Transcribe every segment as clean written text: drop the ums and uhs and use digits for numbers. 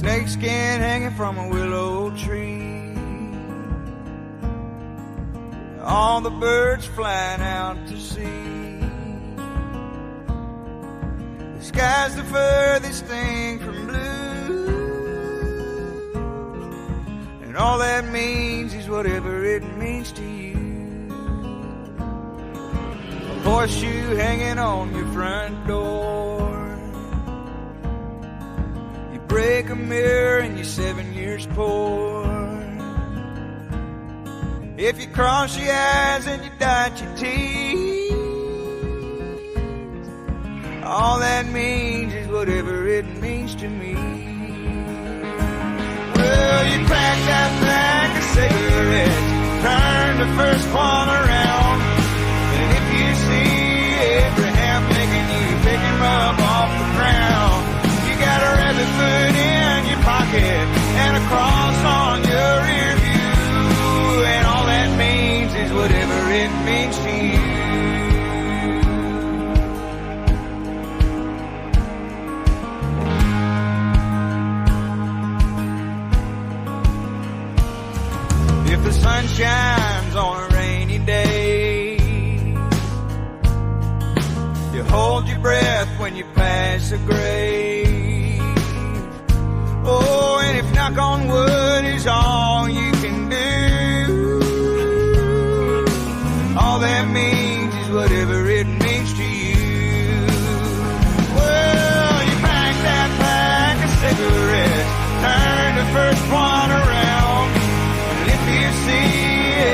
snakeskin hanging from a willow tree, all the birds flying out to sea. The sky's the furthest thing from blue, and all that means is whatever it means to you. A horseshoe hanging on your front door, you break a mirror and you're 7 years poor. If you cross your eyes and you dot your T's, all that means is whatever it means to me. Well, you crack that pack of cigarettes, turn the first one around, and if you see Abraham Lincoln, you pick him up off the ground. You got a rabbit foot in your pocket and a cross on your rear view, and all that means is whatever it means to you. If the sun shines on a rainy day, you hold your breath when you pass a grave. Oh, and if knock on wood is all you can do, all that means is whatever it means to you. Well, you pack that pack of cigarettes, turn the first one around, and if you see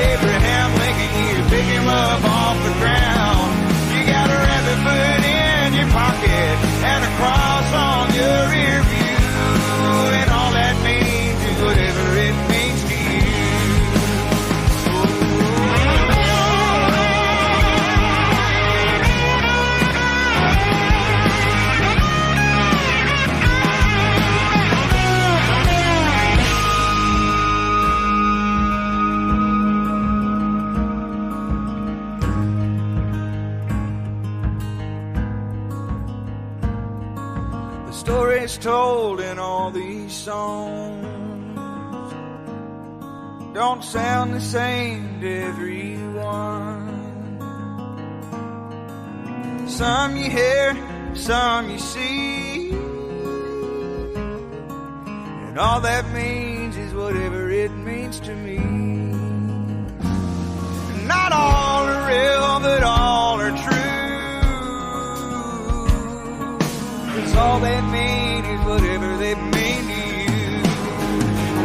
Abraham Lincoln, you pick him up off the ground. You got a rabbit foot in your pocket and a cross on your rear view, and all that means is whatever it means to you. The stories told in all these songs don't sound the same to everyone. Some you hear, some you see, and all that means is whatever it means to me. Not all are real, but all are true. All they mean is whatever they mean to you.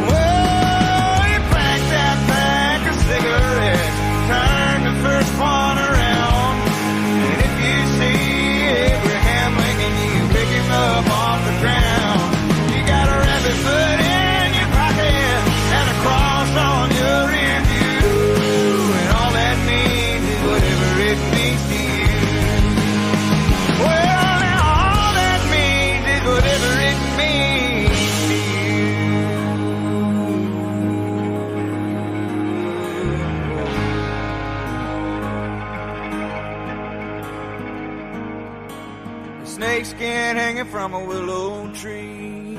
Well, you pack that pack of cigarettes, turn the first one around, and if you see Abraham Lincoln, you pick him up off the ground. You got a rabbit foot in your pocket and a cross on your rear view, and all that means is whatever it means to you. Well, whatever it means to you. A snakeskin hanging from a willow tree,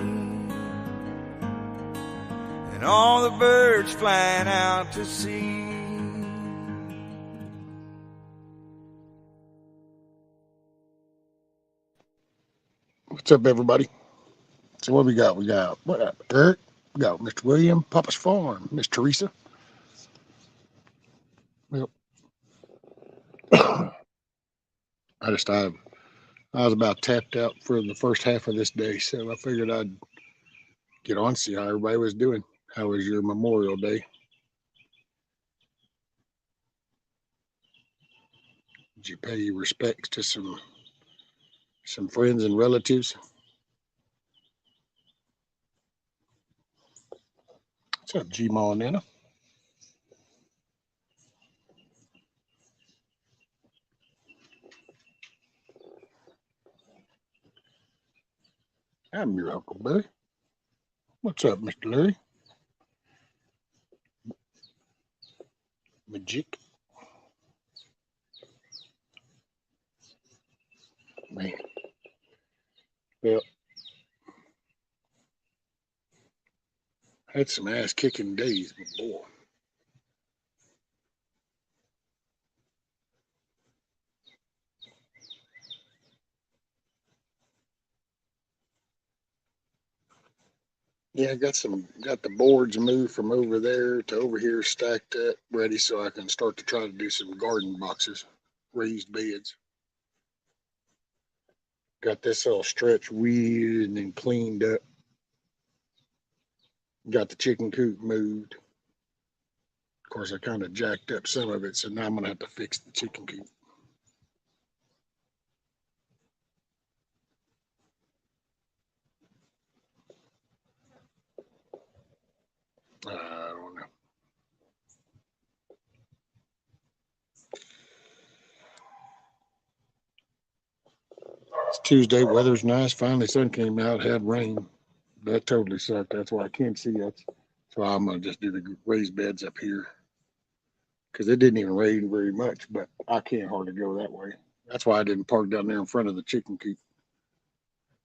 and all the birds flying out to sea. What's up, everybody? So what we got? We got Eric. We got Mr. William, Papa's Farm, Miss Teresa. Well, I was about tapped out for the first half of this day, so I figured I'd get on, see how everybody was doing. How was your Memorial Day? Did you pay your respects to some friends and relatives? What's up, G-Ma and Nana? I'm your Uncle Billy. What's up, Mr. Larry? Magic. Man. Well, Had some ass kicking days, but boy. Yeah, I got the boards moved from over there to over here, stacked up, ready so I can start to try to do some garden boxes, raised beds. Got this all stretch weeded and cleaned up. Got the chicken coop moved. Of course, I kind of jacked up some of it, so now I'm gonna have to fix the chicken coop. I don't know. It's Tuesday. Weather's nice. Finally, sun came out. Had rain. That totally sucked. That's why I can't see it. So I'm gonna just do the raised beds up here because it didn't even rain very much, but I can't hardly go that way. That's why I didn't park down there in front of the chicken coop.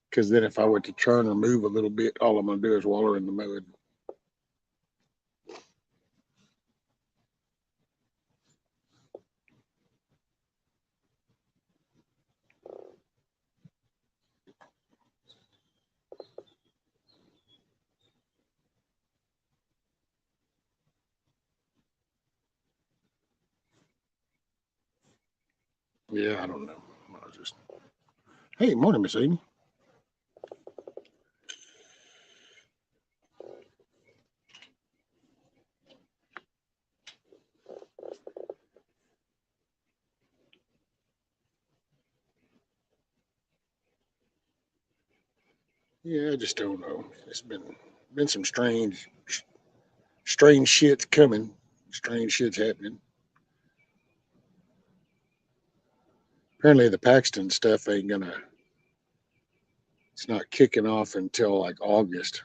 Because then if I were to turn or move a little bit, all I'm gonna do is waller in the mud. Yeah, I don't know. I was just, hey, morning, Miss Amy. Yeah, I just don't know. It's been some strange shit's coming. Strange shit's happening. Apparently, the Paxton stuff ain't gonna. It's not kicking off until like August.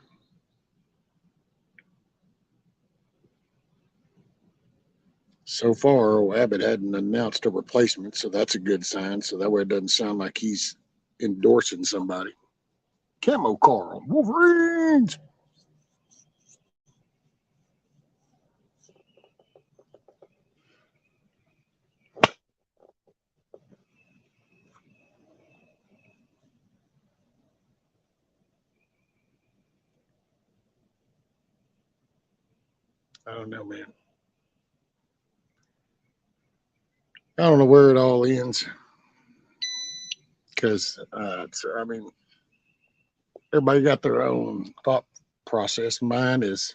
So far, Abbott hadn't announced a replacement, so that's a good sign. So that way it doesn't sound like he's endorsing somebody. Camo Carl, Wolverines. I don't know, man. I don't know where it all ends because, I mean, everybody got their own thought process. Mine is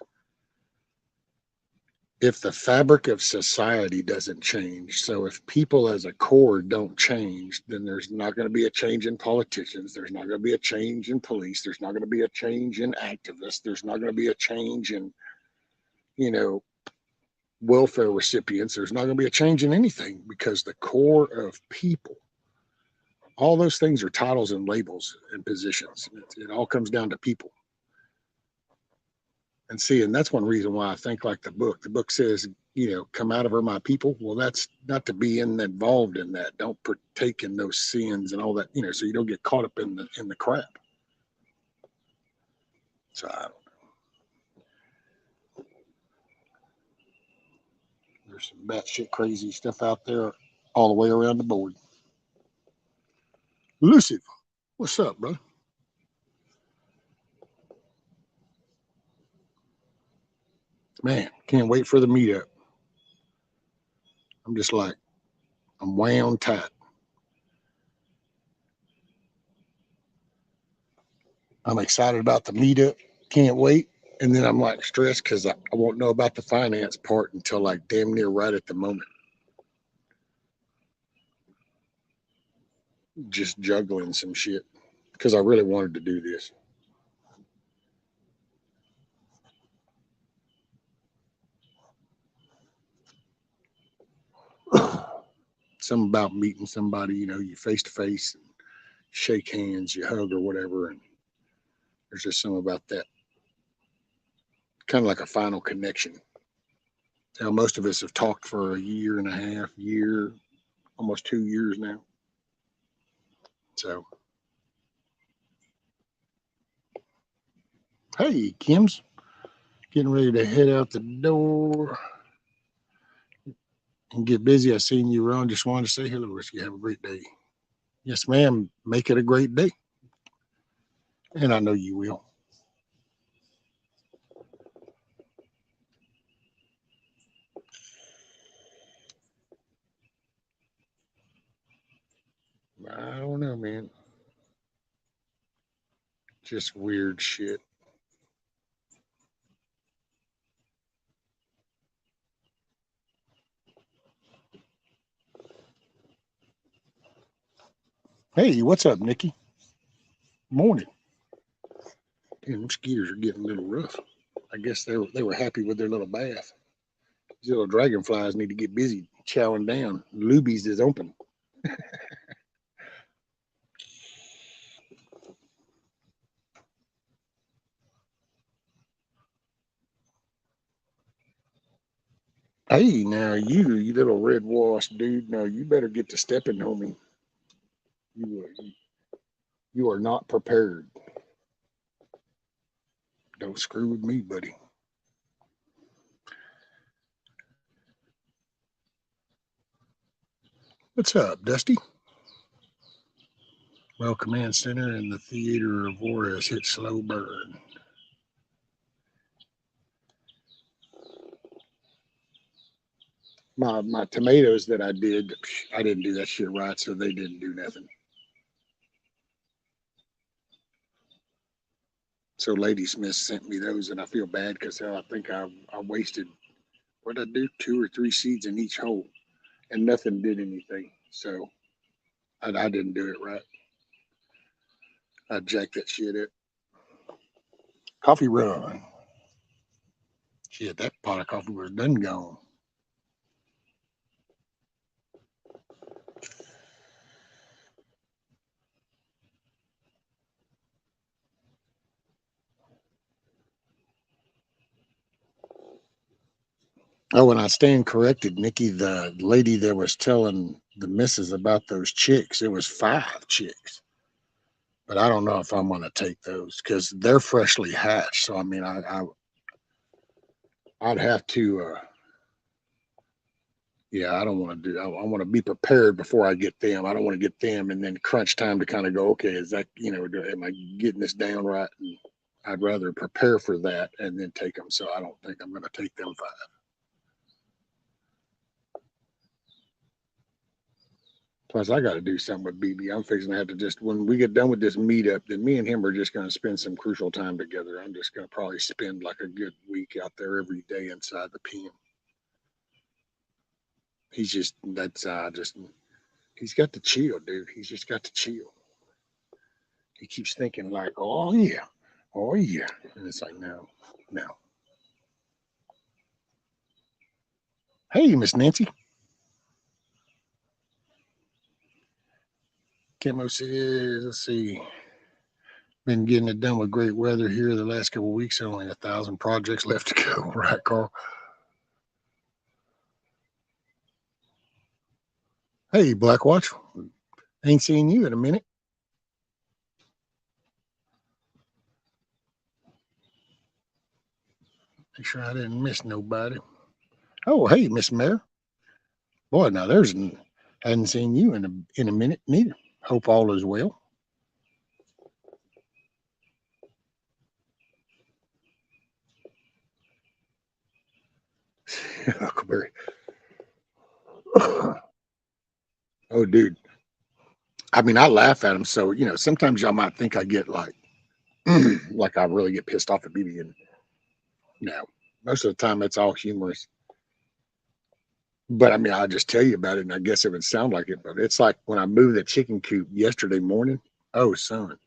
if the fabric of society doesn't change, so if people as a core don't change, then there's not going to be a change in politicians. There's not going to be a change in police. There's not going to be a change in activists. There's not going to be a change in, you know, welfare recipients. There's not going to be a change in anything because the core of people, all those things are titles and labels and positions. It all comes down to people. And see, and that's one reason why I think like the book says, come out of her, my people. Well, that's not to be involved in that. Don't partake in those sins and all that, so you don't get caught up in the crap. So there's some batshit crazy stuff out there all the way around the board. Lucy, what's up, bro? Man, can't wait for the meetup. I'm just like, I'm wound tight. I'm excited about the meetup. Can't wait. And then I'm like stressed because I won't know about the finance part until like damn near right at the moment. Just juggling some shit because I really wanted to do this. Some about meeting somebody, you face to face, shake hands, you hug or whatever. And there's just something about that. Kind of like a final connection. Most of us have talked for a year and a half, almost 2 years now. So, hey, Kim's. Getting ready to head out the door and get busy. I seen you around. Just wanted to say hello, Risky. Have a great day. Yes, ma'am. Make it a great day. And I know you will. I don't know, man. Just weird shit. Hey, what's up, Nikki? Morning. Damn, them skeeters are getting a little rough. I guess they were happy with their little bath. These little dragonflies need to get busy chowing down. Luby's is open. Hey, now you little red wasp dude. Now you better get to stepping, homie. You are not prepared. Don't screw with me, buddy. What's up, Dusty? Well, command center and the theater of war has hit slow burn. My tomatoes that I didn't do that shit right, so they didn't do nothing. So Lady Smith sent me those, and I feel bad because I think I wasted, what did I do, 2 or 3 seeds in each hole, and nothing did anything. So I didn't do it right. I jacked that shit up. Coffee run. Shit, that pot of coffee was done gone. Oh, and I stand corrected, Nikki. The lady that was telling the missus about those chicks, it was 5 chicks. But I don't know if I'm going to take those because they're freshly hatched. So I mean, I'd have to. Yeah, I don't want to do. I want to be prepared before I get them. I don't want to get them and then crunch time to kind of go. Okay, is that am I getting this down right? And I'd rather prepare for that and then take them. So I don't think I'm going to take them 5. Plus, I got to do something with BB. I'm fixing to have to just, when we get done with this meetup, then me and him are just going to spend some crucial time together. I'm just going to probably spend like a good week out there every day inside the pen. He's just, he's got to chill, dude. He's just got to chill. He keeps thinking like, oh yeah, oh yeah. And it's like, no, no. Hey, Miss Nancy. Camo says, let's see. Been getting it done with great weather here the last couple of weeks. Only 1,000 projects left to go. Right, Carl? Hey, Black Watch. Ain't seen you in a minute. Make sure I didn't miss nobody. Oh, hey, Miss Mayor. Boy, now hadn't seen you in a minute neither. Hope all is well. Huckleberry. Oh, dude. I mean, I laugh at him. So, sometimes y'all might think I get like I really get pissed off at BB. And no, most of the time it's all humorous. But I mean, I'll just tell you about it, and I guess it would sound like it. But it's like when I moved the chicken coop yesterday morning. Oh, son.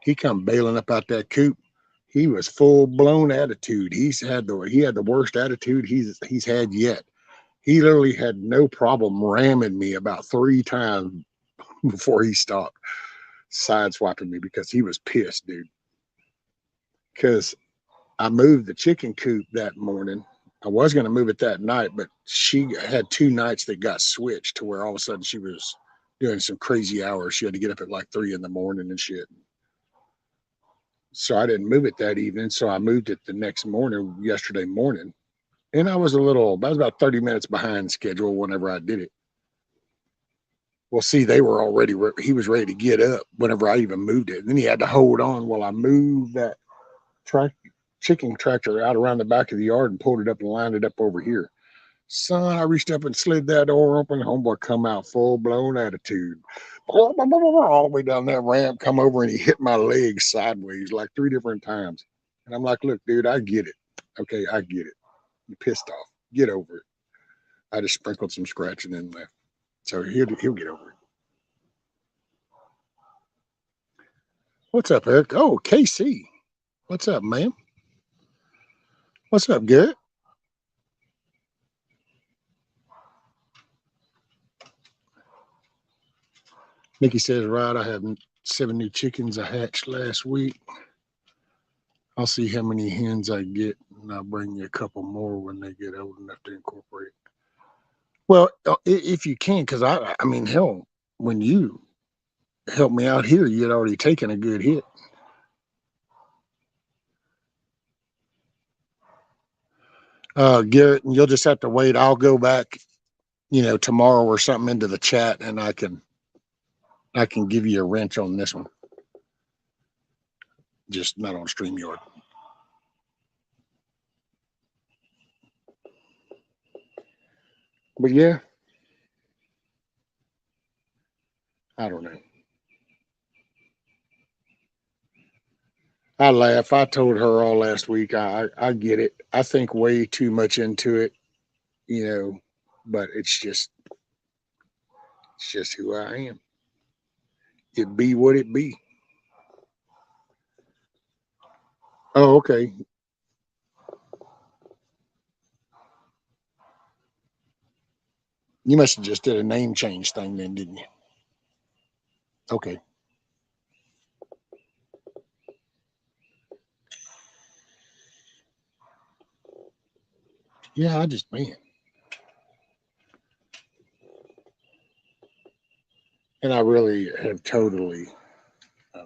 He come bailing up out that coop. He was full blown attitude. He had the worst attitude he's had yet. He literally had no problem ramming me about 3 times before he stopped sideswiping me because he was pissed, dude. Because I moved the chicken coop that morning. I was going to move it that night, but she had 2 nights that got switched to where all of a sudden she was doing some crazy hours. She had to get up at like 3 in the morning and shit. So I didn't move it that evening. So I moved it the next morning, yesterday morning. And I was about 30 minutes behind schedule whenever I did it. Well, see, they were already, he was ready to get up whenever I even moved it. And then he had to hold on while I moved that track, chicken tractor out around the back of the yard and pulled it up and lined it up over here. Son, I reached up and slid that door open. Homeboy come out full blown attitude. All the way down that ramp, come over and he hit my leg sideways like 3 different times. And I'm like, look, dude, I get it. Okay, I get it. You're pissed off. Get over it. I just sprinkled some scratching and left. So he'll get over it. What's up, Eric? Oh, KC. What's up, ma'am? What's up, Garrett? Nikki says, right, I have 7 new chickens I hatched last week. I'll see how many hens I get, and I'll bring you a couple more when they get old enough to incorporate. Well, if you can, because I mean, hell, when you helped me out here, you had already taken a good hit. Garrett, and you'll just have to wait. I'll go back, tomorrow or something into the chat, and I can give you a wrench on this one. Just not on StreamYard. But yeah, I don't know. I laugh. I told her all last week. I get it. I think way too much into it, but it's just who I am. It be what it be. Oh, okay. You must have just did a name change thing then, didn't you? Okay. Yeah, man. And I really have totally, uh,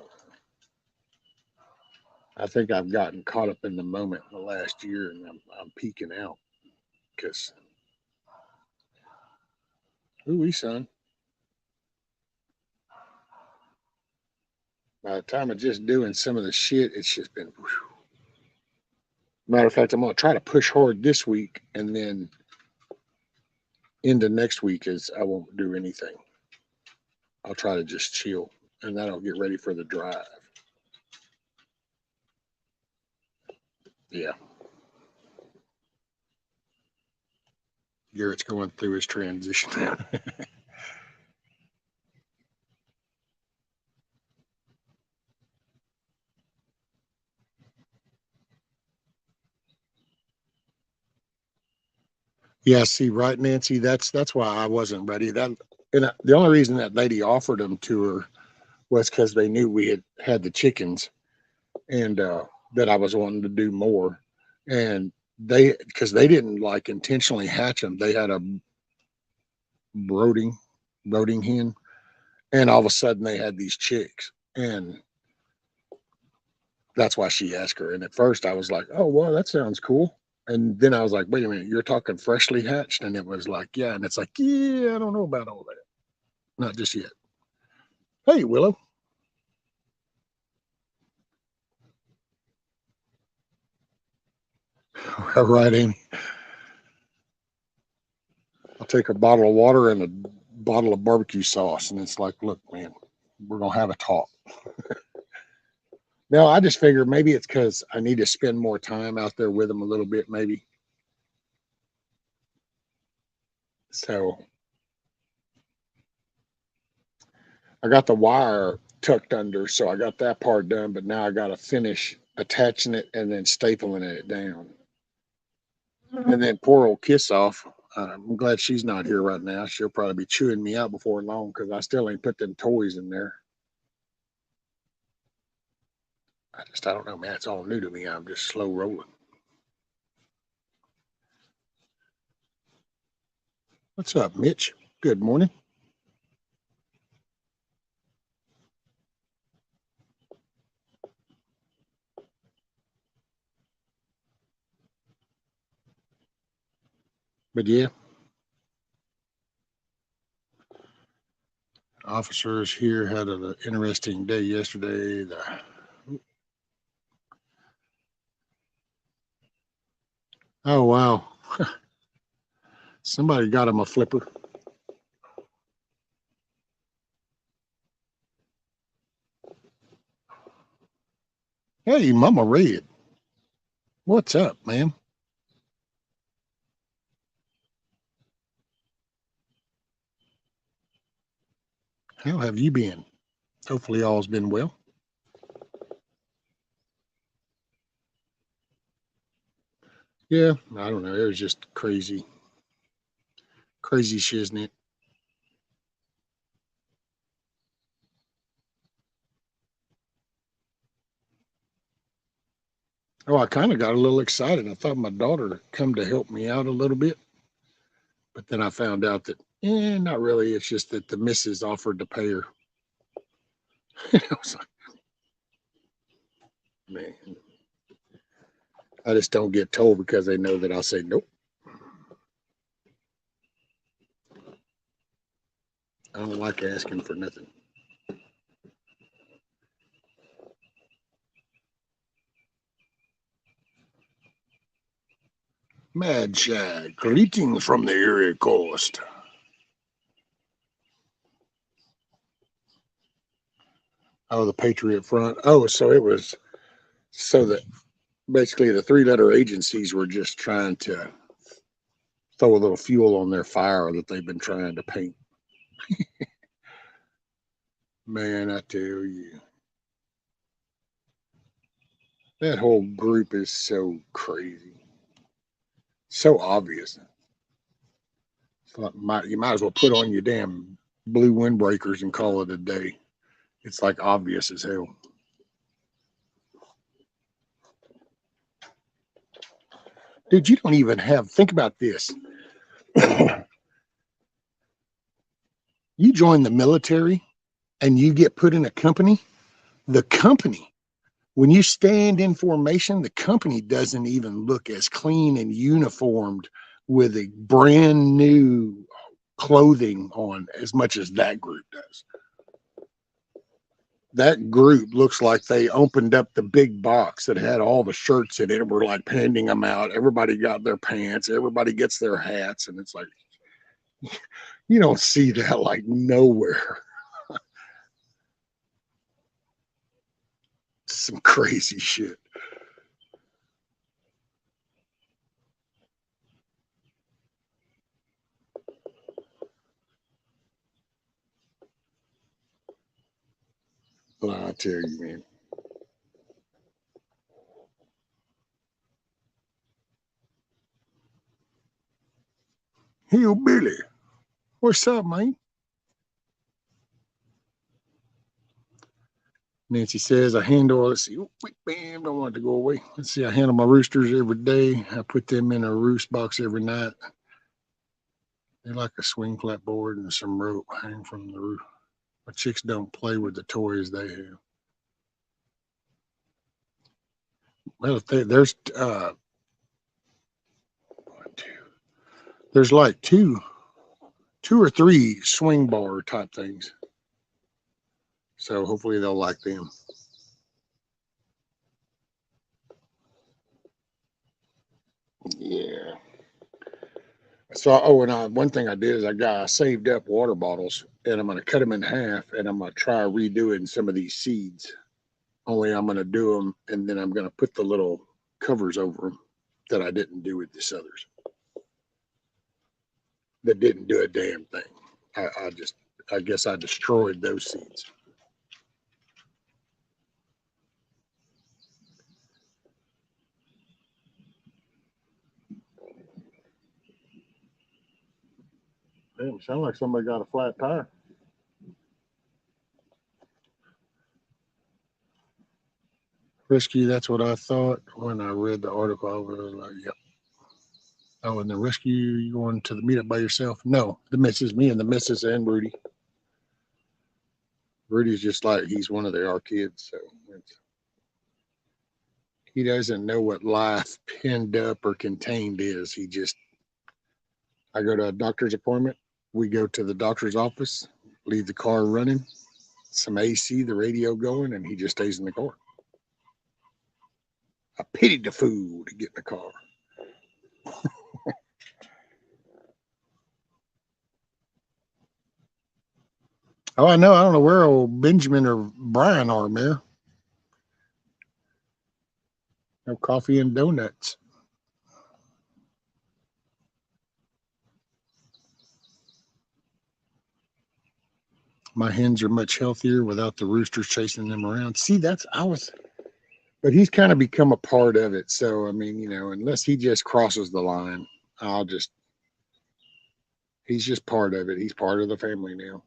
I think I've gotten caught up in the moment in the last year, and I'm peeking out because, ooh, son, by the time of just doing some of the shit, it's just been, whew. Matter of fact, I'm going to try to push hard this week, and then into next week is I won't do anything. I'll try to just chill, and then I'll get ready for the drive. Yeah. Garrett's going through his transition. Yeah, see, right, Nancy. That's why I wasn't ready. The only reason that lady offered them to her was because they knew we had the chickens, and that I was wanting to do more, and because they didn't like intentionally hatch them. They had a brooding hen, and all of a sudden they had these chicks, and that's why she asked her. And at first I was like, oh, well, that sounds cool. And then I was like, wait a minute, you're talking freshly hatched? And it was like, yeah. And it's like, yeah, I don't know about all that. Not just yet. Hey, Willow. All right, Amy. I'll take a bottle of water and a bottle of barbecue sauce. And it's like, look, man, we're going to have a talk. No, I just figured maybe it's because I need to spend more time out there with them a little bit, maybe. So I got the wire tucked under, so I got that part done, but now I got to finish attaching it and then stapling it down. And then poor old Kiss Off. I'm glad she's not here right now. She'll probably be chewing me out before long because I still ain't put them toys in there. I don't know, man. It's all new to me. I'm just slow rolling. What's up, Mitch? Good morning. But yeah, officers here had an interesting day yesterday. Oh, wow. Somebody got him a flipper. Hey, Mama Red. What's up, man? How have you been? Hopefully, all's been well. Yeah, I don't know. It was just crazy, crazy shiznit. Oh, I kind of got a little excited. I thought my daughter would come to help me out a little bit, but then I found out that, not really. It's just that the missus offered to pay her. I was like, man, I just don't get told because they know that I'll say nope. I don't like asking for nothing. Mad Shag, greetings from the Erie Coast. Oh, the Patriot Front. Oh, so it was so that basically the three-letter agencies were just trying to throw a little fuel on their fire that they've been trying to paint. Man, I tell you, that whole group is so crazy, so obvious. You might as well put on your damn blue windbreakers and call it a day. It's like obvious as hell. Dude, you don't even have, think about this. You join the military and you get put in a company, the company, when you stand in formation, the company doesn't even look as clean and uniformed with a brand new clothing on as much as that group does. That group looks like they opened up the big box that had all the shirts in it and were like handing them out. Everybody got their pants, everybody gets their hats, and it's like you don't see that like nowhere. Some crazy shit. Well, I tell you, man. Hillbilly, what's up, man? Nancy says, I handle, let's see, oh, wait, bam, don't want it to go away. Let's see, I handle my roosters every day. I put them in a roost box every night. They like a swing flat board and some rope hanging from the roof. My chicks don't play with the toys they have. Well, there's like two or three swing bar type things. So hopefully they'll like them. Yeah. So, one thing I did is I saved up water bottles and I'm going to cut them in half and I'm going to try redoing some of these seeds. Only I'm going to do them and then I'm going to put the little covers over them that I didn't do with this others that didn't do a damn thing. I guess I destroyed those seeds. Damn, sound like somebody got a flat tire. Rescue, that's what I thought when I read the article. I was like, yep. Oh, and the rescue, you going to the meetup by yourself? No, the missus, me and the missus and Rudy. Rudy's just like he's one of our kids, so he doesn't know what life pinned up or contained is. He just I go to a doctor's appointment. We go to the doctor's office, leave the car running, some AC, the radio going, and he just stays in the car. I pitied the fool to get in the car. Oh, I know. I don't know where old Benjamin or Brian are, Mayor. No coffee and donuts. My hens are much healthier without the roosters chasing them around. See, but he's kind of become a part of it. So, I mean, unless he just crosses the line, he's just part of it. He's part of the family now.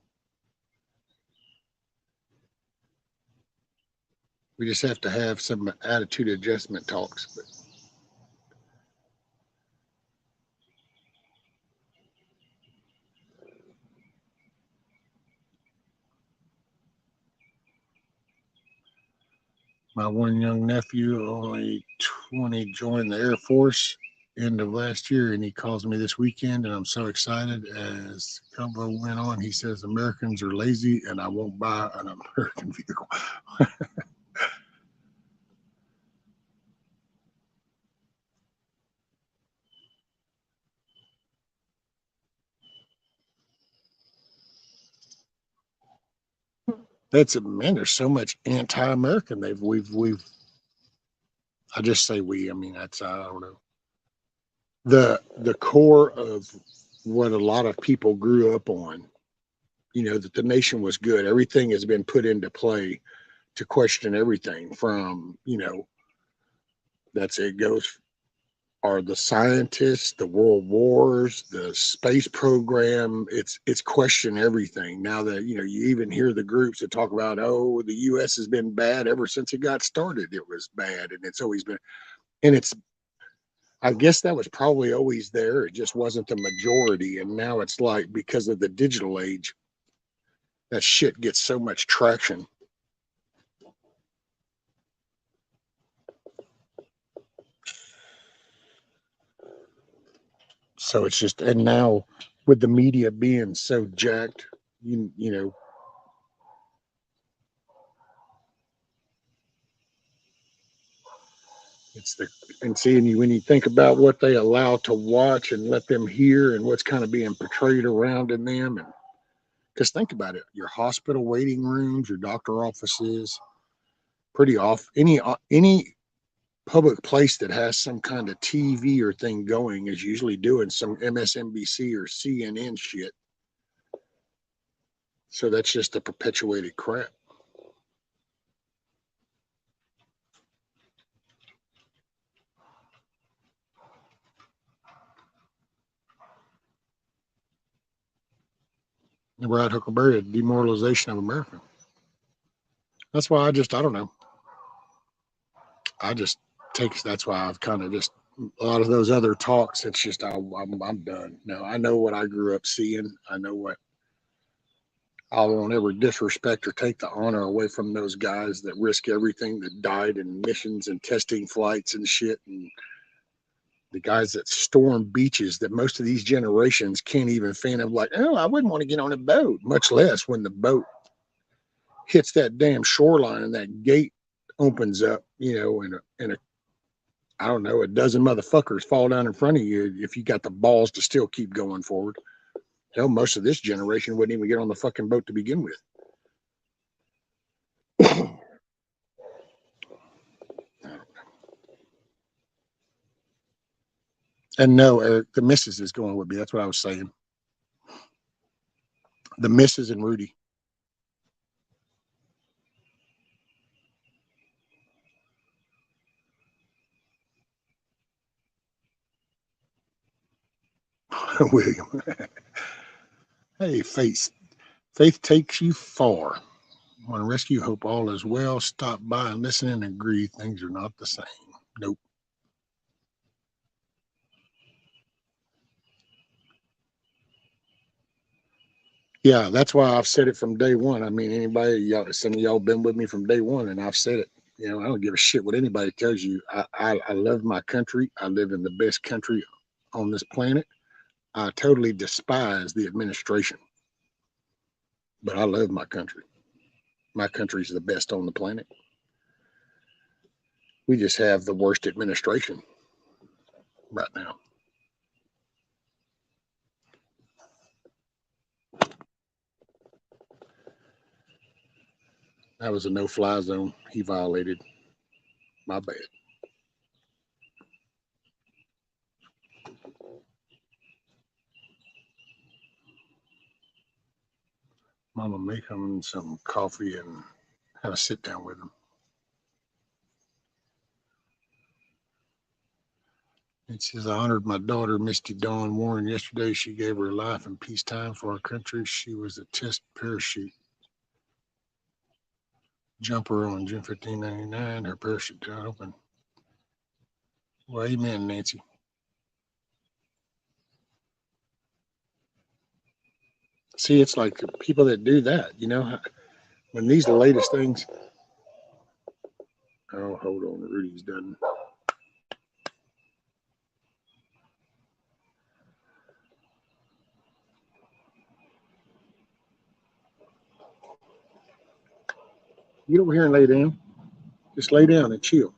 We just have to have some attitude adjustment talks. But my one young nephew, only 20, joined the Air Force end of last year, and he calls me this weekend, and I'm so excited. As convo went on, he says Americans are lazy, and I won't buy an American vehicle. That's man. There's so much anti-American. We've. I just say we. I mean, that's I don't know. The core of what a lot of people grew up on. That the nation was good. Everything has been put into play to question everything from that's it goes are the scientists, the world wars, the space program. It's question everything now that you even hear the groups that talk about, oh, the US has been bad ever since it got started. It was bad, and it's always been. And I guess that was probably always there. It just wasn't the majority. And now it's like, because of the digital age, that shit gets so much traction. So it's just, and now with the media being so jacked, you know, it's the, and seeing you when you think about what they allow to watch and let them hear and what's kind of being portrayed around in them. And because think about it, your hospital waiting rooms, your doctor offices, pretty off any public place that has some kind of TV or thing going is usually doing some MSNBC or CNN shit. So that's just a perpetuated crap. Right, Huckleberry, demoralization of America. That's why I don't know. I just that's why I've kind of just, a lot of those other talks, it's just, I'm done. No, I know what I grew up seeing. I know what, I won't ever disrespect or take the honor away from those guys that risk everything, that died in missions and testing flights and shit. And the guys that storm beaches that most of these generations can't even fathom, like, oh, I wouldn't want to get on a boat, much less when the boat hits that damn shoreline and that gate opens up, and I don't know, a dozen motherfuckers fall down in front of you if you got the balls to still keep going forward. Hell, most of this generation wouldn't even get on the fucking boat to begin with. And no, Eric, the missus is going with me. That's what I was saying. The missus and Rudy. William. Hey, Faith. Faith takes you far. On rescue, hope all is well. Stop by and listen and agree. Things are not the same. Nope. Yeah, that's why I've said it from day one. I mean, some of y'all been with me from day one, and I've said it. I don't give a shit what anybody tells you. I love my country. I live in the best country on this planet. I totally despise the administration, but I love my country. My country's the best on the planet. We just have the worst administration right now. That was a no-fly zone. He violated. My bad. Mama, make him some coffee and have a sit down with him. It says, I honored my daughter, Misty Dawn Warren, yesterday. She gave her life in peacetime for our country. She was a test parachute jumper on June 15, 1999. Her parachute did not open. Well, amen, Nancy. See, it's like people that do that, you know, when these latest things. Oh, hold on. Rudy's done. Get over here and lay down. Just lay down and chill.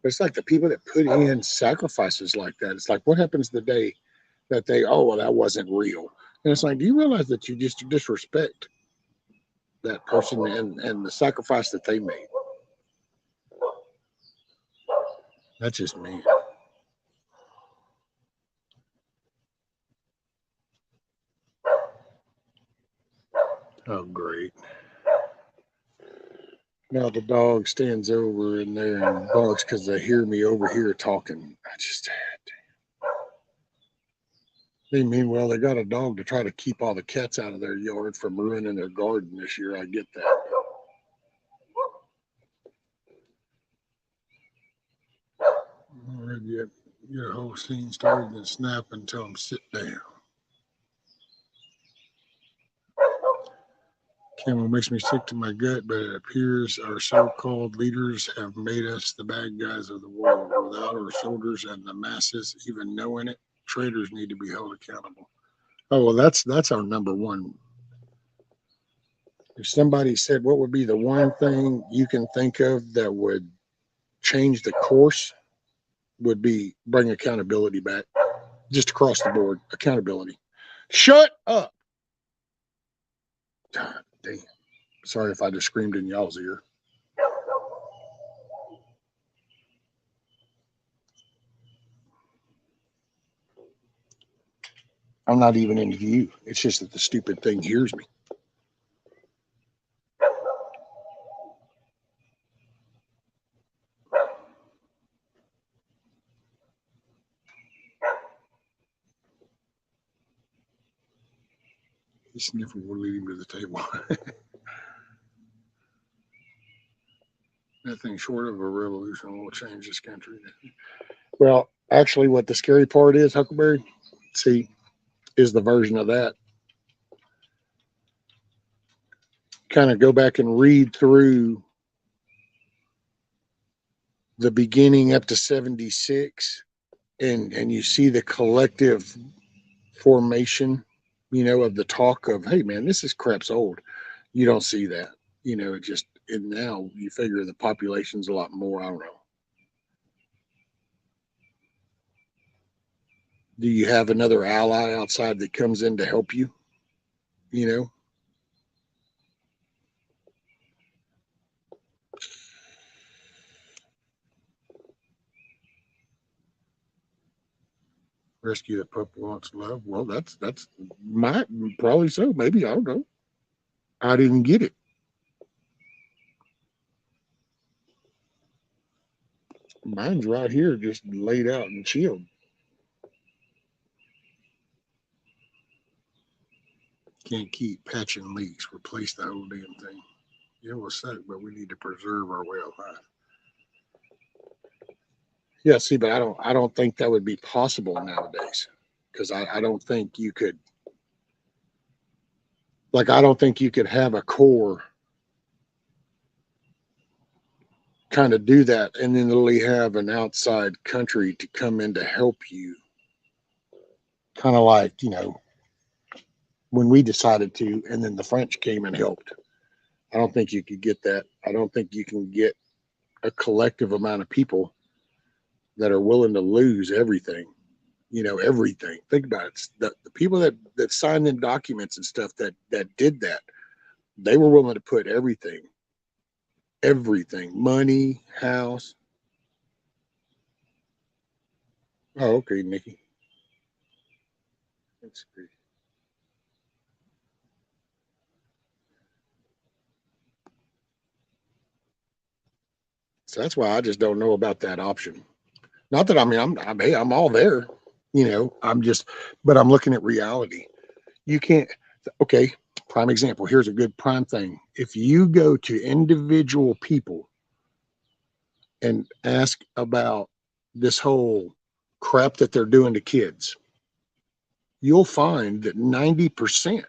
But it's like the people that put in sacrifices like that. It's like, what happens the day that they, oh, well, that wasn't real? And it's like, do you realize that you just disrespect that person and the sacrifice that they made? That's just me. Oh, great. Now the dog stands over in there and barks because they hear me over here talking. Meanwhile, they got a dog to try to keep all the cats out of their yard from ruining their garden this year. I get that. Already get a whole scene started and snap and tell them sit down. Camel makes me sick to my gut, but it appears our so-called leaders have made us the bad guys of the world. Without our soldiers and the masses even knowing it, traitors need to be held accountable. Oh, well, that's our number one. If somebody said, what would be the one thing you can think of that would change the course, would be bring accountability back. Just across the board, accountability. Shut up. God damn. Sorry if I just screamed in y'all's ear. I'm not even into you. It's just that the stupid thing hears me. He's sniffing. We'll lead him to the table. Nothing short of a revolution will change this country. Well, actually, what the scary part is, Huckleberry, see, is the version of that. Kind of go back and read through the beginning up to 76, and you see the collective formation, you know, of the talk of, hey, man, this is crap's old. You don't see that. You know, it just, and now you figure the population's a lot more. I don't know. Do you have another ally outside that comes in to help you? You know? Rescue the pup wants love. Well, that's might probably so. Maybe, I don't know. I didn't get it. Mine's right here, just laid out and chilled. Can't keep patching leaks. Replace the whole damn thing. It will suck, but we need to preserve our way of life. Yeah, see, but I don't think that would be possible nowadays, because I don't think you could, like, I don't think you could have a core kind of do that and then literally have an outside country to come in to help you, kind of like, when we decided to, and then the French came and helped. I don't think you could get that. I don't think you can get a collective amount of people that are willing to lose everything. Everything. Think about it. The people that signed in documents and stuff that did that, they were willing to put everything, money, house. Oh, okay, Nikki. That's great. So that's why I just don't know about that option. Not that I'm all there, I'm just, but I'm looking at reality. You can't, okay, prime example. Here's a good prime thing. If you go to individual people and ask about this whole crap that they're doing to kids, you'll find that 90%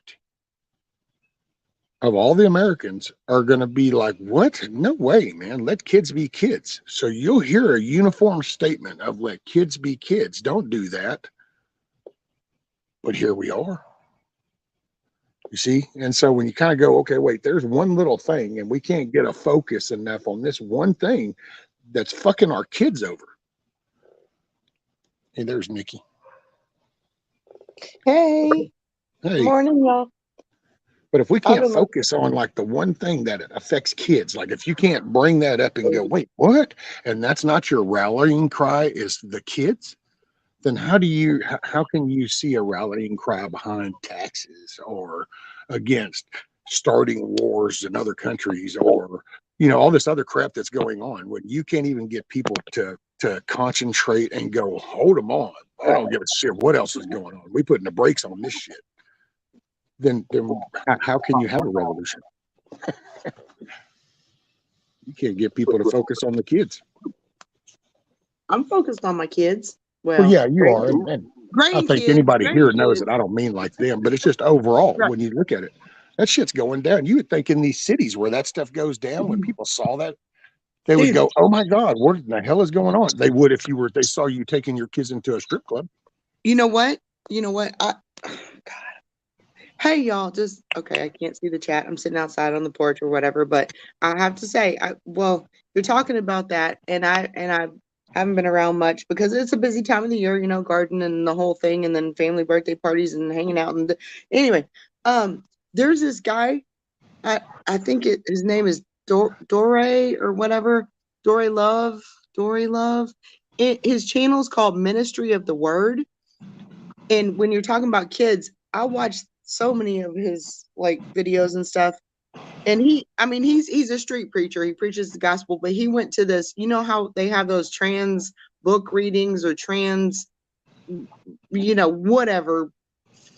of all the Americans are going to be like, what? No way, man. Let kids be kids. So you'll hear a uniform statement of let kids be kids. Don't do that. But here we are. You see? And so when you kind of go, okay, wait, there's one little thing, and we can't get a focus enough on this one thing that's fucking our kids over. Hey, there's Nikki. Hey, Hey. morning, y'all. But if we can't focus on like the one thing that affects kids, like if you can't bring that up and go, wait, what? And that's not your rallying cry is the kids, then how can you see a rallying cry behind taxes or against starting wars in other countries or, all this other crap that's going on when you can't even get people to concentrate and go, hold them on. I don't give a shit what else is going on. We putting the brakes on this shit. Then how can you have a revolution? You can't get people to focus on the kids. I'm focused on my kids. Well, yeah, you are. And I think anybody here knows that I don't mean like them, but it's just overall, when you look at it, that shit's going down. You would think in these cities where that stuff goes down, when people saw that, they would go, oh my God, what the hell is going on? They would if they saw you taking your kids into a strip club. You know what? God. Hey, y'all, okay, I can't see the chat. I'm sitting outside on the porch or whatever, but I have to say, you're talking about that, and I haven't been around much because it's a busy time of the year, garden and the whole thing, and then family birthday parties and hanging out. And anyway, there's this guy, I think his name is Dore or whatever, Dory Love. His channel is called Ministry of the Word. And when you're talking about kids, I watched so many of his videos and stuff. And he's a street preacher. He preaches the gospel, but he went to this, how they have those trans book readings or trans, whatever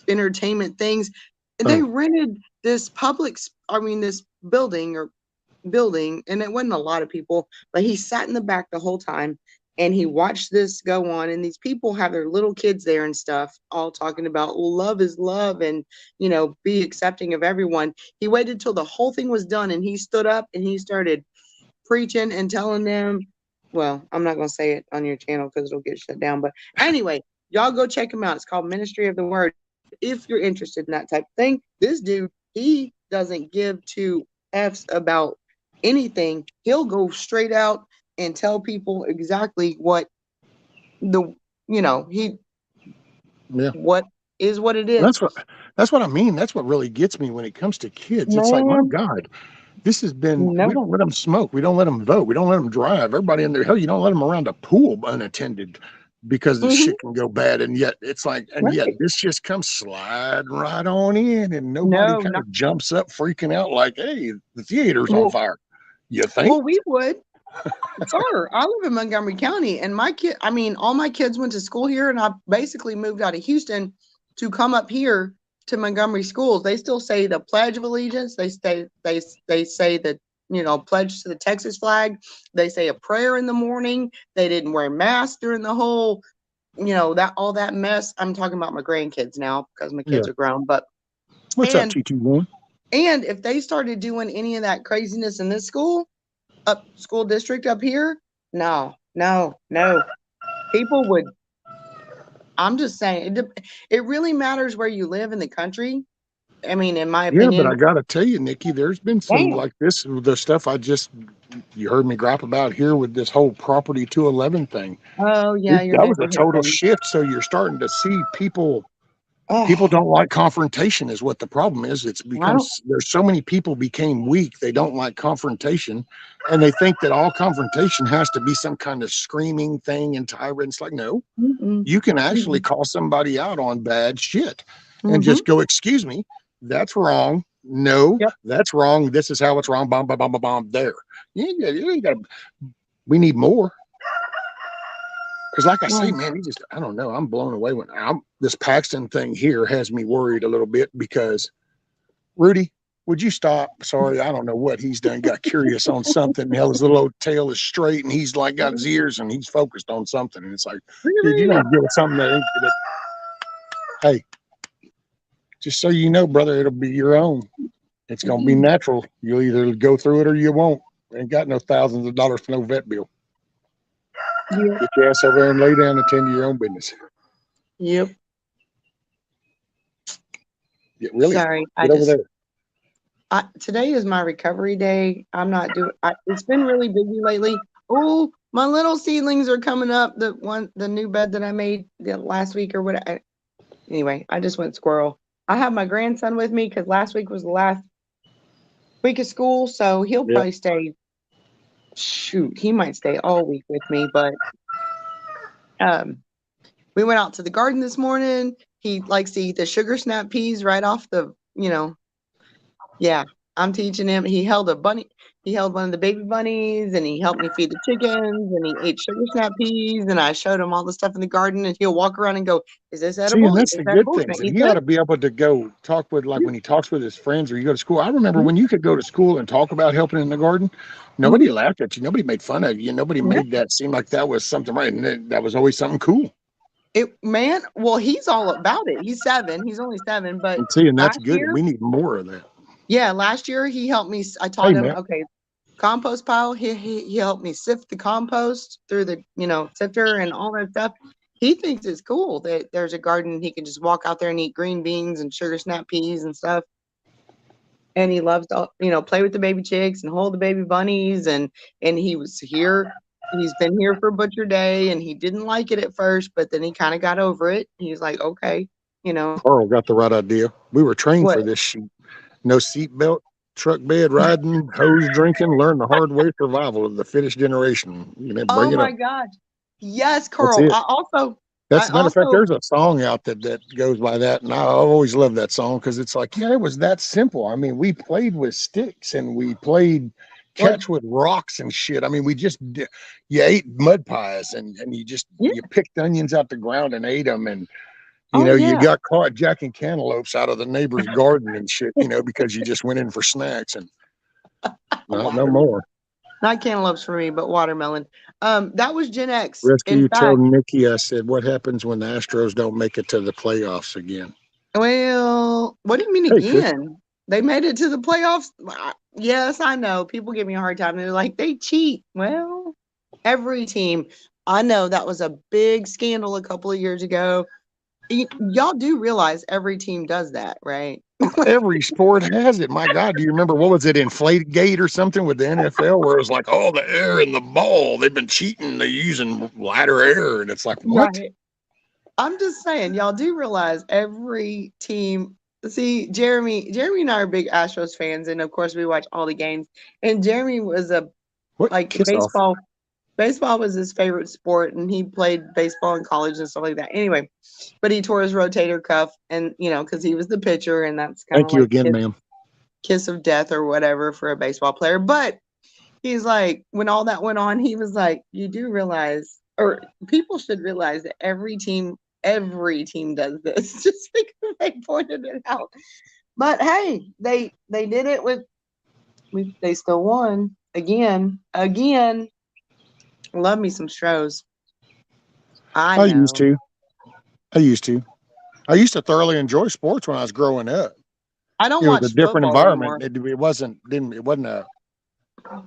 entertainment things. They rented this this building, and it wasn't a lot of people, but he sat in the back the whole time and he watched this go on, and these people have their little kids there and stuff, all talking about love is love and, be accepting of everyone. He waited till the whole thing was done and he stood up and he started preaching and telling them, well, I'm not going to say it on your channel because it'll get shut down. But anyway, y'all go check him out. It's called Ministry of the Word. If you're interested in that type of thing, this dude, he doesn't give two F's about anything. He'll go straight out and tell people exactly what what is what it is. That's what I mean. That's what really gets me when it comes to kids. It's like, my God, this has been, we don't let them smoke. We don't let them vote. We don't let them drive. Everybody in there, hell, you don't let them around a pool unattended because the shit can go bad. And yet it's like, yet this just comes sliding right on in and nobody kind of jumps up freaking out like, hey, the theater's on fire. You think? Well, we would. Sir, I live in Montgomery County, and all my kids went to school here, and I basically moved out of Houston to come up here to Montgomery schools. They still say the Pledge of Allegiance. They say that, pledge to the Texas flag. They say a prayer in the morning. They didn't wear masks during the whole, all that mess. I'm talking about my grandkids now because my kids are grown. But what's up, T2-1? And if they started doing any of that craziness in this school, school district up here. No, no, no. People would. I'm just saying, it really matters where you live in the country. I mean, in my Yeah, but opinion. I got to tell you, Nikki, there's been some Damn. like this, the stuff you heard me gripe about here with this whole Property 211 thing. Oh yeah, your That was a neighborhood total thing. shift. So you're starting to see people Oh, don't like confrontation is what the problem is. It's I don't. becomes there's so many people became weak. They don't like confrontation, and they think that all confrontation has to be some kind of screaming thing and tyrant. It's like, no, Mm-mm, you can actually mm-mm, call somebody out on bad shit and mm-hmm. just go, excuse me, that's wrong. No, Yep. that's wrong. This is how it's wrong. Bomb, bomb, bomb, bomb, bomb. There. You ain't got. We need more. Because, like I say, Well, man, I don't know. I'm blown away this Paxton thing here has me worried a little bit because, Rudy, would you stop? Sorry, I don't know what he's done. Got curious on something. Hell, his little old tail is straight and he's like got his ears and he's focused on something. And it's like, dude, you're going to give it something hey, just so you know, brother, it'll be your own. It's going to be natural. You'll either go through it or you won't. Ain't got no thousands of dollars for no vet bill. yeah. Get your ass over there and lay down and attend to your own business. Yep. Yeah, really. Sorry, Get over there. Today is my recovery day. I'm not doing. It's been really busy lately. Oh, my little seedlings are coming up. The new bed that I made last week or what. Anyway, I just went squirrel. I have my grandson with me because last week was the last week of school, so he'll probably stay. Shoot, he might stay all week with me, but we went out to the garden this morning. He likes to eat the sugar snap peas right off yeah, I'm teaching him. He held one of the baby bunnies and he helped me feed the chickens and he ate sugar snap peas and I showed him all the stuff in the garden and he'll walk around and go, is this See, edible? and Is that's this the good edible? Can I things. And eat he ought this? to be able to go talk with, like when he talks with his friends or you go to school. I remember when you could go to school and talk about helping in the garden, nobody laughed at you. Nobody made fun of you. Nobody made that seem like that was something right. And that was always something cool. Well, he's all about it. He's 7. He's only 7, but And see, and that's last good. year, We need more of that. yeah, last year he helped me. I Hey, taught him, man. okay, compost pile. He helped me sift the compost through the sifter and all that stuff. He thinks it's cool that there's a garden. He can just walk out there and eat green beans and sugar snap peas and stuff. And he loves to play with the baby chicks and hold the baby bunnies. And he was here. He's been here for Butcher Day, and he didn't like it at first, but then he kind of got over it. He's like, okay, Carl got the right idea. We were trained what? for this shit. No seatbelt, truck bed riding, hose drinking, learn the hard way survival of the fittest generation. Oh Bring it my up. gosh. Yes, That's Carl. it. That's I a matter of fact, also, there's a song out that goes by that. And I always love that song because it's like, yeah, it was that simple. I mean, we played with sticks and we played what? catch with rocks and shit. I mean, you ate mud pies and Yeah. you picked onions out the ground and ate them. And, Oh, you yeah. got caught jacking cantaloupes out of the neighbor's garden and shit, because you just went in for snacks and no more. Not cantaloupes for me, but watermelon. That was Gen X. Rescue, In you tell fact, Nikki, I said, what happens when the Astros don't make it to the playoffs again? well, what do you mean Hey, Chris. again? They made it to the playoffs. Yes, I know. People give me a hard time. They're like, they cheat. Well, every team. I know that was a big scandal a couple of years ago. Y'all do realize every team does that, right? Every sport has it. My God, do you remember what was it, Inflategate or something with the NFL where it was like, oh, the air in the ball, they've been cheating, they're using lighter air, and it's like, what? Right. I'm just saying, y'all do realize every team. See, Jeremy and I are big Astros fans, and of course we watch all the games. And Jeremy was What? like Kiss off. baseball was his favorite sport, and he played baseball in college and stuff like that. Anyway, but he tore his rotator cuff, and because he was the pitcher, and that's kind of Thank you like again, ma'am. kiss of death or whatever for a baseball player. But he's like, when all that went on, he was like, you do realize, or people should realize that every team does this, just because they pointed it out. But hey, they did it they still won again. Love me some Stros. I know. used to. I used to thoroughly enjoy sports when I was growing up. I don't It was a watch different football anymore. environment. It wasn't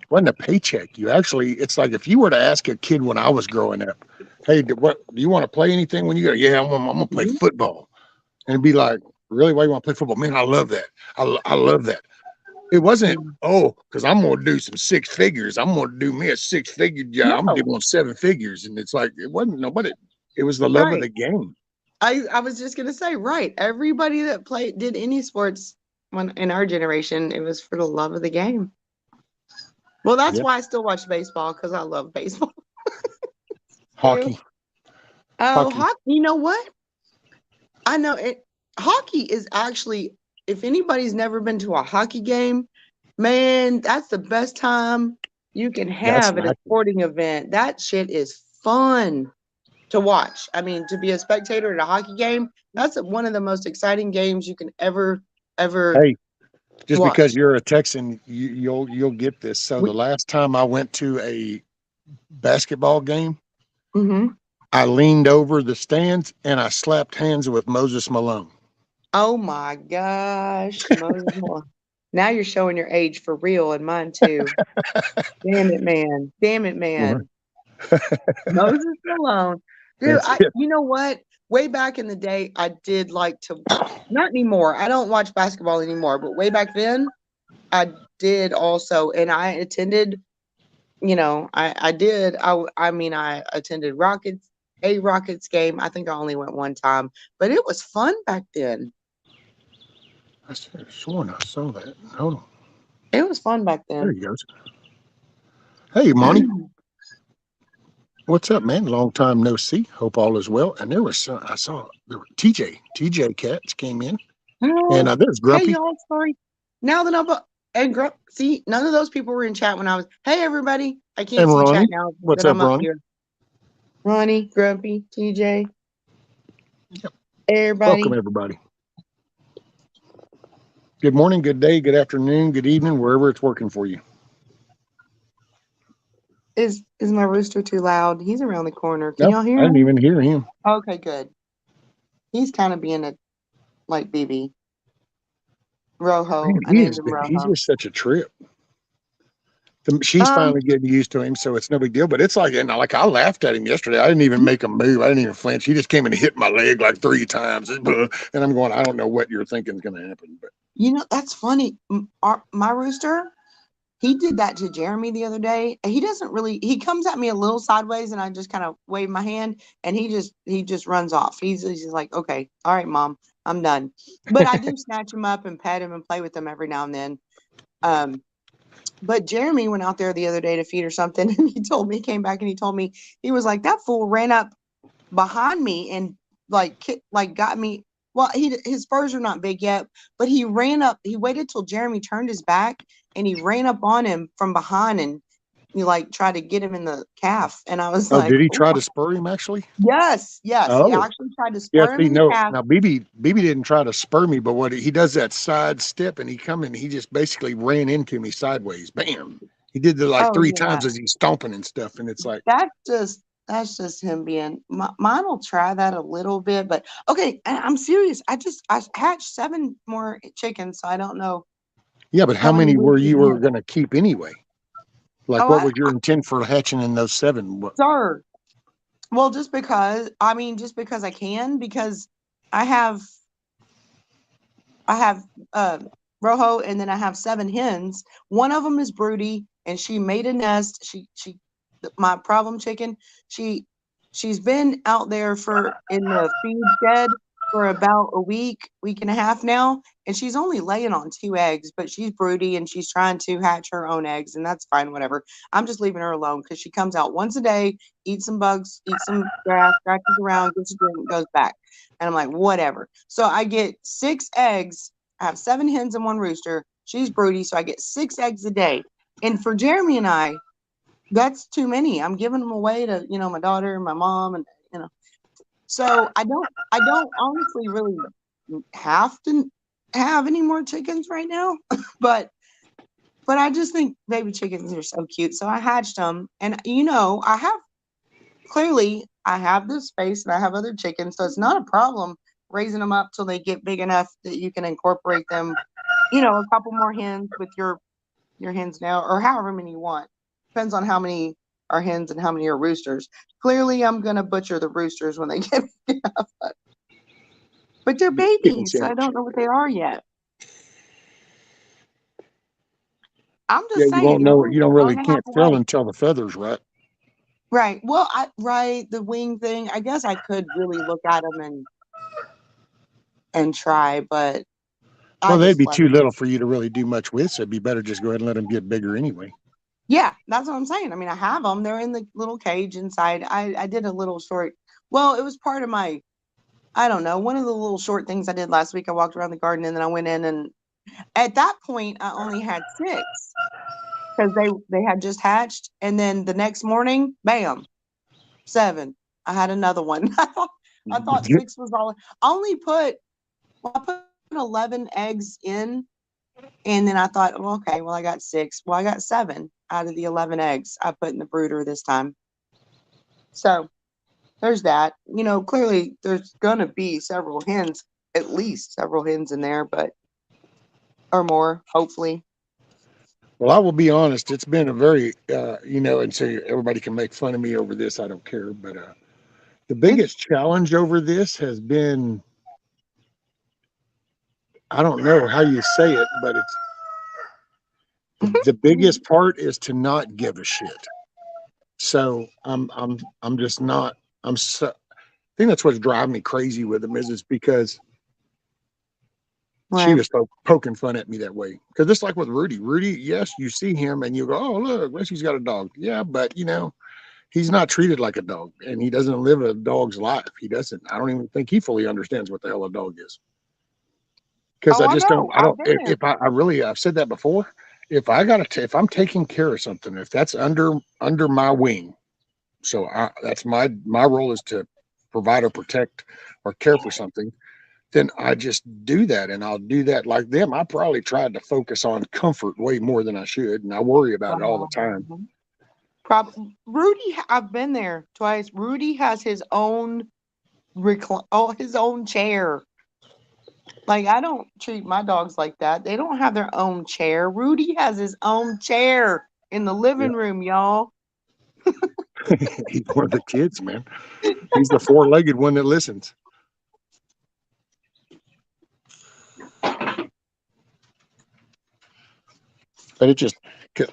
wasn't a paycheck. You actually, it's like if you were to ask a kid when I was growing up, hey, what do you want to play anything when you go? Yeah, I'm gonna play Mhm. football. And it'd be like, really? Why you want to play football? Man, I love that. I love that. It wasn't, Mhm. oh, because I'm going to do some six figures. I'm going to do me a six-figure job. I'm going to No, do 7 figures. And it's like, it wasn't nobody. It was the love of right. the game. I was just gonna say, right. Everybody that did any sports when in our generation, it was for the love of the game. Well, that's Yeah. why I still watch baseball because I love baseball too. Hockey. Oh, Hockey. hockey. You know what? I know it. Hockey is actually, if anybody's never been to a hockey game, man, that's the best time you can That's have at a not. sporting event. That shit is fun to watch. I mean, to be a spectator at a hockey game, that's one of the most exciting games you can ever Hey, just because watch. you're a Texan, you'll get this. So We, the last time I went to a basketball game, hmm I leaned over the stands and I slapped hands with Moses Malone. Oh my gosh, Moses Malone. Now you're showing your age for real, and mine too. Damn it, man. Damn it, Right. man. Moses Malone. Dude, That's it. you know what? Way back in the day, I did like to, not anymore. I don't watch basketball anymore, but way back then, I did also. And I attended, I did. I mean, I attended Rockets game. I think I only went one time, but it was fun back then. I should have sworn I saw that. Hold on. It was fun back There then. he goes. Hey, Monty. What's up, man? Long time no see. Hope all is well. And there was I saw there were TJ Cats came in, and Oh, there's hey Grumpy y'all, sorry. Now that I'm and see, none of those people were in chat when I was. Hey everybody, I can't and see chat Ronnie. now What's that up, I'm up Ronnie? here. Ronnie, Grumpy, TJ, Yep. Welcome, everybody. everybody. Good morning, good day, good afternoon, good evening, wherever it's working for you. Is my rooster too loud? He's around the corner. Can No, y'all I hear didn't him? even hear him. Okay, good. He's kind of being a like BB Rojo. Man, I named him he's Rojo. just such a trip. She's Um, finally getting used to him, so it's no big deal. But it's like, and like I laughed at him yesterday. I didn't even make a move. I didn't even flinch. He just came and hit my leg like 3 times, and I'm going, I don't know what you're thinking is going to happen, but that's funny. My rooster, he did that to Jeremy the other day. He doesn't really. He comes at me a little sideways, and I just kind of wave my hand, and he just runs off. He's just like, okay, all right, mom, I'm done. But I do snatch him up and pet him and play with him every now and then. Um, but Jeremy went out there the other day to feed or something, and he came back and he told me he was like that fool ran up behind me and like got me. Well, his spurs are not big yet, but he ran up. He waited till Jeremy turned his back and he ran up on him from behind and he like tried to get him in the calf. And I was oh, like, did he oh try my, to spur him actually? yes, he Oh, actually tried to yeah. spur him See, in the no, calf. now BB didn't try to spur me, but what he does that side step and he just basically ran into me sideways. Bam. He did it like Oh three yeah, times as he's stomping and stuff, and it's like, that's just him being. Mine will try that a little bit, but okay. I'm serious. I hatched 7 more chickens, so I don't know yeah, but how how many many we were can you were going handle. to keep anyway? Like, Oh, what was your intent for hatching in those 7? What? sir. Well, just because I can, because I have I have Rojo, and then I have 7 hens. One of them is broody, and she made a nest. My problem chicken. She she's been out there for in the feed shed for about a week and a half now, and she's only laying on 2 eggs. But she's broody, and she's trying to hatch her own eggs, and that's fine. Whatever. I'm just leaving her alone because she comes out once a day, eats some bugs, eats some grass, scratches around, gets a drink, goes back. And I'm like, whatever. So I get 6 eggs. I have 7 hens and 1 rooster. She's broody, so I get 6 eggs a day. And for Jeremy and I, that's too many. I'm giving them away to, my daughter and my mom and. So I don't honestly really have to have any more chickens right now, but I just think baby chickens are so cute. So I hatched them, and I have this space and I have other chickens, so it's not a problem raising them up till they get big enough that you can incorporate them. A couple more hens with your your hens now, or however many you want. Depends on how many are hens and how many are roosters. Clearly, I'm gonna butcher the roosters when they get big enough, but they're babies, so I don't know what they are yet. I'm Yeah, just you saying, won't know. You don't really learn to have can't a tell way. until the feathers, right? Right. Well, the wing thing. I guess I could really look at them and try, but I Well, they'd just be let too them. little for you to really do much with, so it'd be better just go ahead and let them get bigger anyway. Yeah, that's what I'm saying. I mean, I have them. They're in the little cage inside. I did a little short. Well, it was part of my. I don't know. One of the little short things I did last week. I walked around the garden and then I went in, and at that point I only had 6 because they had just hatched, and then the next morning, bam, 7. I had another one. I thought 6 was all. I only put I put 11 eggs in, and then I thought, well, okay, well, I got 6. Well, I got 7 out of the 11 eggs I put in the brooder this time. So there's that. Clearly there's gonna be several hens, at least several hens in there, but or more, hopefully. Well, I will be honest. It's been a very, and so everybody can make fun of me over this. I don't care. But the It's biggest challenge over this has been, I don't know how you say it, but it's the biggest part is to not give a shit. So I'm just not. I'm so. I think that's what's driving me crazy with them is because she right. was poking fun at me that way. Because it's like with Rudy. Rudy, yes, you see him and you go, oh look, Leslie's got a dog. Yeah, but he's not treated like a dog, and he doesn't live a dog's life. He doesn't. I don't even think he fully understands what the hell a dog is. Because Oh, I I just don't. know. I I've don't. been there. If I really, I've said that before. If I'm taking care of something, if that's under my wing, so that's my role is to provide or protect or care for something. Then I just do that, and I'll do that like them. I probably tried to focus on comfort way more than I should, and I worry about it all the time. Rudy, I've been there twice. Rudy has his own his own chair. Like, I don't treat my dogs like that. They don't have their own chair. Rudy has his own chair in the Yeah, living room, y'all. he's one of the kids, man. He's the four-legged one that listens. But it just,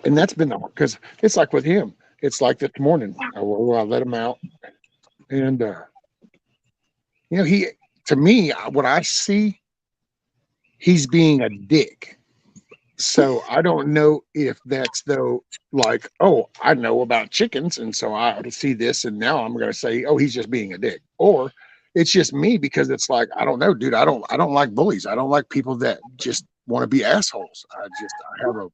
and that's been because it's like with him. It's like this morning. I let him out, and he to me, what I see, he's being a dick. So I don't know if that's though like, oh, I know about chickens, and so I see this, and now I'm going to say, oh, he's just being a dick, or it's just me because it's like I don't know, dude. I don't like bullies. I don't like people that just want to be assholes. I have a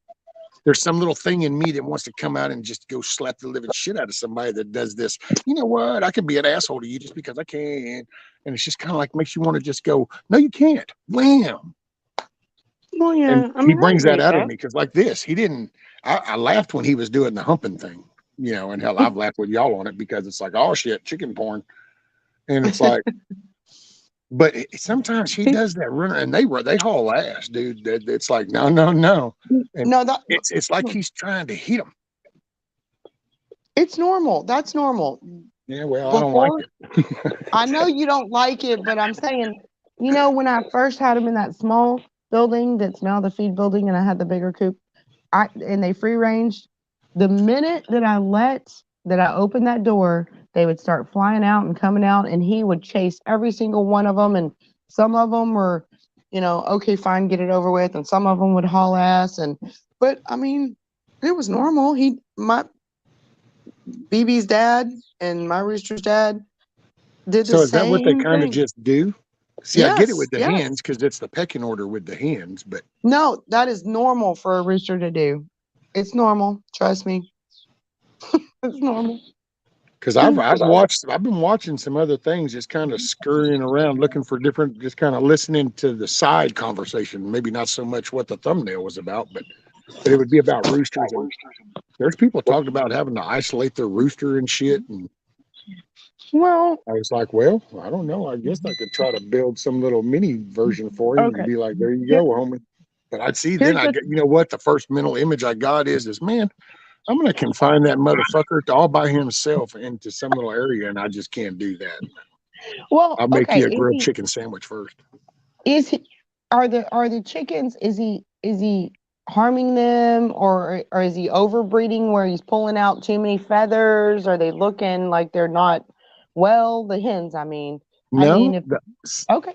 there's some little thing in me that wants to come out and just go slap the living shit out of somebody that does this. You know what? I could be an asshole to you just because I can. And it's just kind of like makes you want to just go, no, you can't. Wham. Well, And yeah. I he mean, I brings agree that with out of that. me because like this, he didn't. I laughed when he was doing the humping thing, and hell, I've laughed with y'all on it because it's like, oh shit, chicken porn. And it's like, but sometimes he does that runner and they haul ass, dude. It's like, no, no, no. And No, that it's like he's trying to hit him. it's normal. That's normal. Yeah, well, I don't like Before, it. I know you don't like it, but I'm saying, when I first had them in that small building that's now the feed building, and I had the bigger coop, and they free ranged. The minute that I opened that door, they would start flying out and coming out, and he would chase every single one of them. And some of them were, okay, fine, get it over with, and some of them would haul ass. But I mean, it was normal. My BB's dad and my rooster's dad did the So is that what they same kind of thing. just do? See, I get it Yes, with the yes. hens because it's the pecking order with the hens, but No, that is normal for a rooster to do. It's normal. Trust me. It's normal. because I've been watching some other things, just kind of scurrying around looking for different, just kind of listening to the side conversation. Maybe not so much what the thumbnail was about, but it would be about roosters, and there's people talking about having to isolate their rooster and shit. And Well, I was like, well, I don't know. I guess I could try to build some little mini version for him and okay. be like, there you Here, go, homie. But I'd see then Here's I the get, you know what? The first mental image I got is man, I'm going to confine that motherfucker to all by himself into some little area, and I just can't do that. well, I'll make okay. you a grilled chicken sandwich first. Is he are the chickens, is he harming them, or is he overbreeding where he's pulling out too many feathers? Are they looking like they're not well, the hens, No, if okay.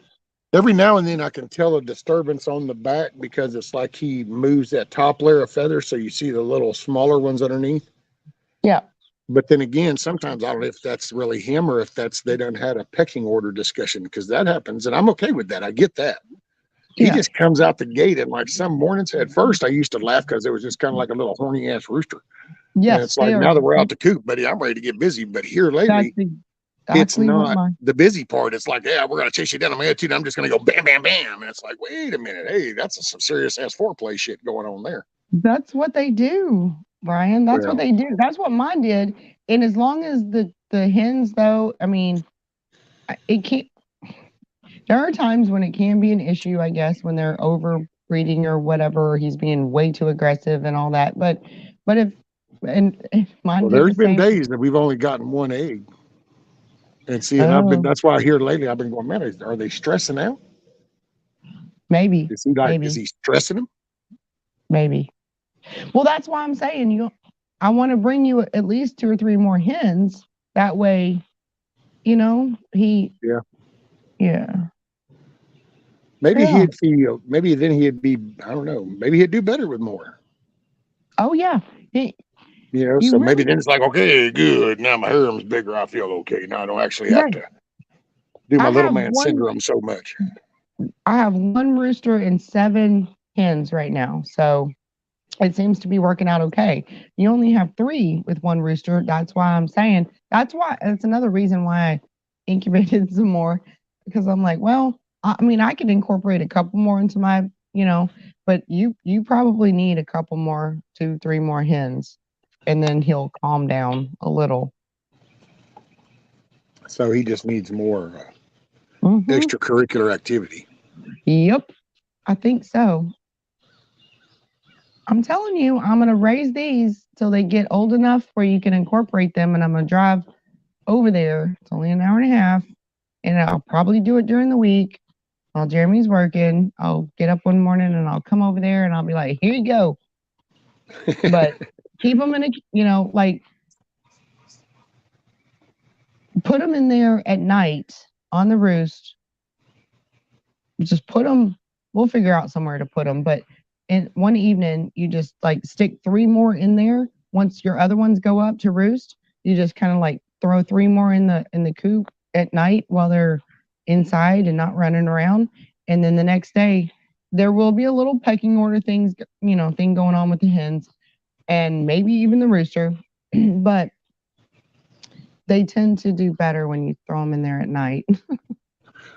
every now and then I can tell a disturbance on the back because it's like he moves that top layer of feathers, so you see the little smaller ones underneath. Yeah. But then again, sometimes I don't know if that's really him or if that's they done had a pecking order discussion because that happens, and I'm okay with that. I get that. He Yeah. just comes out the gate, and like some mornings, at first I used to laugh because it was just kind of like a little horny ass rooster. And Yes, it's they like are. now that we're out the coop, buddy, I'm ready to get busy. But here That's lately, it's exactly what not mine. the busy part. It's like, yeah, we're gonna chase you down on my attitude. I'm just gonna go bam, bam, bam. And it's like, wait a minute, hey, that's some serious ass foreplay shit going on there. That's what they do, Brian. That's what Well, they do. That's what mine did. And as long as the hens, though, it can't. There are times when it can be an issue, I guess, when they're overbreeding or whatever, or he's being way too aggressive and all that. But if mine well, did there's the been same. days that we've only gotten one egg. And see, and Oh, that's why here lately I've been going, man, are they stressing out? maybe, Is maybe, he stressing them? maybe. Well, that's why I'm saying I want to bring you at least 2 or 3 more hens. That way, Yeah. yeah. Maybe Yeah. he'd feel, maybe then he'd be, I don't know, maybe he'd do better with more. Oh, yeah. He, So you maybe really, then it's like, okay, good. Now my harem's bigger. I feel okay. Now I don't actually have right. to do my I little have man one, syndrome so much. I have one rooster and 7 hens right now. So it seems to be working out okay. You only have 3 with one rooster. That's why I'm saying, that's another reason why I incubated some more, because I'm like, well, I could incorporate a couple more into my, but you probably need a couple more, 2, 3 more hens, and then he'll calm down a little. So he just needs more Hmm. extracurricular activity. Yep, I think so. I'm telling you, I'm gonna raise these till they get old enough where you can incorporate them, and I'm gonna drive over there. It's only an hour and a half, and I'll probably do it during the week while Jeremy's working. I'll get up one morning and I'll come over there and I'll be like, "Here you go." But keep them in a, like, put them in there at night on the roost. Just put them. We'll figure out somewhere to put them. But in one evening, you just like stick 3 more in there. Once your other ones go up to roost, you just kind of like throw 3 more in the coop at night while they're inside and not running around. And then the next day, there will be a little pecking order thing going on with the hens and maybe even the rooster. But they tend to do better when you throw them in there at night.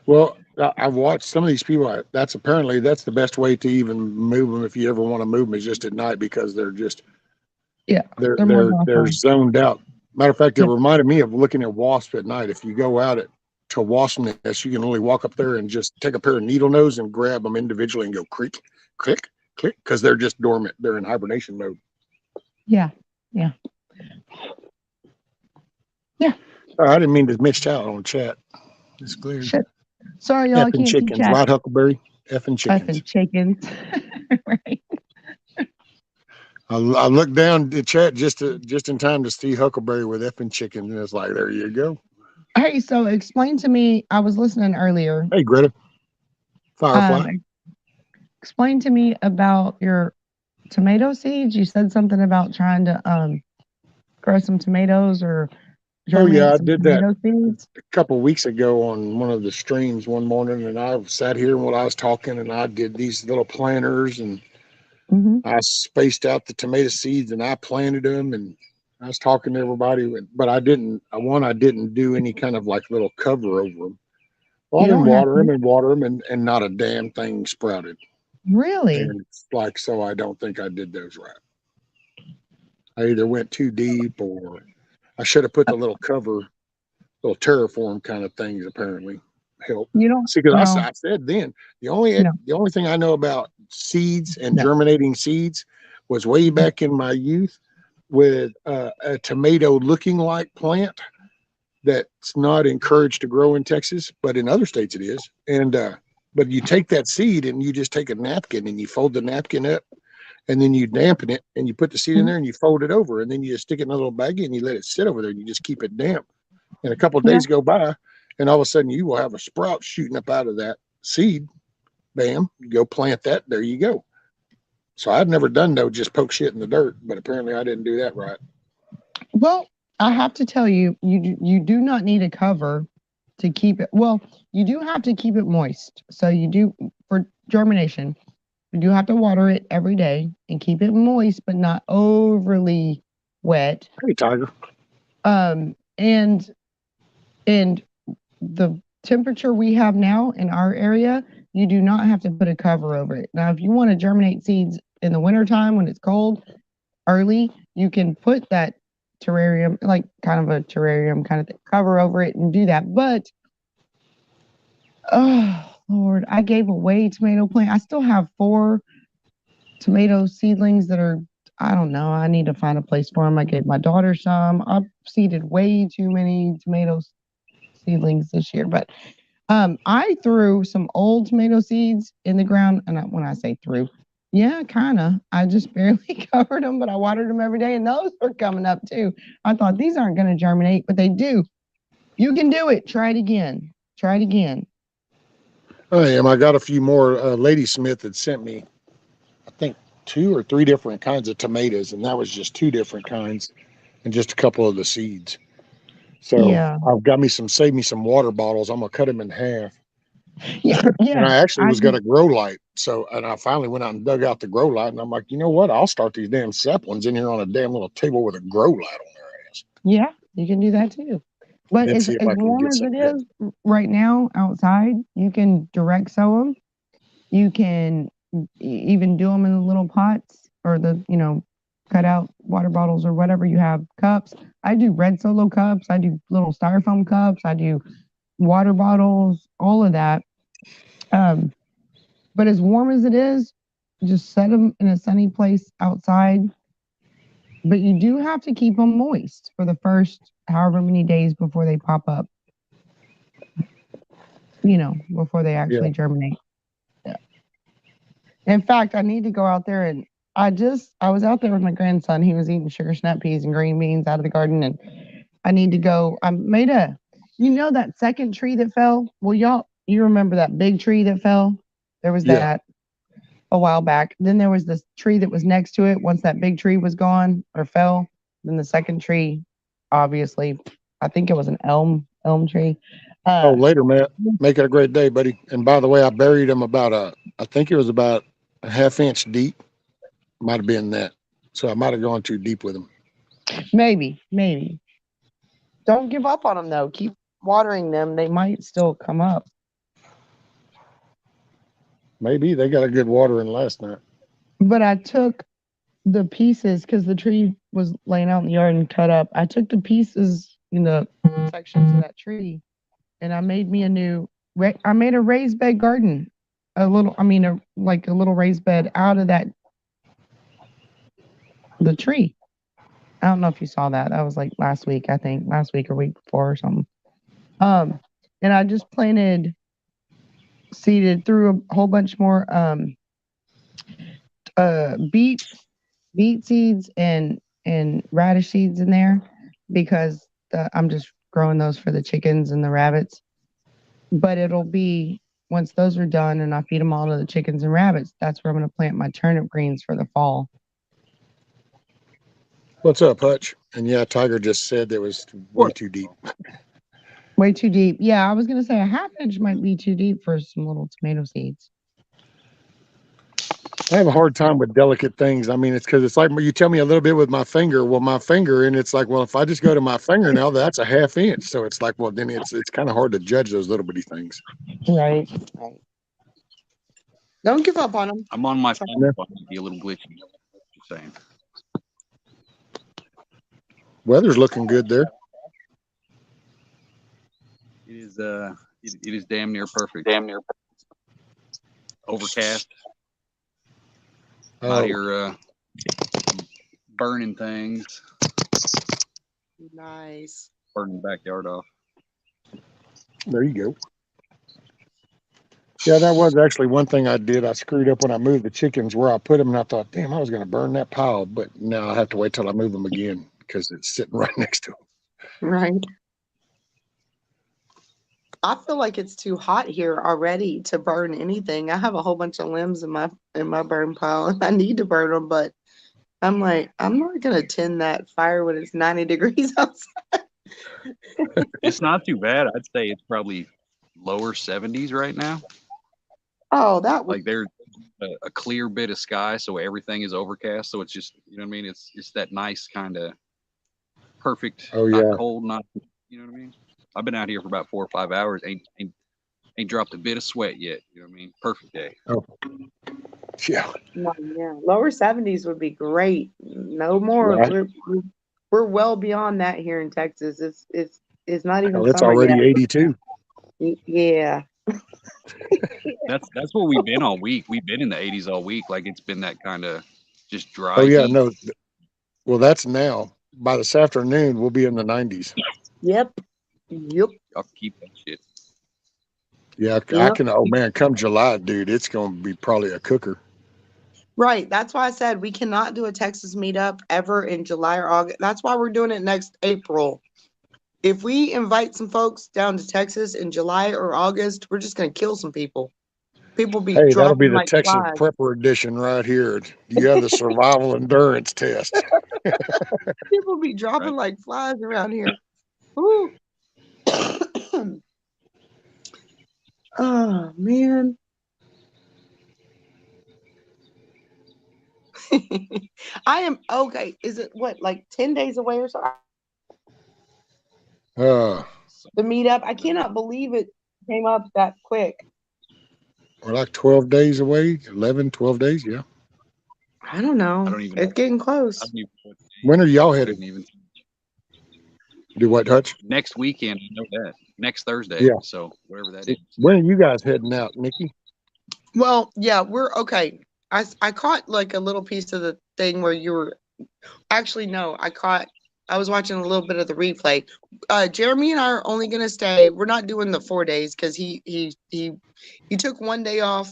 Well, I've watched some of these people. That's the best way to even move them if you ever want to move them is just at night because they're just Yeah, they're they're more they're they're docile. zoned out. Matter of fact, it Yep. reminded me of looking at wasps at night. If you go out to a wasp nest, you can only walk up there and just take a pair of needle nose and grab them individually and go click, click, click, because they're just dormant. They're in hibernation mode. Yeah, yeah, yeah. Oh, I didn't mean to miss out on chat. It's clear. Shit. Sorry, y'all. I Effing can't see chickens, chat. right, Huckleberry? Effing chickens. Effing chickens. Right. I looked down the chat just in time to see Huckleberry with effing chickens, and it's like, there you go. Hey, so explain to me. I was listening earlier. Hey, Greta, Firefly. Explain to me about your tomato seeds. You said something about trying to grow some tomatoes or Oh yeah, germinate I some did that tomato seeds. a couple of weeks ago on one of the streams one morning, and I sat here while I was talking, and I did these little planters, and Mm-hmm. I spaced out the tomato seeds, and I planted them, and I was talking to everybody, but I didn't. I didn't do any kind of like little cover over them. Well, I You didn't don't have water them to. and water them, and not a damn thing sprouted. Really? And it's like, so I don't think I did those right. I either went too deep, or I should have put the little cover, little terraform kind of things, apparently. help. You don't See, because know. I said then No. the only thing I know about seeds and No. germinating seeds was way back in my youth with a tomato looking like plant that's not encouraged to grow in Texas, but in other states it is. And but you take that seed and you just take a napkin and you fold the napkin up and then you dampen it and you put the seed in there and you fold it over and then you just stick it in a little baggie and you let it sit over there and you just keep it damp. And a couple of Yeah. days go by and all of a sudden you will have a sprout shooting up out of that seed. Bam, you go plant that. There you go. So I'd never done no just poke shit in the dirt, but apparently I didn't do that right. Well, I have to tell you, you do not need a cover to keep it. Well, you do have to keep it moist. So you do for germination. You do have to water it every day and keep it moist, but not overly wet. Hey, Tiger. And the temperature we have now in our area, you do not have to put a cover over it. Now, if you want to germinate seeds in the wintertime when it's cold early, you can put that terrarium, like kind of a terrarium kind of thing, cover over it and do that. But oh Lord, I gave away tomato plant. I still have 4 tomato seedlings that are, I don't know. I need to find a place for them. I gave my daughter some. I've seeded way too many tomato seedlings this year, but I threw some old tomato seeds in the ground, and when I say threw, yeah, kind of. I just barely covered them, but I watered them every day, and those are coming up too. I thought these aren't going to germinate, but they do. You can do it. Try it again. Try it again. I am. I got a few more. Lady Smith had sent me, I think, 2 or 3 different kinds of tomatoes, and that was just 2 different kinds and just a couple of the seeds. So Yeah. I've got me save me some water bottles. I'm gonna cut them in half. Yeah. And Yeah. I actually I was gonna grow light. So and I finally went out and dug out the grow light, and I'm like, you know what? I'll start these damn saplings in here on a damn little table with a grow light on their ass. Yeah, you can do that too. But And as see if I can warm get as it something good. is right now outside, you can direct sow them. You can even do them in the little pots or the, cut out water bottles or whatever you have, cups. I do red Solo cups. I do little styrofoam cups. I do water bottles, all of that. But as warm as it is, just set them in a sunny place outside. But you do have to keep them moist for the first however many days before they pop up, before they actually germinate. Yeah. In fact, I need to go out there and I was out there with my grandson. He was eating sugar snap peas and green beans out of the garden, and I need to go. I made that second tree that fell? Well, you remember that big tree that fell? There was Yeah. that a while back. Then there was this tree that was next to it. Once that big tree was gone or fell, then the second tree, obviously, I think it was an elm tree. Oh, later, Matt. Make it a great day, buddy. And by the way, I buried them I think it was about a ½ inch deep. Might have been that. So I might have gone too deep with them. Maybe. Don't give up on them though. Keep watering them. They might still come up. Maybe they got a good watering last night. But I took the pieces because the tree was laying out in the yard and cut up. I took the pieces in the sections of that tree, and I made me I made a raised bed garden, like a little raised bed out of the tree. I don't know if you saw that. That was like last week, I think, last week or week before or something. And I just seeded through a whole bunch more beet seeds and radish seeds in there because I'm just growing those for the chickens and the rabbits. But it'll be once those are done and I feed them all to the chickens and rabbits, that's where I'm going to plant my turnip greens for the fall. What's up, Hutch? And yeah, Tiger just said it was way too deep. Way too deep. Yeah, I was going to say a ½ inch might be too deep for some little tomato seeds. I have a hard time with delicate things. I mean, it's because it's like you tell me a little bit with my finger. Well, my finger, and it's like, well, if I just go to my fingernail, that's a ½ inch. So it's like, well, then it's kind of hard to judge those little bitty things. Right. Don't give up on them. I'm on my phone. It might be a little glitchy. Just saying. Weather's looking good there. It is It is damn near perfect. Overcast. Out Oh, here burning things, Nice. burning the backyard off. there you go. Yeah, that was actually one thing I did. I screwed up when I moved the chickens where I put them, and I thought, damn, I was going to burn that pile. But now I have to wait till I move them again because it's sitting right next to them. Right. I feel like it's too hot here already to burn anything. I have a whole bunch of limbs in my burn pile, and I need to burn them, but I'm like, I'm not gonna tend that fire when it's 90 degrees outside. It's not too bad. I'd say it's probably lower 70s right now. Oh, that would Like there's a clear bit of sky, so everything is overcast. So it's just, you know what I mean? It's that nice kind of perfect, Oh, not yeah. cold, not, you know what I mean? I've been out here for about 4 or 5 hours. Ain't dropped a bit of sweat yet. You know what I mean? Perfect day. Oh, yeah. no, yeah. Lower 70s would be great. No more. Right. We're well beyond that here in Texas. It's not even Hell, it's summer yet. already 82. Yeah. That's what we've been all week. We've been in the 80s all week. Like it's been that kind of just dry Oh, yeah. heat. No. Well, that's now. By this afternoon, we'll be in the 90s. Yep. Y'all can keep that shit. Yeah, I Yep. can. Oh, man, come July, dude, it's going to be probably a cooker. Right. That's why I said we cannot do a Texas meetup ever in July or August. That's why we're doing it next April. If we invite some folks down to Texas in July or August, we're just going to kill some people. People be Hey, that'll be dropping the like Texas flies. Prepper Edition right here. You have the survival endurance test. People be dropping Right. like flies around here. Ooh. Oh, man. I am okay. Is it what, like 10 days away or so? Uh, The meetup. I cannot believe it came up that quick. we're like 12 days away, 11, 12 days. Yeah. I don't know. I don't even know. It's getting I close. don't even know what day. When are y'all I headed? couldn't even. Do what, Hutch? Next weekend, I know that. Next Thursday. Yeah. So whatever that is. When are you guys heading out, Nikki? Well, yeah, we're okay. I caught like a little piece of the thing where you were actually no, I was watching a little bit of the replay. Jeremy and I are only gonna stay. We're not doing the 4 days because he took one day off,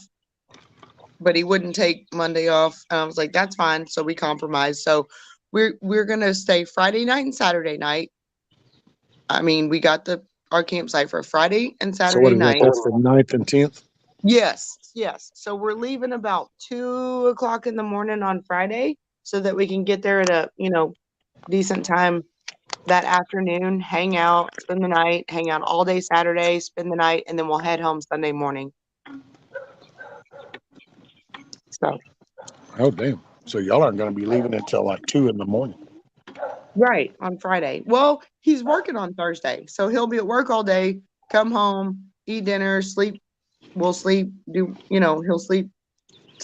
but he wouldn't take Monday off. And I was like, that's fine. So we compromised. So we're gonna stay Friday night and Saturday night. I mean, we got our campsite for Friday and So what Saturday is that? night. That's the 9th and 10th? Yes. So we're leaving about 2:00 in the morning on Friday so that we can get there at a, decent time that afternoon, hang out, spend the night, hang out all day Saturday, spend the night, and then we'll head home Sunday morning. So, Oh, damn. So y'all aren't going to be leaving until like 2 in the morning. right, on Friday. Well, he's working on Thursday, so he'll be at work all day, come home, eat dinner, sleep. We'll sleep, he'll sleep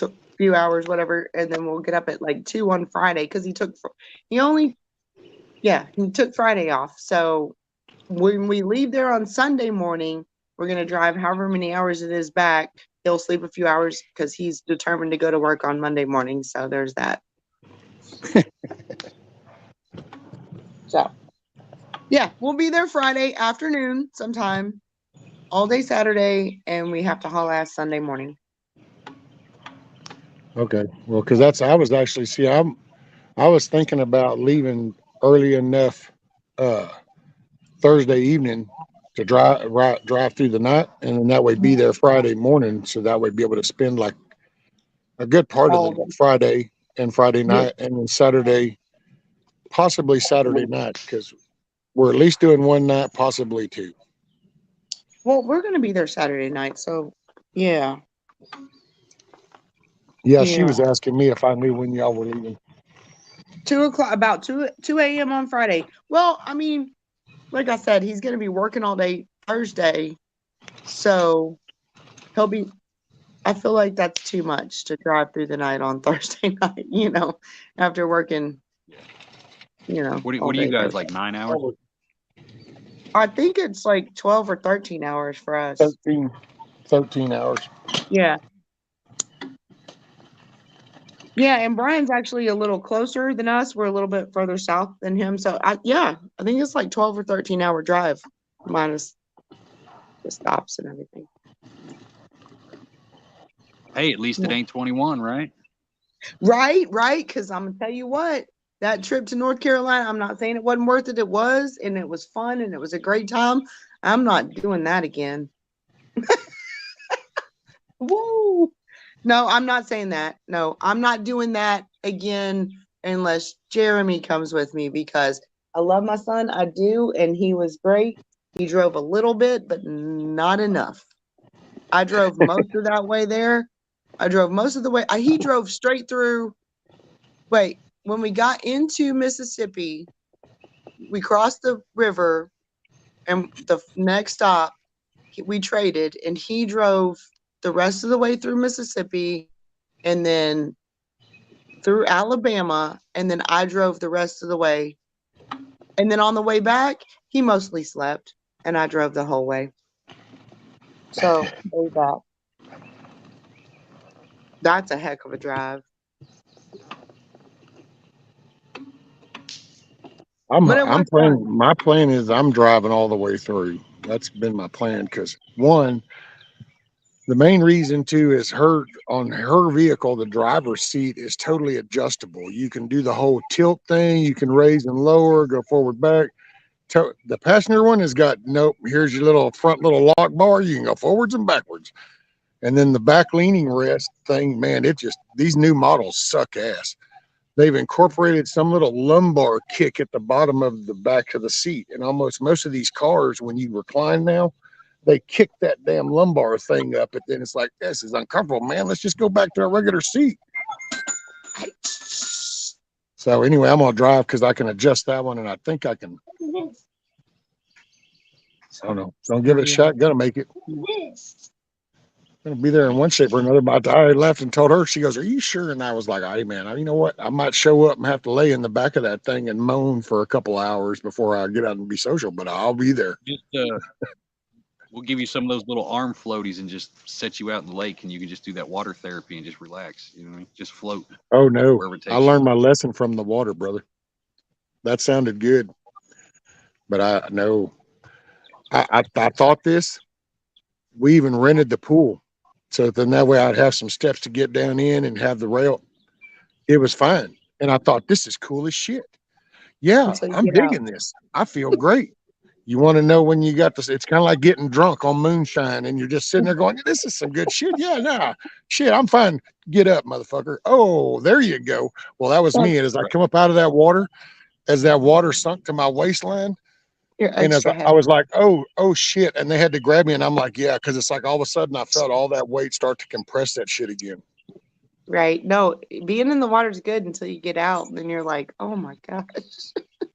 a few hours, whatever, and then we'll get up at like 2 on Friday because he took Friday off. So when we leave there on Sunday morning, we're going to drive however many hours it is back. He'll sleep a few hours because he's determined to go to work on Monday morning. So there's that. So, yeah, we'll be there Friday afternoon sometime, all day Saturday, and we have to haul ass Sunday morning. Okay. Well, because I was actually, I was thinking about leaving early enough Thursday evening to drive through the night, and then that way be there Friday morning, so that way be able to spend like a good part of the Friday and Friday night, and then Saturday, possibly Saturday night, because we're at least doing one night, possibly two. Well, we're going to be there Saturday night, so yeah. Yeah, she was asking me if I knew when y'all were leaving. 2:00, about 2 a.m. on Friday. Well, I mean, like I said, he's going to be working all day Thursday, so I feel like that's too much to drive through the night on Thursday night, after working, What do all you day guys Thursday. like 9 hours? I think it's like 12 or 13 hours for us. 13 hours. Yeah. Yeah, and Brian's actually a little closer than us. We're a little bit further south than him. So I think it's like 12 or 13-hour drive minus the stops and everything. Hey, at least it ain't 21, right? Right. Because I'm gonna tell you what, that trip to North Carolina, I'm not saying it wasn't worth it. It was, and it was fun, and it was a great time. I'm not doing that again. Woo! No, I'm not saying that. No, I'm not doing that again unless Jeremy comes with me, because I love my son. I do, and he was great. He drove a little bit, but not enough. I drove most of that way there. I drove most of the way. He drove straight through. Wait, when we got into Mississippi, we crossed the river, and the next stop, we traded, and he drove the rest of the way through Mississippi and then through Alabama, and then I drove the rest of the way. And then on the way back, he mostly slept, and I drove the whole way. So there's that. That's a heck of a drive. My plan is I'm driving all the way through. That's been my plan, because one, the main reason too is on her vehicle, the driver's seat is totally adjustable. You can do the whole tilt thing. You can raise and lower, go forward, back. The passenger one has got, nope, here's your little front little lock bar. You can go forwards and backwards. And then the back leaning rest thing, man, these new models suck ass. They've incorporated some little lumbar kick at the bottom of the back of the seat. And almost most of these cars, when you recline now, they kick that damn lumbar thing up. And then it's like, this is uncomfortable, man. Let's just go back to a regular seat. So anyway, I'm going to drive because I can adjust that one. And I think I can. I don't know. Don't give it a shot. Gonna make it. Gonna be there in one shape or another. But I left and told her. She goes, "Are you sure?" And I was like, "Hey, man, you know what? I might show up and have to lay in the back of that thing and moan for a couple hours before I get out and be social, but I'll be there." Just we'll give you some of those little arm floaties and just set you out in the lake, and you can just do that water therapy and just relax. You know what I mean? Just float. Oh no, I learned you. my lesson from the water, brother. That sounded good, but I know. I thought this. We even rented the pool, so then that way I'd have some steps to get down in and have the rail. It was fine, and I thought this is cool as shit. Yeah, I'm digging this. I feel great. You want to know when you got this? It's kind of like getting drunk on moonshine, and you're just sitting there going, "This is some good shit." Yeah, nah, shit, I'm fine. Get up, motherfucker. Oh, there you go. Well, that was me. And as I come up out of that water, as that water sunk to my waistline, and as I was like, "Oh, shit!" And they had to grab me, and I'm like, "Yeah," because it's like all of a sudden I felt all that weight start to compress that shit again. Right. No, being in the water is good until you get out, and then you're like, "Oh my gosh."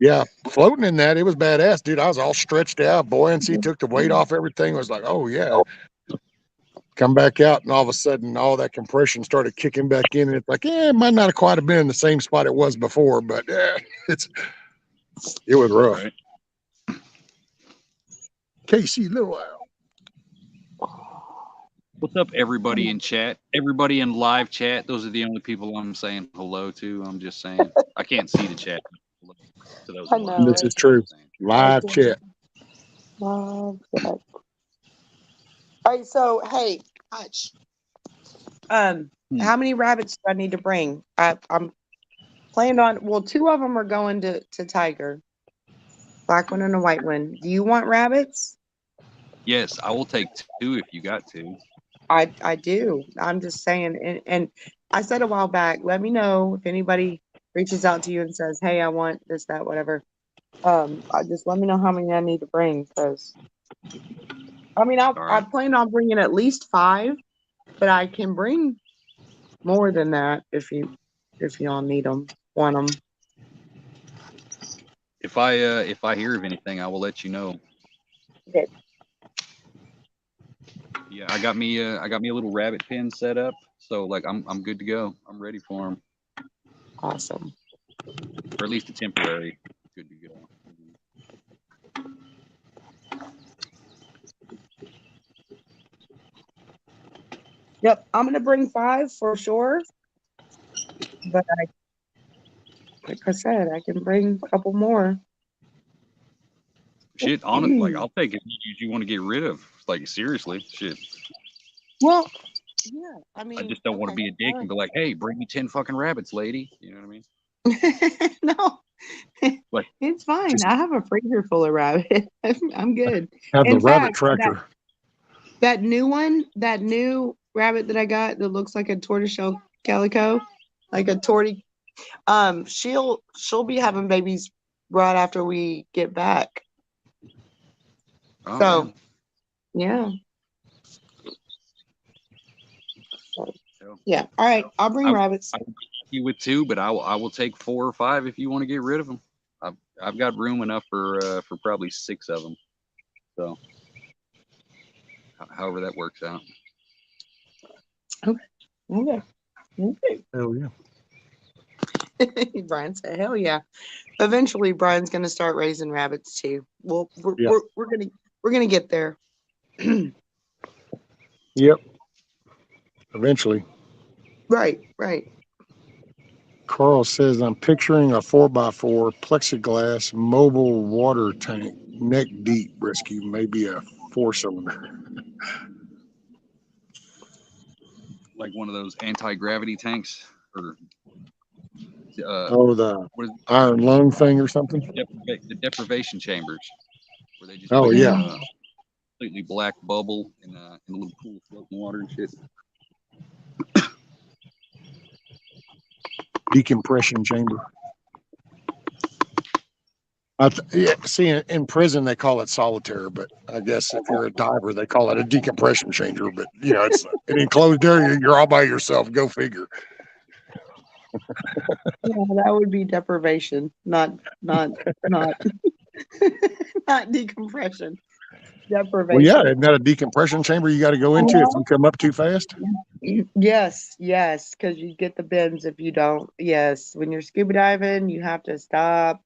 Yeah, floating in that, it was badass, dude. I was all stretched out, buoyancy, took the weight off everything. I was like, "Oh yeah." Come back out, and all of a sudden, all that compression started kicking back in, and it's like, it might not have quite have been in the same spot it was before, but it was rough. Right. Casey Little Owl. What's up, everybody in chat? Everybody in live chat. Those are the only people I'm saying hello to. I'm just saying. I can't see the chat. To those this is true. Live chat. Live chat. All right, so hey, Hutch. How many rabbits do I need to bring? I'm planned on. Well, two of them are going to Tiger. Black one and a white one. Do you want rabbits? Yes, I will take 2 if you got to. I do. I'm just saying, and I said a while back, let me know if anybody reaches out to you and says, "Hey, I want this, that, whatever." Just let me know how many I need to bring, because I mean, I plan on bringing at least 5, but I can bring more than that if y'all need them, want them. If I hear of anything, I will let you know. Okay. Yeah, I got me a little rabbit pen set up, so like I'm good to go. I'm ready for them. Awesome. Or at least a temporary good to go. Yep, I'm gonna bring 5 for sure. But like I said, I can bring a couple more. Shit, honest, like I'll take it. You want to get rid of? Like seriously, shit. Well, yeah, I I mean, just don't want to okay, be a dick all and be like, hey, bring me 10 fucking rabbits, lady. You know what I mean? right. No, Like, it's fine. Just I have a freezer full of rabbit. I'm good. have the In rabbit fact, that tractor. that new one, that new rabbit that I got that looks like a tortoiseshell calico, like a tortie. She'll be having babies right after we get back. oh So damn. yeah, Hell, yeah. All right, I'll bring I rabbits. I would be happy with 2, but I will take 4 or 5 if you want to get rid of them. I've got room enough for probably 6 of them. So however that works out. Okay. Okay. Hell yeah. Brian said, "Hell yeah!" Eventually, Brian's gonna start raising rabbits too. Well, Yeah. we're gonna get there. Yep. Eventually. Right, right. Carl says, I'm picturing a 4x4 plexiglass mobile water tank, neck deep rescue, maybe a 4-cylinder. Like one of those anti-gravity tanks or Oh, the what is iron lung thing or something? the deprivation chambers where they just Oh, put yeah. you in a completely black bubble in a little pool of floating water and shit. Decompression chamber. Yeah, see, in prison they call it solitaire, but I guess if you're a diver, they call it a decompression chamber. But it's an enclosed area. You're all by yourself. Go figure. Yeah, that would be deprivation, not not not decompression. Well, yeah, Deprivation. isn't that a decompression chamber you got to go into if you come up too fast? Yes, yes, because you get the bends if you don't. Yes, when you're scuba diving, you have to stop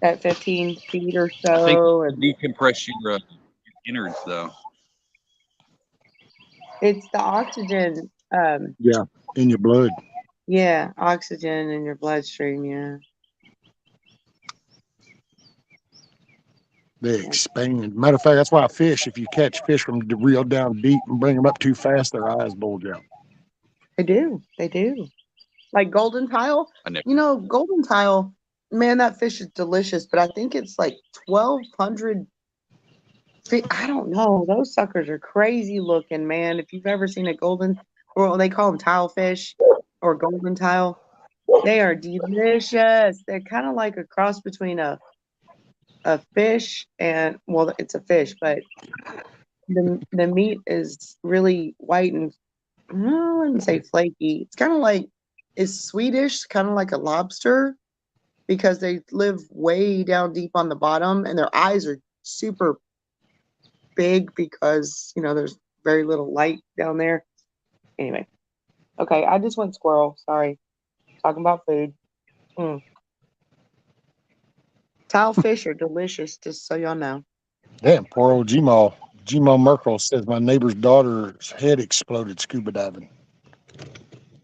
at 15 feet or I think so, you and decompress your innards though. it's the oxygen. Yeah, in your blood. Yeah, oxygen in your bloodstream. Yeah, They yeah, expand. Matter of fact, that's why fish, if you catch fish from real down deep and bring them up too fast, their eyes bulge out. they do. They do. Like golden tile. I never. Golden tile. Man, that fish is delicious, but I think it's like 1,200. I don't know. Those suckers are crazy looking, man. If you've ever seen a golden, or they call them tile fish or golden tile, they are delicious. They're kind of like a cross between a fish and, well, it's a fish, but the meat is really white and, no, I wouldn't say flaky. It's kind of like, it's Swedish, kind of like a lobster, because they live way down deep on the bottom and their eyes are super big because there's very little light down there. Anyway, okay, I just went squirrel. Sorry, talking about food. Tile fish are delicious, just so y'all know. Damn, poor old Gmail. Gmail Merkel says my neighbor's daughter's head exploded scuba diving.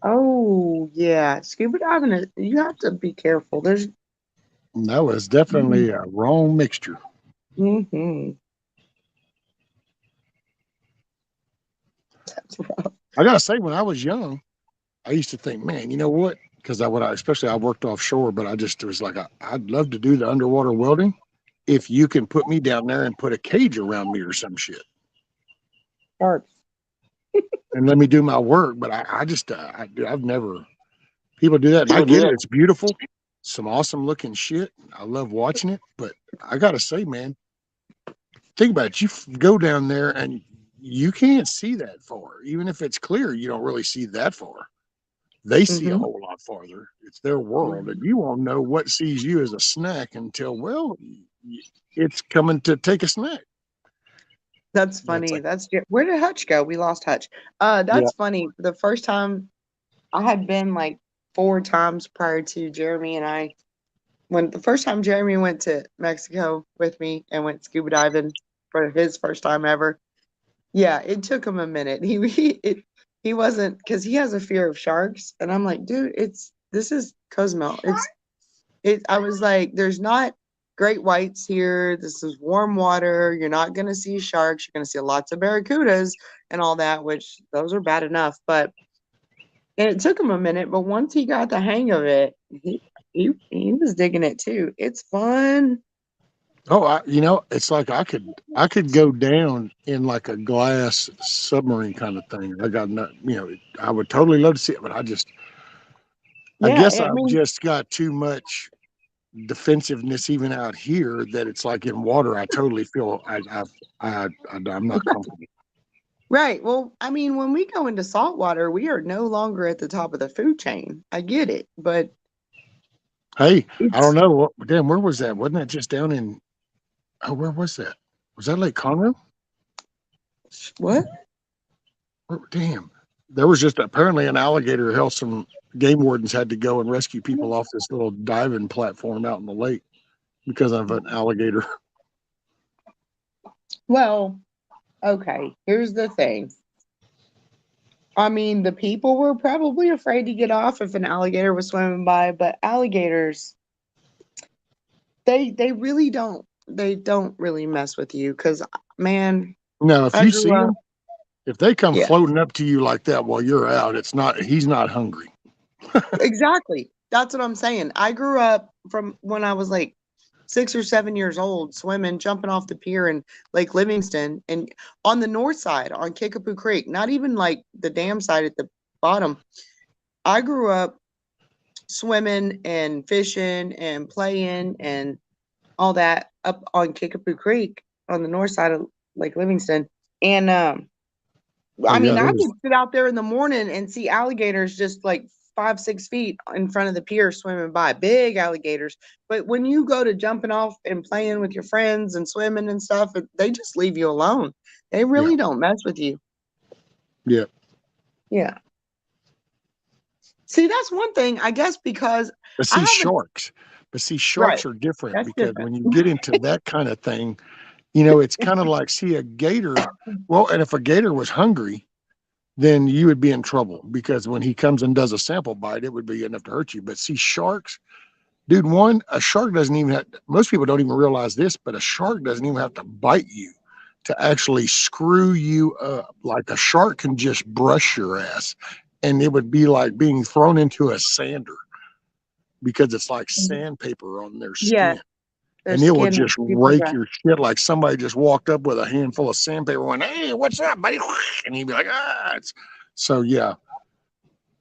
Oh yeah, scuba diving. You have to be careful. There's. That was definitely a wrong mixture. Mm-hmm. That's rough. I gotta say, when I was young, I used to think, man, you know what? Because especially I worked offshore, but I just was like, I'd love to do the underwater welding if you can put me down there and put a cage around me or some shit Sharks. and let me do my work. But I've never, people do that. And I People do get it. that. It's beautiful. Some awesome looking shit. I love watching it. But I got to say, man, think about it. You go down there and you can't see that far. Even if it's clear, you don't really see that far. They see a Mm-hmm. whole lot farther. It's their world, and you won't know what sees you as a snack until, well, it's coming to take a snack. That's That's funny. like, Where did Hutch go? We lost Hutch. yeah, That's funny. The first time I had been like 4 times prior to Jeremy and I. When the first time Jeremy went to Mexico with me and went scuba diving for his first time ever, Yeah, it took him a minute. He wasn't, because he has a fear of sharks, and I'm like, dude, this is Cozumel. I was like, there's not great whites here. This is warm water. You're not gonna see sharks. You're gonna see lots of barracudas and all that, which those are bad enough. And it took him a minute, but once he got the hang of it, he was digging it too. It's fun. Oh, it's like I could go down in like a glass submarine kind of thing. I got not, I would totally love to see it, but I Yeah, guess I I've mean, just got too much defensiveness even out here that it's like in water. I totally feel I'm not comfortable. right. Well, I mean, when we go into saltwater, we are no longer at the top of the food chain. I get it, but Hey, I don't it's know. Damn, where was that? Wasn't that just down in? Oh, where was that? Was that Lake Conroe? what? Damn, there was just apparently an alligator. Hell, some game wardens had to go and rescue people off this little diving platform out in the lake because of an alligator. Well, okay, here's the thing. I mean, the people were probably afraid to get off if an alligator was swimming by, but alligators, they don't really mess with you because, man, Now, if I you grew see up. him, if they come Yeah, floating up to you like that while you're out, he's not hungry. exactly. That's what I'm saying. I grew up from when I was like 6 or 7 years old, swimming, jumping off the pier in Lake Livingston and on the north side on Kickapoo Creek, not even like the dam side at the bottom. I grew up swimming and fishing and playing and all that up on Kickapoo Creek on the north side of Lake Livingston. And Oh I yeah, mean, I would sit out there in the morning and see alligators just like 5, 6 feet in front of the pier swimming by, big alligators. But when you go to jumping off and playing with your friends and swimming and stuff, they just leave you alone. They yeah, really don't mess with you. yeah. Yeah. See, that's one thing, I guess, because But I see, haven't, sharks. But see, right. sharks are different That's because different. when you get into that kind of thing, it's kind of like see a gator. Well, and if a gator was hungry, then you would be in trouble because when he comes and does a sample bite, it would be enough to hurt you. But see, sharks, dude, a shark doesn't even have, most people don't even realize this, but a shark doesn't even have to bite you to actually screw you up. Like a shark can just brush your ass and it would be like being thrown into a sander because it's like sandpaper on their Yeah, skin. their And it will skin is just super rake rough. your shit like somebody just walked up with a handful of sandpaper and went, "Hey, what's up, buddy?" And you'd be like, so yeah.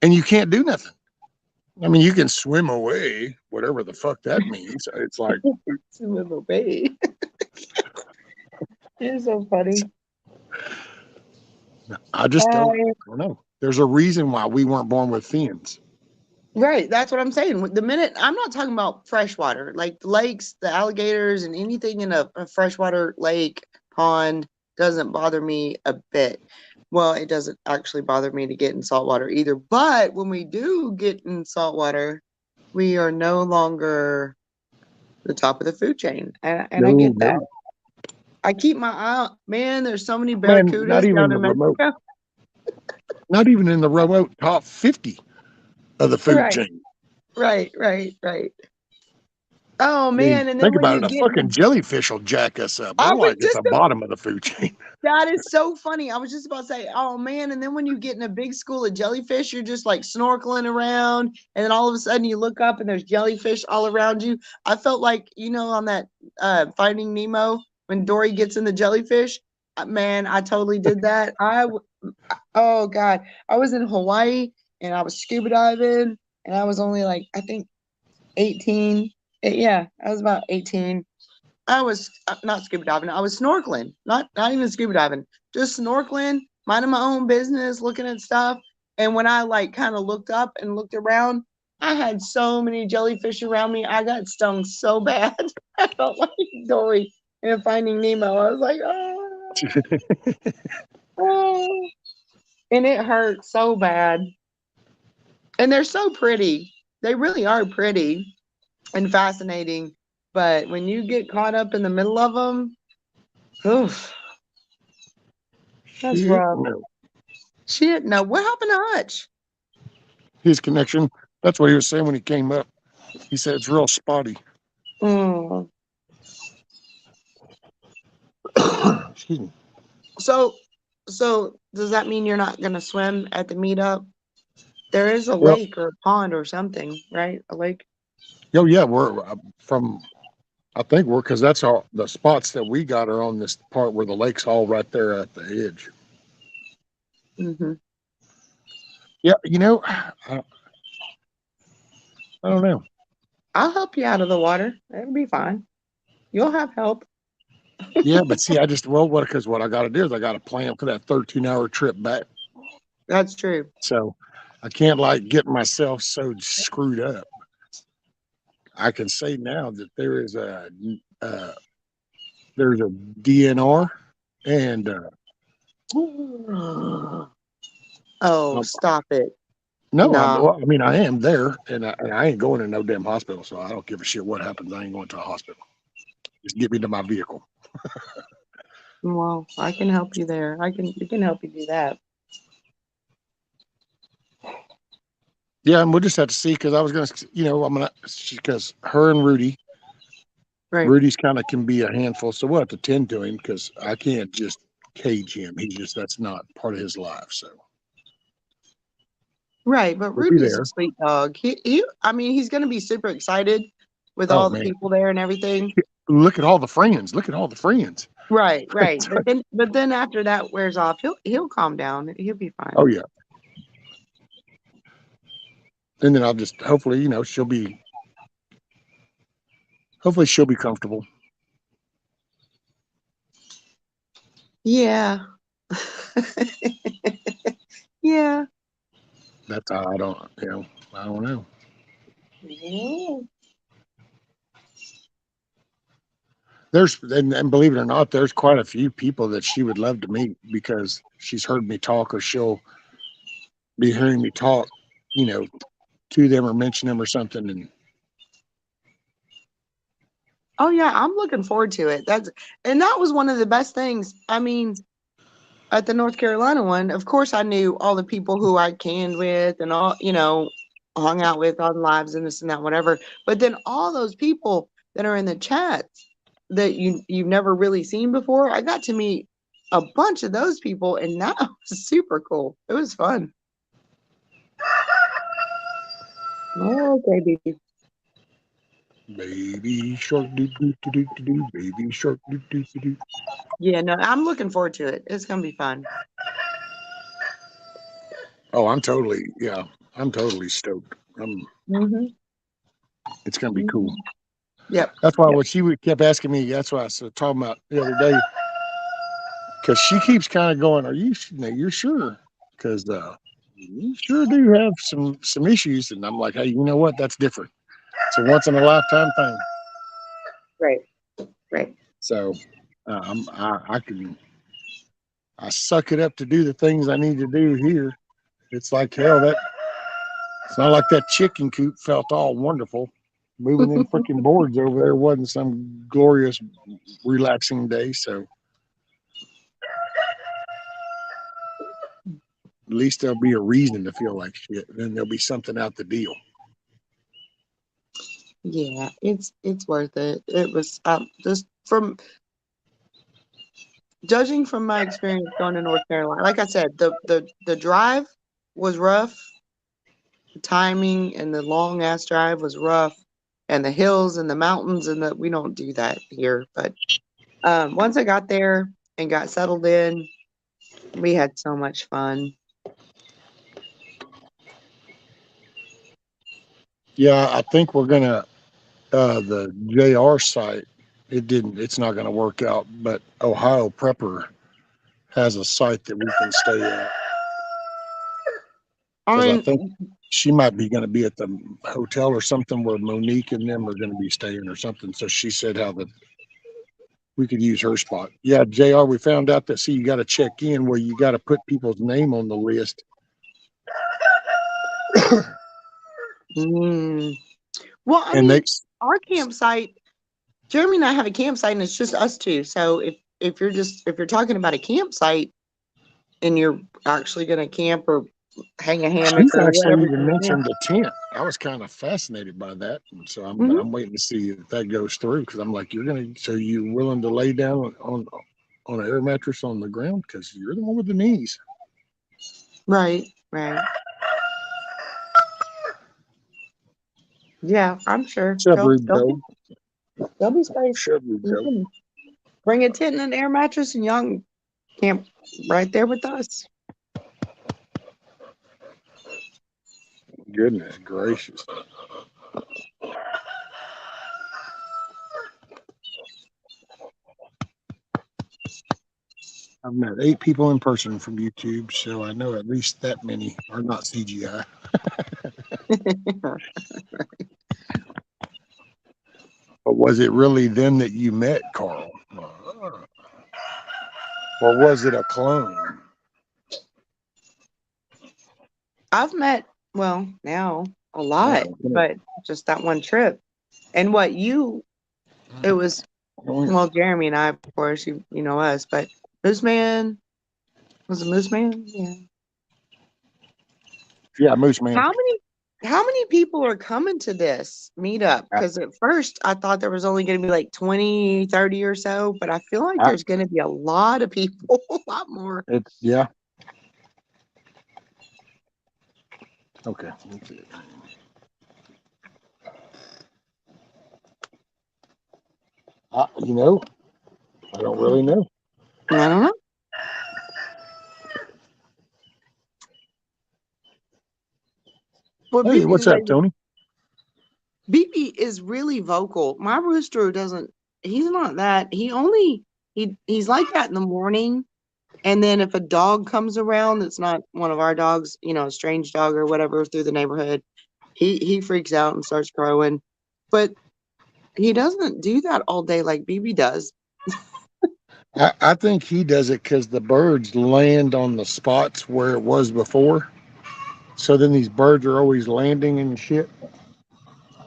And you can't do nothing. I mean, you can swim away, whatever the fuck that means. It's like, Swim away. You're so funny. I just Uh, don't know. There's a reason why we weren't born with fins. Right, that's what I'm saying. The minute I'm not talking about freshwater, like the lakes, the alligators, and anything in a freshwater lake, pond doesn't bother me a bit. Well, it doesn't actually bother me to get in saltwater either. But when we do get in saltwater, we are no longer the top of the food chain, and I No, get that. no. I keep my eye out. Man, there's so many Man, barracudas down in Mexico. not even in the remote top 50 of the food Right, chain. right. Oh I mean, man, and then think when about you it, a get fucking jellyfish will jack us up. I We're was like at just the bottom of the food chain. that is so funny. I was just about to say, oh man, and then when you get in a big school of jellyfish, you're just like snorkeling around, and then all of a sudden you look up and there's jellyfish all around you. I felt like, on that Finding Nemo when Dory gets in the jellyfish. Man, I totally did that. Oh God, I was in Hawaii and I was scuba diving, and I was only like, I think 18. Yeah, I was about 18. I was not scuba diving. I was snorkeling, not even scuba diving, just snorkeling, minding my own business, looking at stuff. And when I like kind of looked up and looked around, I had so many jellyfish around me. I got stung so bad. I felt like Dory in Finding Nemo. I was like, oh, and it hurt so bad. And they're so pretty. They really are pretty and fascinating. But when you get caught up in the middle of them, oof. That's Shit, rough. no. Shit, no. What happened to Hutch? His connection. That's what he was saying when he came up. He said it's real spotty. Mm. Excuse me. So, does that mean you're not gonna swim at the meetup? There is a Well, lake or a pond or something, right? A lake. oh yeah, we're from. I think we're because that's all the spots that we got are on this part where the lake's all right there at the edge. Mm-hmm. Yeah, I don't know. I'll help you out of the water. It'll be fine. You'll have help. Yeah, but see, because what I got to do is I got to plan for that 13-hour trip back. That's true. So I can't like get myself so screwed up. I can say now that there's a DNR and Oh, um, stop it. no, Nah. I mean I am there, and I ain't going to no damn hospital, so I don't give a shit what happens. I ain't going to a hospital. Just get me to my vehicle. Well, I can help you there. We can help you do that. Yeah, and we'll just have to see because I was gonna, because her and Right. Rudy's kind of can be a handful, so we'll have to tend to him because I can't just cage him. That's not part of his life. So Right, but we'll be Ruby's a there. sweet dog. I mean, he's gonna be super excited with Oh all the man, people there and everything. look at all the friends. Look at all the friends. Right, right. But then after that wears off, he'll calm down. He'll be fine. Oh yeah. And then I'll just hopefully, she'll be comfortable. Yeah. Yeah. That's I don't, I don't know. Yeah. And believe it or not, there's quite a few people that she would love to meet because she's heard me talk or she'll be hearing me talk, to them or mention them or something. And Oh yeah, I'm looking forward to it. That was one of the best things. I mean, at the North Carolina one, of course I knew all the people who I canned with and all, hung out with on lives and this and that, whatever. But then all those people that are in the chats that you've never really seen before, I got to meet a bunch of those people, and that was super cool. It was fun. Oh, okay, baby. baby shark do do do do do do, baby shark do do do do. Yeah, no, I'm looking forward to it. It's gonna be fun. Oh, I'm totally stoked. Mm-hmm. It's gonna be cool. Yep. That's why Yep. when kept asking me, that's why I was talking about the other day. Because she keeps kind of going, you're sure? Because you sure do have some issues. And I'm like, hey, you know what? That's different. It's a once in a lifetime thing. Right. Right. So I suck it up to do the things I need to do here. It's like hell. It's not like that chicken coop felt all wonderful. Moving them freaking boards over there wasn't some glorious, relaxing day. So at least there'll be a reason to feel like shit. Then there'll be something out the deal. Yeah, it's worth it. It was just from judging from my experience going to North Carolina. Like I said, the drive was rough. The timing and the long ass drive was rough, and the hills and the mountains and we don't do that here. But once I got there and got settled in, we had so much fun. Yeah, I think we're gonna the JR site. It's not gonna work out. But Ohio Prepper has a site that we can stay at I because I mean, think she might be going to be at the hotel or something where Monique and them are going to be staying or something. So she said we could use her spot. Yeah, JR, we found out that you got to check in where you got to put people's name on the list. Well, I And mean, our campsite, Jeremy and I have a campsite, and it's just us two. So if you're talking about a campsite, and you're actually going to camp or hang a hammock She's or actually whatever even you're gonna mentioned the tent. I was kind of fascinated by that, and so do. I'm waiting to see if that goes through because I'm like, so you're willing to lay down on an air mattress on the ground because you're the one with the knees. Right, right. Yeah, I'm sure Suburb Joe. they'll be space. Suburb You Joe. can bring a tent and an air mattress, and y'all can camp right there with us. Goodness gracious. I've met 8 people in person from YouTube, so I know at least that many are not CGI. But was it really them that you met, Carl? Or was it a clone? I've met, well, now a lot, Yeah. but just that one trip. And it was, well, Jeremy and I, of course, you know us, but Moose Man, was it Moose Man? Yeah. Yeah, Moose Man. How many people are coming to this meetup? Because at first I thought there was only going to be like 20, 30 or so, but I feel like there's going to be a lot of people, a lot more. Yeah. Okay. You know, I don't really know. I don't know. Well, Hey, what's up, Tony? BB is really vocal. My rooster he's not that. He's like that in the morning. And then if a dog comes around that's not one of our dogs, a strange dog or whatever through the neighborhood, he freaks out and starts crowing. But he doesn't do that all day like BB does. I think he does it because the birds land on the spots where it was before. So then these birds are always landing and shit.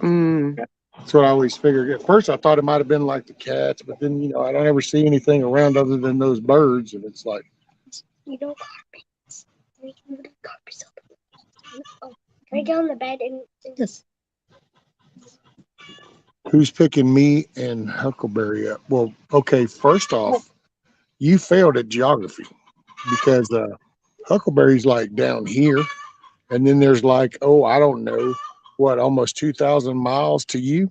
That's what I always figured. At first, I thought it might have been like the cats, but then, I don't ever see anything around other than those birds. And it's like, carpets. We can move the carpets up. Right down the bed and just. who's picking me and Huckleberry up? Well, okay, first off, you failed at geography because Huckleberry's like down here. And then there's like, I don't know, almost 2,000 miles to you.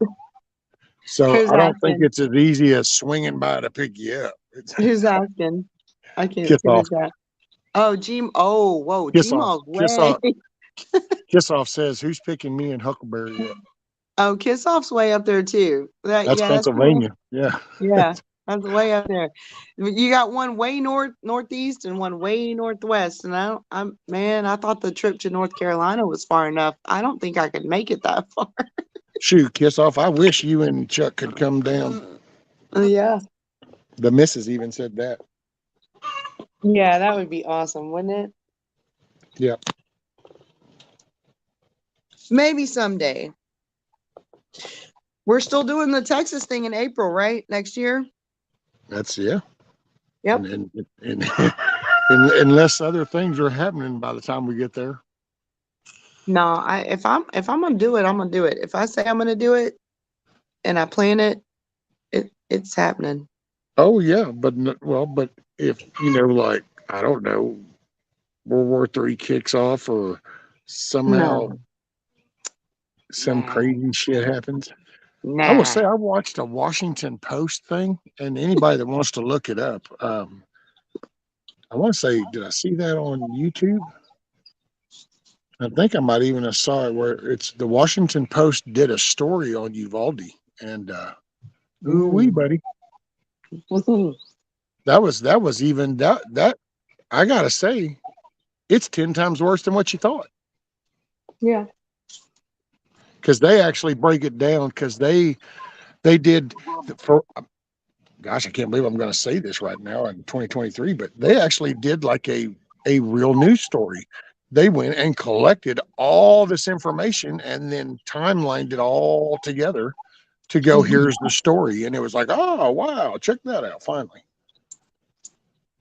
So Who's I don't asking? think it's as easy as swinging by to pick you up. Who's asking? I can't Kiss see off. the chat. Oh, whoa, Kiss off. Gmall's way. Kiss off says, who's picking me and Huckleberry up? Oh, Kiss Off's way up there too. That's That's Pennsylvania. cool. Yeah. Yeah, that's way up there. You got one way northeast and one way northwest. And I thought the trip to North Carolina was far enough. I don't think I could make it that far. Shoot, Kiss off. I wish you and Chuck could come down. Yeah. The missus even said that. Yeah, that would be awesome, wouldn't it? Yeah. Maybe someday. We're still doing the Texas thing in April, right? Next year? That's yeah. Yep. And unless other things are happening by the time we get there. No, if I'm gonna do it, I'm gonna do it. If I say I'm gonna do it and I plan it, it's happening. Oh yeah, but if like I don't know, World War III kicks off or somehow some crazy shit happens. I will say I watched a Washington Post thing, and anybody that wants to look it up, I want to say, did I see that on YouTube? I think I might even have saw it where it's the Washington Post did a story on Uvalde, and ooh-wee, buddy. That was even that I gotta say, it's 10 times worse than what you thought. Yeah. Because they actually break it down because they did for gosh, I can't believe I'm going to say this right now in 2023, but they actually did like a real news story. They went and collected all this information and then timelined it all together to go, here's the story. And it was like, oh, wow, check that out. Finally.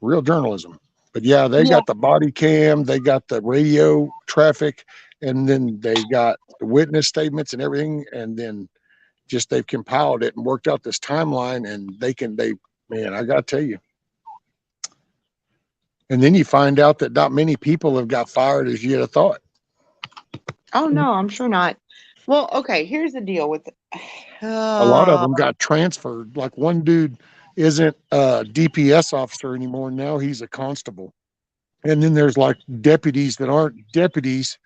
Real journalism. But yeah, they Yeah. got the body cam, they got the radio traffic, and then they got the witness statements and everything, and then just they've compiled it and worked out this timeline, and man, I gotta tell you. And then you find out that not many people have got fired as you'd have thought. Oh no, I'm sure not. Well, okay, here's the deal with A lot of them got transferred. Like one dude isn't a DPS officer anymore. Now he's a constable. And then there's like deputies that aren't deputies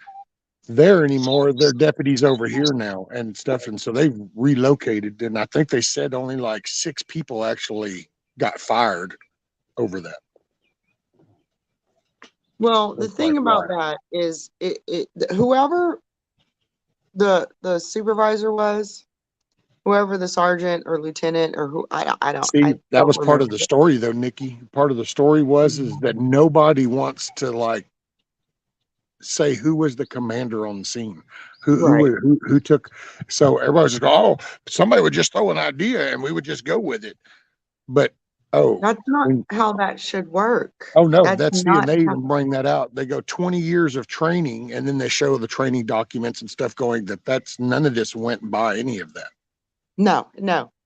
there anymore. They're deputies over here now and stuff. And so they've relocated. And I think they said only like 6 people actually got fired over that. well, the That's thing like, about why? that is whoever the supervisor was, whoever the sergeant or lieutenant or who I See, that don't was part of remember. the story though, Nikki. Part of the story was is that nobody wants to like say who was the commander on the scene, Right. who took. So everybody was just go, oh, somebody would just throw an idea and we would just go with it. But That's not how that should work. oh no, That's that's and not they how, even bring that out. They go 20 years of training, and then they show the training documents and stuff going that's none of this went by any of that. no.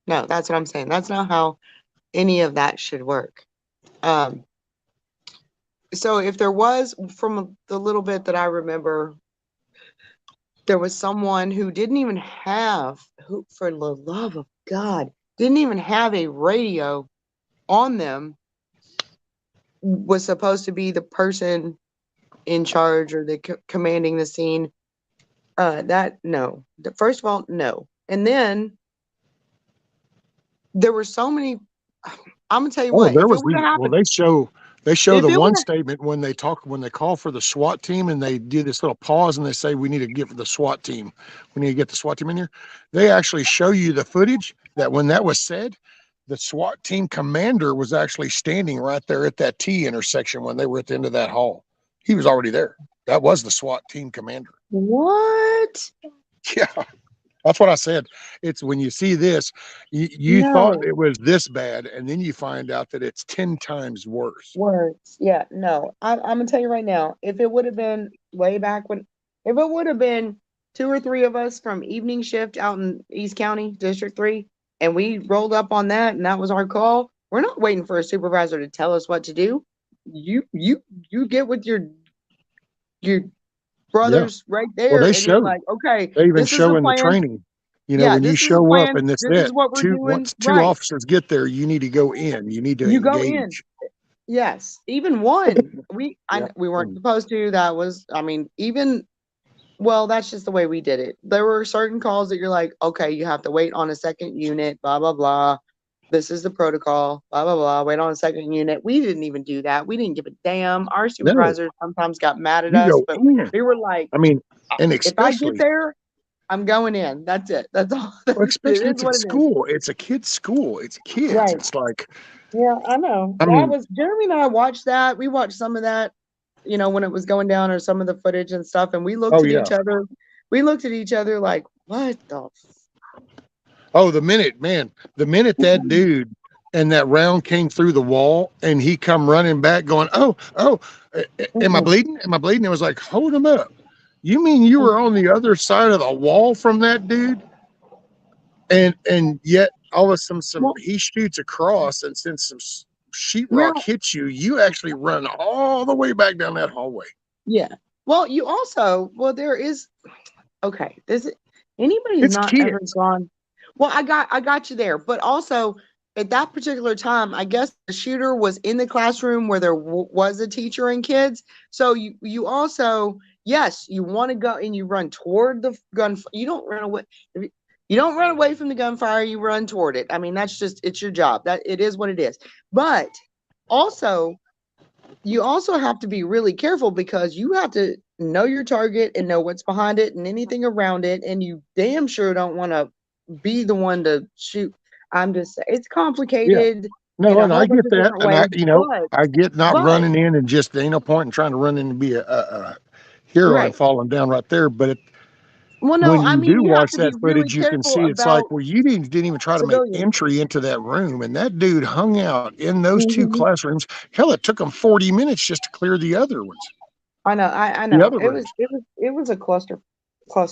That's what I'm saying. That's not how any of that should work. So if there was, from the little bit that I remember, there was someone who didn't even have, who, for the love of God, didn't even have a radio on them, was supposed to be the person in charge or the commanding the scene. No. First of all, no. And then there were so many. I'm gonna tell you Oh, what. there If it was would have happened, they show if the it would one have, statement when they call for the SWAT team and they do this little pause and they say we need to get the SWAT team. We need to get the SWAT team in here. They actually show you the footage that when that was said, the SWAT team commander was actually standing right there at that T intersection when they were at the end of that hall. He was already there. That was the SWAT team commander. what? Yeah. That's what I said. It's when you see this, you thought No. it was this bad, and then you find out that it's 10 times worse. Words. Yeah, no. I'm gonna tell you right now, if it would have been way back when, if it would have been 2 or 3 of us from evening shift out in East County, District 3, and we rolled up on that and that was our call, we're not waiting for a supervisor to tell us what to do. You get with your Yeah. brothers right Well, there, they and you're show, like, okay, they even this is the show in the plan. training, Yeah, when you this is the show up plan. and it's This is what we're doing. once 2 Right. officers get there, you need to go in, you need to You go in. engage. Yes, even one. We Yeah. we weren't supposed to. That was, I mean, even, well, that's just the way we did it. There were certain calls that you're like, okay, you have to wait on a second unit, blah blah blah. This is the protocol, blah blah blah. Wait on a second unit. We didn't even do that. We didn't give a damn. Our No, supervisors sometimes got mad at you us, go but in. we were like, I mean, and if I get especially, there, I'm going in. That's it. That's all. It especially is it's what at it is. school. It's a kid's school. It's kids. Right. It's like, Yeah, I know. I That mean, was, Jeremy and I watched that. We watched some of that, when it was going down, or some of the footage and stuff, and we looked oh at yeah. each other. We looked at each other like, what the Oh, the minute that dude and that round came through the wall and he come running back going, oh, am I bleeding? Am I bleeding? It was like, hold him up. You mean you were on the other side of the wall from that dude? And yet all of a sudden he shoots across, and since some sheetrock hits you, you actually run all the way back down that hallway. Yeah. Well, you also, there is, okay, anybody who's It's not ever kids. gone, well, I got you there, but also at that particular time, I guess the shooter was in the classroom where there was a teacher and kids. So you also, yes, you want to go and you run toward the gun. You don't run away. You don't run away from the gunfire. You run toward it. I mean, that's just, it's your job. That it is what it is. But also, you also have to be really careful, because you have to know your target and know what's behind it and anything around it. And you damn sure don't want to be the one to shoot. I'm just saying, it's complicated No, in a and whole I bunch get of that, different and ways. I get not but running in and just there ain't no point in trying to run in and be a hero Right. and falling down right there. But Well, no, When I you mean do you have watch to be that really footage, you can careful see it's like, about well, you didn't even try to make civilians. entry into that room. And that dude hung out in those two Mhm. classrooms. Hell, it took them 40 minutes just to clear the other ones, I know, I the know. other rooms. It was a cluster.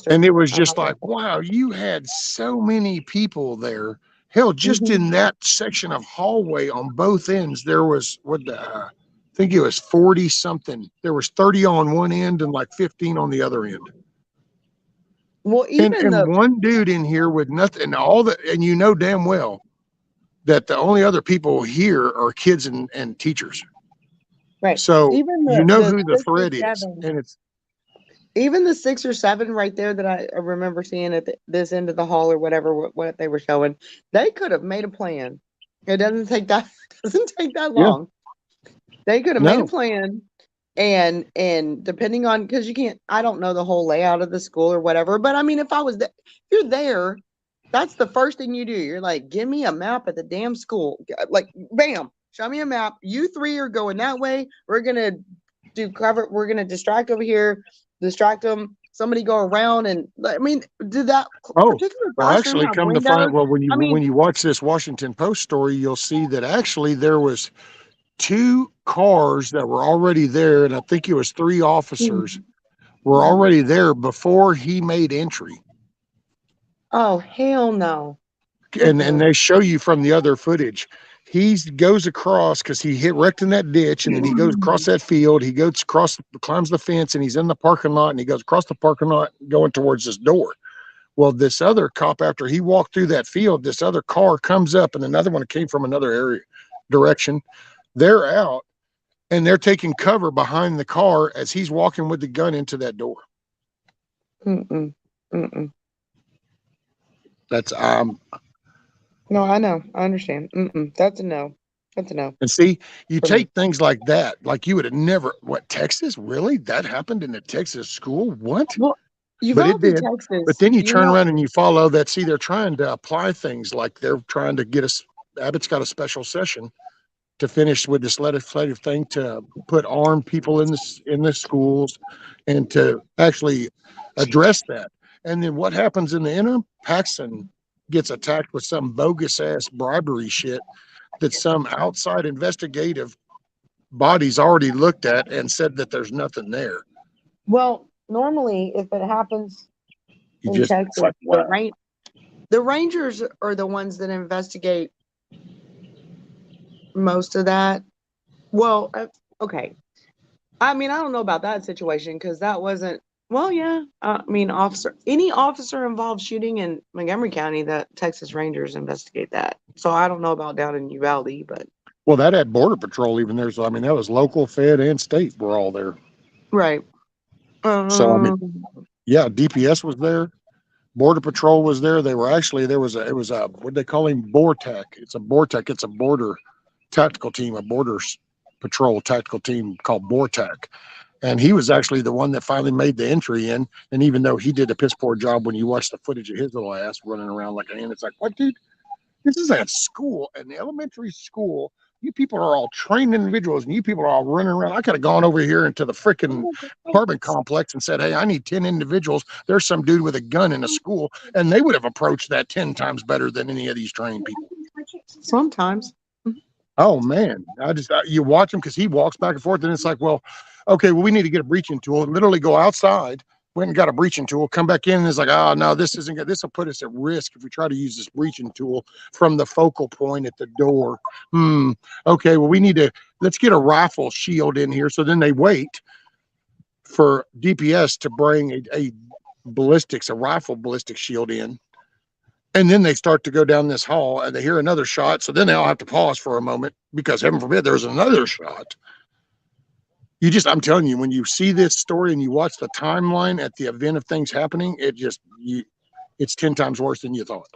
And it was just like, wow, you had so many people there. Hell, just Mhm. in that section of hallway on both ends, there was I think it was 40 something. There was 30 on one end and like 15 on the other end. Well, And even the one dude in here with nothing, and you know damn well that the only other people here are kids and teachers. right, So even you know the who the 6 or threat is. 7, And it's even the 6 or 7 right there that I remember seeing at this end of the hall or whatever what they were showing, they could have made a plan. It doesn't take that doesn't take that yeah, long. They could have made a no. plan, and depending on, because you can't, I don't know the whole layout of the school or whatever, but I mean, if if you're there, that's the first thing you do. You're like, give me a map of the damn school. Like, bam, show me a map. You 3 are going that way. We're gonna do cover. We're gonna distract over here. Distract them. Somebody go around, and I mean, did that Oh, particular well, classroom actually, have come to find, windows? well, I when mean, you watch this Washington Post story, you'll see that actually there was 2 cars that were already there, and I think it was 3 officers were already there before he made entry. oh hell no. And they show you from the other footage. He goes across because he hit wrecked in that ditch, and then he goes across that field. He goes across, climbs the fence, and he's in the parking lot, and he goes across the parking lot going towards this door. Well, this other cop, after he walked through that field, this other car comes up, and another one came from another area direction. They're out, and they're taking cover behind the car as he's walking with the gun into that door. Mm-mm. Mm-mm. That's No, I know. I understand. Mm-mm. That's a no. That's a no and see, you for me. take things like that, like you would have never, what, Texas? Really? That happened in a Texas school? What? Well, But it Uvalde, did. But Texas, then you you turn know, around and you follow that. See, they're trying to apply things like they're trying to get us. Abbott's got a special session to finish with this legislative thing to put armed people in the schools and to actually address that. And then what happens in the interim? Paxson gets attacked with some bogus ass bribery shit that some outside investigative bodies already looked at and said that there's nothing there. well, normally if it happens You in just, it's Texas, like, wow. the Rangers are the ones that investigate most of that. Well, okay. I mean, I don't know about that situation because that wasn't. Well, yeah. I mean, any officer involved shooting in Montgomery County, the Texas Rangers investigate that. So I don't know about down in Uvalde, but Well, that had Border Patrol even there. So, I mean, that was local, fed, and state were all there. right. So, I mean, yeah, DPS was there. Border Patrol was there. They were actually, it was a, what they call him? BORTAC. It's a BORTAC. It's a border tactical team, a border patrol tactical team called BORTAC. And he was actually the one that finally made the entry in. And even though he did a piss poor job, when you watch the footage of his little ass running around like an ant, it's like, what, dude? This is at school, an elementary school. You people are all trained individuals, and you people are all running around. I could have gone over here into the freaking apartment complex and said, hey, I need 10 individuals. There's some dude with a gun in a school, and they would have approached that 10 times better than any of these trained people. Sometimes. Oh, man. You watch him because he walks back and forth, and it's like, well, okay, well, we need to get a breaching tool and literally go outside. Went and got a breaching tool, come back in, and it's like, oh, no, this isn't good. This will put us at risk if we try to use this breaching tool from the focal point at the door. Okay, well, let's get a rifle shield in here. So then they wait for DPS to bring a rifle ballistic shield in. And then they start to go down this hall and they hear another shot. So then they all have to pause for a moment because heaven forbid there's another shot. I'm telling you, when you see this story and you watch the timeline at the event of things happening, it's 10 times worse than you thought.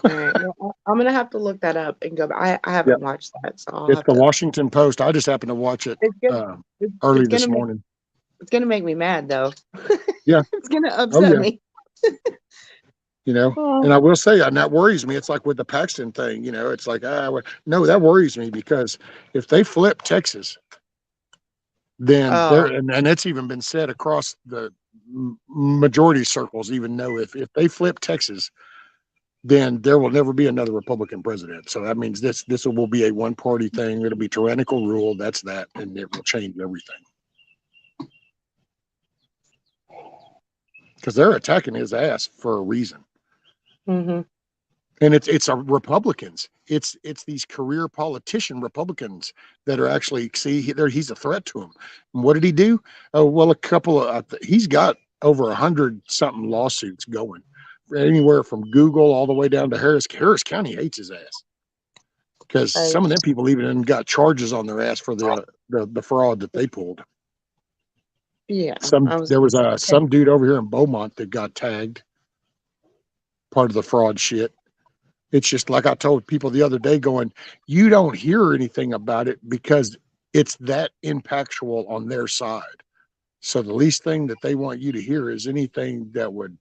All right. Well, I'm gonna have to look that up and go back. I haven't watched that, so I'll It's have the to. Washington Post. I just happened to watch it early this morning. It's gonna make me mad though. Yeah. It's gonna upset me. And I will say, and that worries me. It's like with the Paxton thing, it's like, no, that worries me because if they flip Texas, then and it's even been said across the majority circles even know if they flip Texas, then there will never be another Republican president. So that means this will be a one party thing. It'll be tyrannical rule. That's that, and it will change everything. Because they're attacking his ass for a reason. Mm-hmm. And it's Republicans. It's these career politician Republicans that are actually he's a threat to them. And what did he do? Oh well, a couple of he's got over 100 something lawsuits going, anywhere from Google all the way down to Harris. Harris County hates his ass because some of them people even got charges on their ass for the fraud that they pulled. Yeah. There was some dude over here in Beaumont that got tagged, part of the fraud shit. It's just like I told people the other day, going, you don't hear anything about it because it's that impactful on their side. So the least thing that they want you to hear is anything that would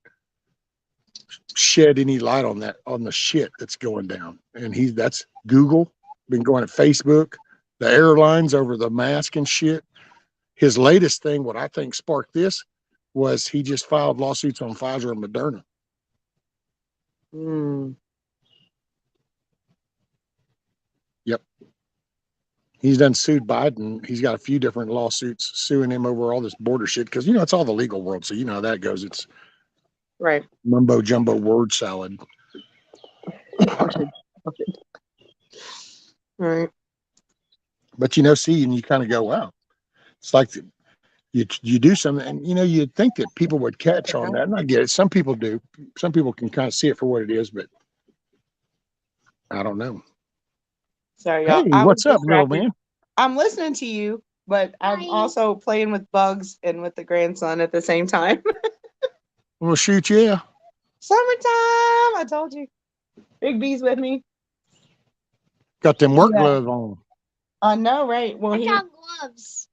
shed any light on the shit that's going down. And that's Google, been going to Facebook, the airlines over the mask and shit. His latest thing, what I think sparked this, was he just filed lawsuits on Pfizer and Moderna. Yep. He's done sued Biden. He's got a few different lawsuits suing him over all this border shit because, it's all the legal world. So you know how that goes. It's right. Mumbo jumbo word salad. Right. But, see, and you kind of go, wow. It's like you do something, and, you'd think that people would catch on that. And I get it. Some people do. Some people can kind of see it for what it is, but I don't know. Sorry, y'all. Hey, what's up, little man? I'm listening to you, but I'm also playing with bugs and with the grandson at the same time. Well, shoot, yeah. Summertime, I told you. Big B's with me. Got them work gloves on. I know, right? Well, I got gloves.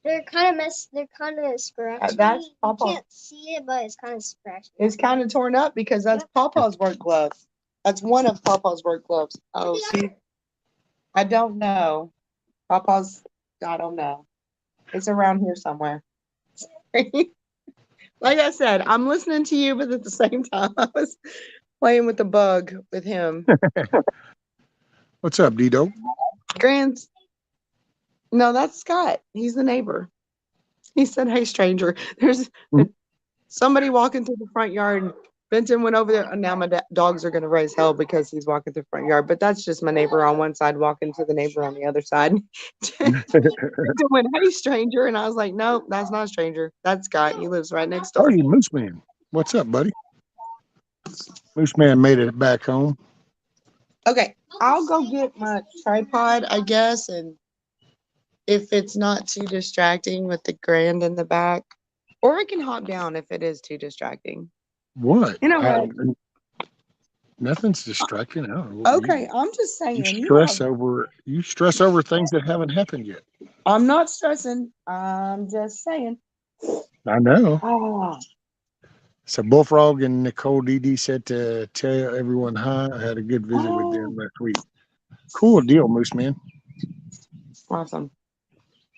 They're kind of scratchy. That's Papa. You can't see it, but it's kind of scratchy. It's kind of torn up because that's Papa's work gloves. That's one of Papa's work gloves. Oh, see, I don't know. Papa's, I don't know. It's around here somewhere. Like I said, I'm listening to you, but at the same time, I was playing with the bug with him. What's up, Dido? No, that's Scott. He's the neighbor. He said, "Hey, stranger." There's somebody walking through the front yard. Benton went over there, and now my dogs are going to raise hell because he's walking through the front yard. But that's just my neighbor on one side walking to the neighbor on the other side. Benton went, "Hey, stranger," and I was like, "Nope, that's not a stranger. That's Scott. He lives right next door." Hey, Moose Man. What's up, buddy? Moose Man made it back home. Okay, I'll go get my tripod, I guess, and if it's not too distracting with the grand in the back, or I can hop down if it is too distracting. What? You know what? Nothing's distracting. Okay, I'm just saying. You stress over things that haven't happened yet. I'm not stressing. I'm just saying. I know. Oh. So Bullfrog and Nicole DD said to tell everyone hi. I had a good visit with them last week. Cool deal, Moose Man. Awesome.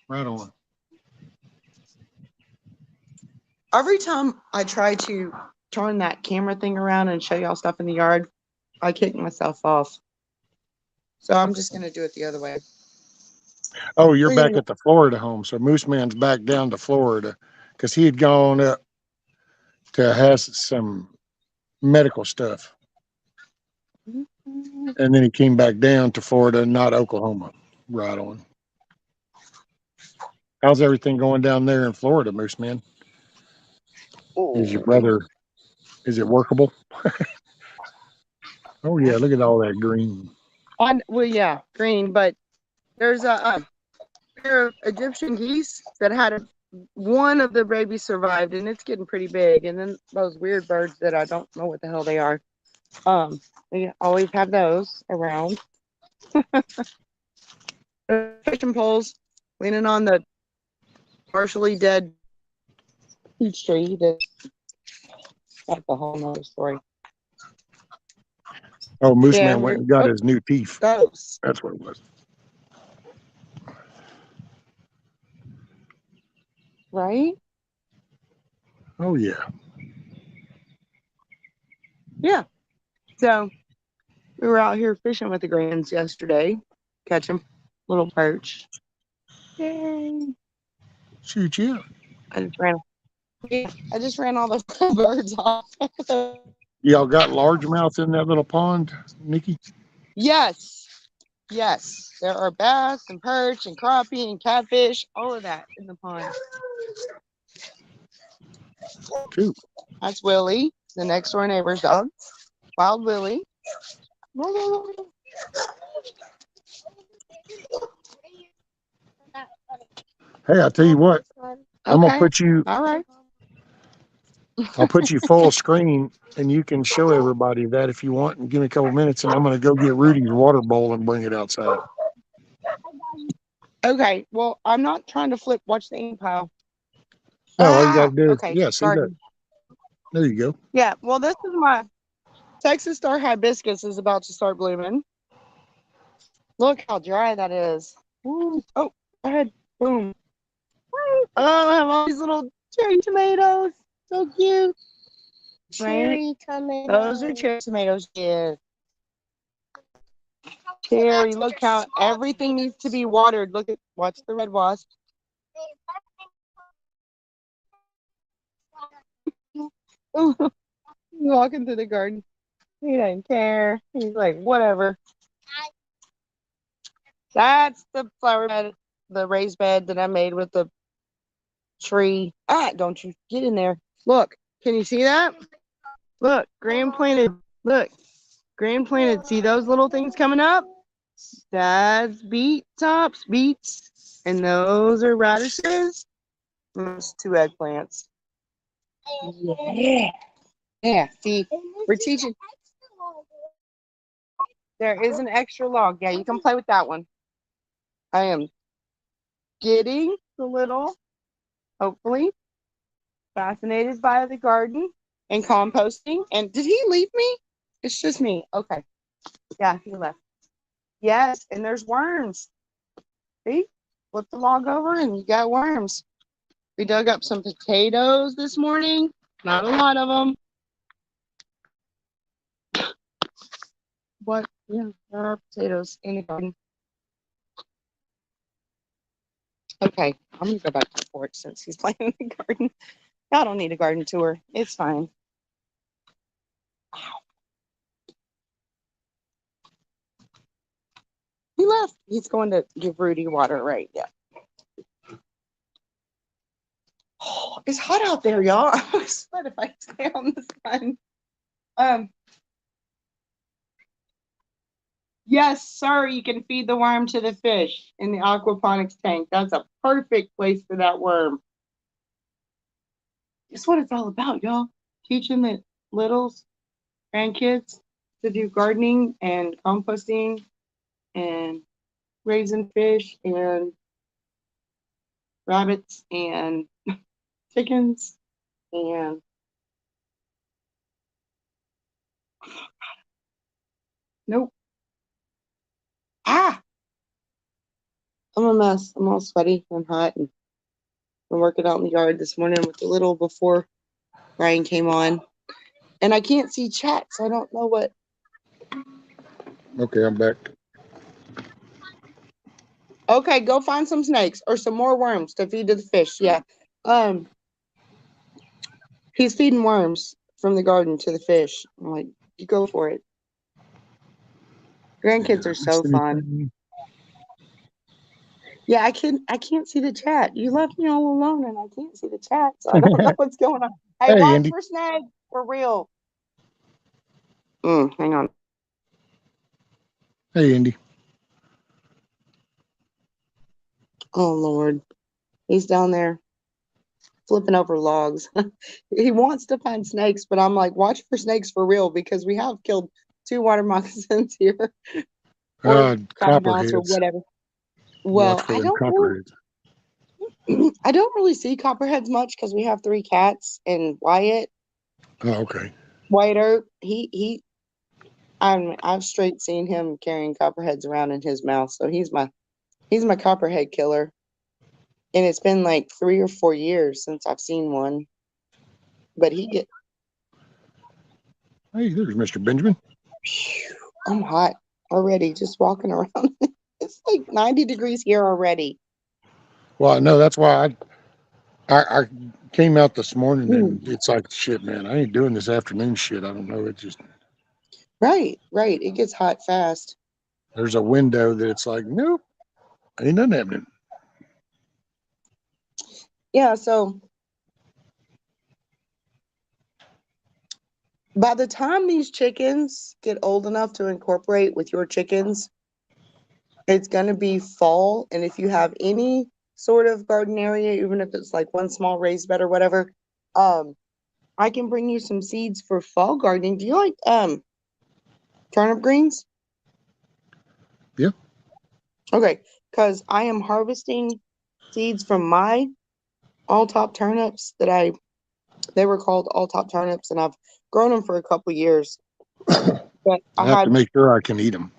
Right on. Every time I try to turn that camera thing around and show y'all stuff in the yard, I kick myself off. So I'm just going to do it the other way. Oh, you're back at the Florida home. So Moose Man's back down to Florida because he had gone up to have some medical stuff. And then he came back down to Florida, not Oklahoma. Right on. How's everything going down there in Florida, Moose Man? Is your brother, is it workable? Oh, yeah, look at all that green. Well, yeah, green, but there's a pair of Egyptian geese that had one of the babies survived, and it's getting pretty big. And then those weird birds that I don't know what the hell they are. We always have those around. Fishing poles, leaning on the partially dead peach tree. That's a whole nother story. Oh, Moose Man went and got his new teeth. Those. That's what it was. Right? Oh yeah. Yeah. So we were out here fishing with the grands yesterday, catching little perch. Yay. Shoot, yeah. I just ran. Yeah, I just ran all those birds off. Y'all got largemouth in that little pond, Nikki? Yes. Yes. There are bass and perch and crappie and catfish, all of that in the pond. Cool. That's Willie, the next door neighbor's dog. Wild Willie. Hey, I tell you what, I'm gonna Okay. put you. All right. I'll put you full screen, and you can show everybody that if you want. And give me a couple minutes, and I'm gonna go get Rudy's water bowl and bring it outside. Okay. Well, I'm not trying to flip. Watch the ink pile. No, all you gotta do is Okay. yeah. See that? Garden. There you go. Yeah. Well, this is my Texas Star hibiscus is about to start blooming. Look how dry that is. Ooh. Oh, go ahead. Boom. Oh, I have all these little cherry tomatoes. So cute. Cherry tomatoes. Those are cherry tomatoes. Yeah. Cherry. Look how everything needs to be watered. Look at, watch the red wasp. He's walking through the garden. He doesn't care. He's like, whatever. That's the flower bed, the raised bed that I made with the tree. Don't you get in there. Look, can you see that? Look, grand planted. Look, grand planted. See those little things coming up? That's beets, and those are radishes. And those 2 eggplants. Yeah. Yeah, see, we're teaching. There is an extra log. Yeah, you can play with that one. I am getting the little, hopefully, fascinated by the garden and composting. And did he leave me? It's just me. Okay. Yeah, he left. Yes, and there's worms. See? Flip the log over and you got worms. We dug up some potatoes this morning. Not a lot of them. But yeah, there are potatoes in the garden. Okay, I'm gonna go back to the porch since he's playing in the garden. I don't need a garden tour. It's fine. He left. He's going to give Rudy water, right? Yeah. Oh, it's hot out there, y'all. I sweat if I stay on the sun. Yes, sir. You can feed the worm to the fish in the aquaponics tank. That's a perfect place for that worm. It's what it's all about, y'all. Teaching the littles, grandkids to do gardening and composting and raising fish and rabbits and chickens and nope. I'm a mess. I'm all sweaty and hot and been working out in the yard this morning with the little before Ryan came on. And I can't see chat, so I don't know what. Okay, I'm back. Okay, go find some snakes or some more worms to feed to the fish. Yeah. He's feeding worms from the garden to the fish. I'm like, you go for it. Grandkids are so fun. Yeah, I can't see the chat. You left me all alone and I can't see the chat, so I don't know what's going on. Hey, Hey, watch Andy. for snakes for real. Hang on. Hey, Andy. Oh Lord. He's down there flipping over logs. He wants to find snakes, but I'm like, watch for snakes for real because we have killed 2 water moccasins here. Or cottonmouths or Copperheads. whatever. Watch Well, for them copperheads. I don't really see copperheads much because we have 3 cats and Wyatt, Oh, okay. Wyatt Earp. I've straight seen him carrying copperheads around in his mouth, so he's my copperhead killer. And it's been like 3 or 4 years since I've seen one. But he get. Hey, there's Mr. Benjamin. I'm hot already. Just walking around. It's like 90 degrees here already. Well, I know that's why I came out this morning Mm. and it's like shit, man. I ain't doing this afternoon shit. I don't know. It just Right. It gets hot fast. there's a window that it's like nope, ain't nothing happening. Yeah. So by the time these chickens get old enough to incorporate with your chickens, it's going to be fall. And if you have any sort of garden area, even if it's like one small raised bed or whatever, I can bring you some seeds for fall gardening. Do you like turnip greens? Yeah. Okay, because I am harvesting seeds from my all top turnips they were called all top turnips, and I've grown them for a couple years. But I have to make sure I can eat them.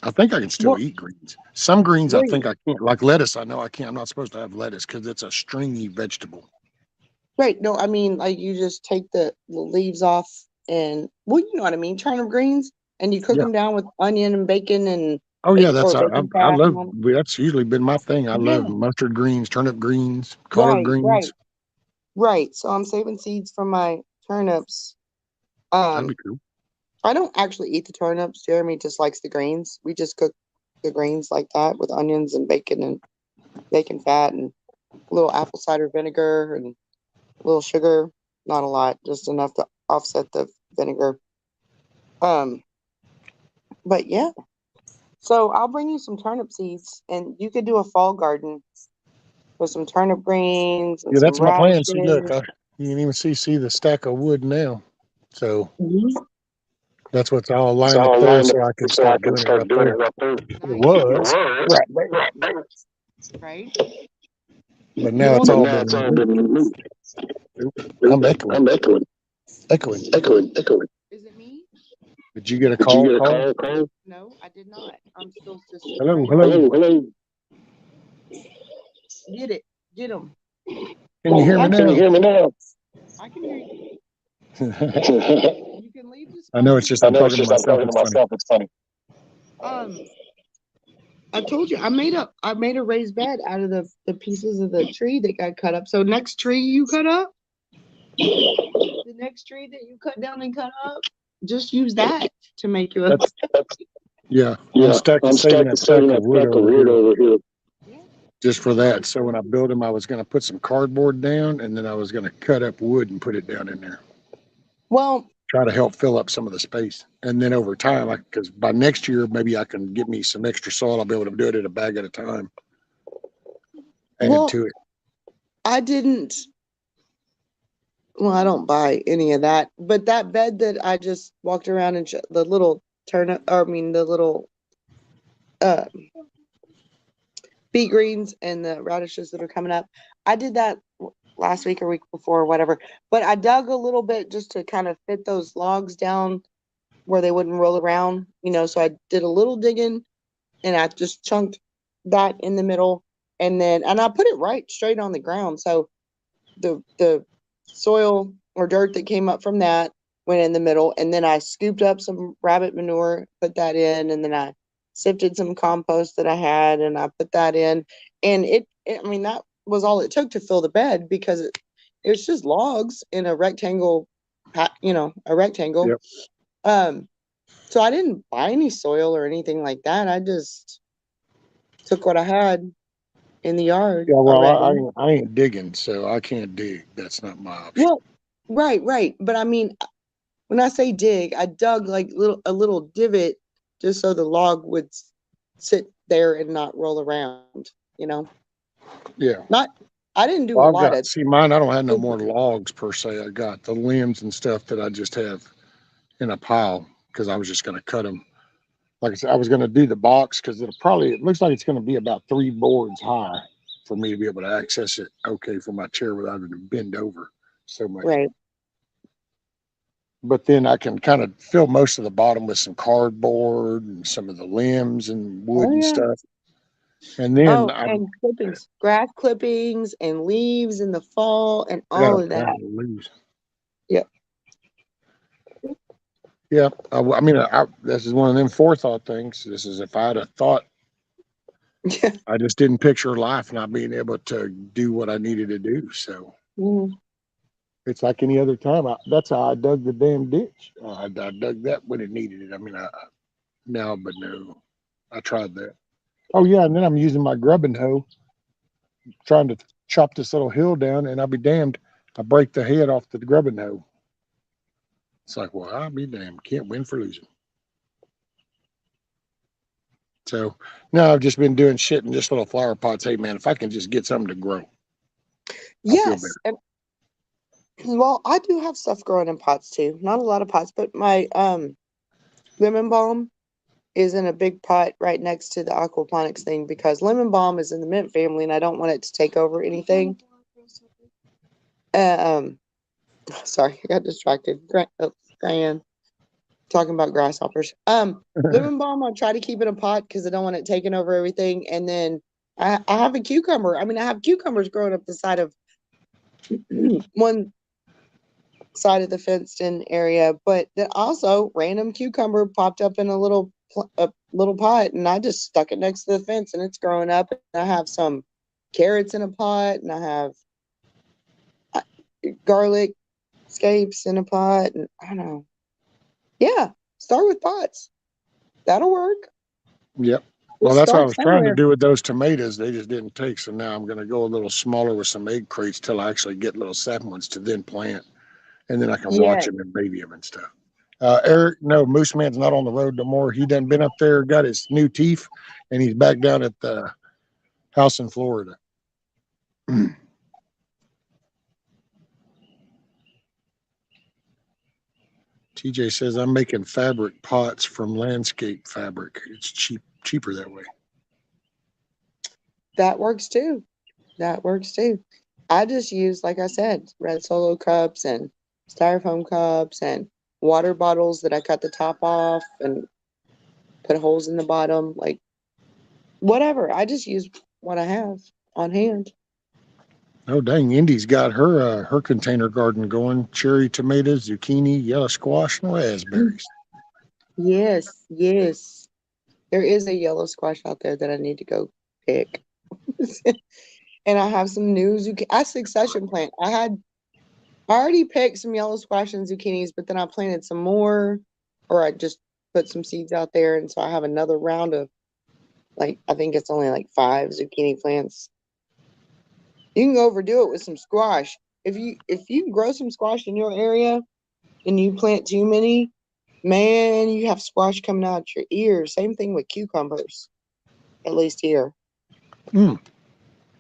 I think I can still eat greens. Some greens I think I can't. Like lettuce, I know I can't. I'm not supposed to have lettuce because it's a stringy vegetable. Right. No, I mean, like you just take the leaves off and, well, you know what I mean, turnip greens, and you cook Yeah. them down with onion and bacon and Oh yeah, or that's bacon I fat. love. That's usually been my thing. I Yeah. love mustard greens, turnip greens, collard greens. Right. So I'm saving seeds from my turnips. That'd be cool. I don't actually eat the turnips. Jeremy just likes the greens. We just cook the greens like that with onions and bacon fat and a little apple cider vinegar and a little sugar. Not a lot, just enough to offset the vinegar. But yeah. So I'll bring you some turnip seeds, and you could do a fall garden with some turnip greens and Yeah, some that's my plan. radishes. See, look, you can even see the stack of wood now. So that's what's all lined up there, so I can start doing it right there. It was, Right. but now it's all been moved. I'm echoing. Echoing. Is it me? Did you get a call? No, I did not. I'm still just Hello, right hello. Get it. Get them. Can you hear me now? I can hear you. You can leave this. I know it's just I'm talking to myself. It's funny. I told you I made a raised bed out of the pieces of the tree that got cut up. So next tree you cut up, the next tree that you cut down and cut up, just use that to make you a. Yeah, I'm saving that stack of wood over here just for that. So when I build them, I was going to put some cardboard down, and then I was going to cut up wood and put it down in there. Well, try to help fill up some of the space, and then over time, because by next year maybe I can get me some extra soil. I'll be able to do it at a bag at a time. Add to it. I didn't. Well, I don't buy any of that, but that bed that I just walked around and the little the little beet greens and the radishes that are coming up. I did that last week or week before or whatever, but I dug a little bit just to kind of fit those logs down where they wouldn't roll around, so I did a little digging and I just chunked that in the middle and I put it right straight on the ground. So the soil or dirt that came up from that went in the middle, and then I scooped up some rabbit manure, put that in, and then I sifted some compost that I had and I put that in, and that was all it took to fill the bed because it was just logs in a rectangle, a rectangle. Yep. So I didn't buy any soil or anything like that. I just took what I had in the yard. Yeah, well, I ain't digging, so I can't dig. That's not my option. Well, right. But I mean, when I say dig, I dug like a little divot just so the log would sit there and not roll around, Yeah. I didn't do a lot of. See, mine, I don't have no more logs per se. I got the limbs and stuff that I just have in a pile because I was just going to cut them. Like I said, I was going to do the box because it looks like it's going to be about 3 boards high for me to be able to access it okay for my chair without having to bend over so much. Right. But then I can kind of fill most of the bottom with some cardboard and some of the limbs and wood and stuff. And then and clippings, grass clippings and leaves in the fall and all of that. Yeah. Yeah. I mean, this is one of them forethought things. This is if I'd have thought, Yeah. I just didn't picture life not being able to do what I needed to do. So Mm. it's like any other time. That's how I dug the damn ditch. I dug that when it needed it. I mean, but no, I tried that. Oh yeah, and then I'm using my grubbing hoe, trying to chop this little hill down, and I'll be damned, I break the head off the grubbing hoe. It's like, well, I'll be damned. Can't win for losing. So now I've just been doing shit in just little flower pots. Hey man, if I can just get something to grow, I'll feel better. Yes. And well, I do have stuff growing in pots too. Not a lot of pots, but my lemon balm is in a big pot right next to the aquaponics thing because lemon balm is in the mint family and I don't want it to take over anything. Um, sorry, I got distracted. Diane, talking about grasshoppers. Lemon balm, I try to keep in a pot because I don't want it taking over everything. And then I have a cucumber. I mean, I have cucumbers growing up the side of one side of the fenced in area, but then also random cucumber popped up in a little pot, and I just stuck it next to the fence, and it's growing up. And I have some carrots in a pot, and I have garlic scapes in a pot, and I don't know. Yeah, start with pots. That'll work. Yep. Well, Just that's what I start was trying to somewhere. do with those tomatoes. They just didn't take. So now I'm going to go a little smaller with some egg crates till I actually get little sapling ones to then plant. And then I can watch Yeah, them and baby them and stuff. Eric, no, Moose Man's not on the road no more. He done been up there, got his new teeth, and he's back down at the house in Florida. TJ says I'm making fabric pots from landscape fabric. It's cheaper that way. that works too. That works too. I just use, like I said, red solo cups and styrofoam cups and water bottles that I cut the top off and put holes in the bottom, like whatever. I just use what I have on hand. Oh dang, Indy's got her container garden going. Cherry tomatoes, zucchini, yellow squash, and raspberries. Yes, yes. There is a yellow squash out there that I need to go pick. And I have some new zucchini. I succession plant. I already picked some yellow squash and zucchinis, but then I planted some more, or I just put some seeds out there, and so I have another round of like I think it's only like 5 zucchini plants. You can overdo it with some squash. If you grow some squash in your area and you plant too many, man, you have squash coming out your ears. Same thing with cucumbers, at least here. Mm.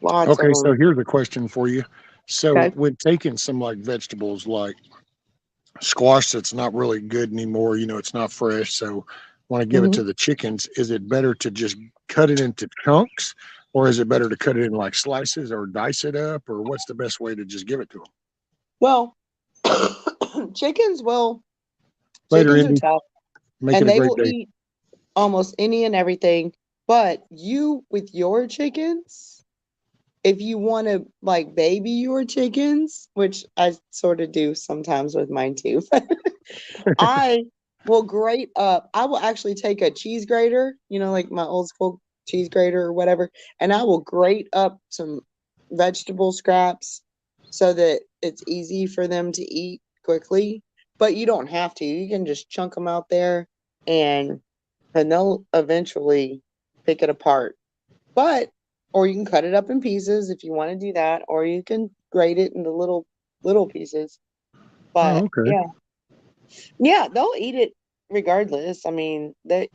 Lots of Okay, so them. here's a question for you. So Okay. when taking some like vegetables like squash that's not really good anymore, it's not fresh, so want to give it Hmm. to the chickens, is it better to just cut it into chunks or is it better to cut it in like slices or dice it up or what's the best way to just give it to them? Well, chickens will, Later, chickens are Indy. tough Make it and a they great will day. eat almost any and everything. But you, with your chickens, if you want to like baby your chickens, which I sort of do sometimes with mine too, I I will actually take a cheese grater, like my old school cheese grater or whatever, and I will grate up some vegetable scraps so that it's easy for them to eat quickly. But you don't have to. You can just chunk them out there and they'll eventually pick it apart. But or you can cut it up in pieces if you want to do that, or you can grate it into little pieces. Oh, But okay. yeah. Yeah, they'll eat it regardless. I mean, it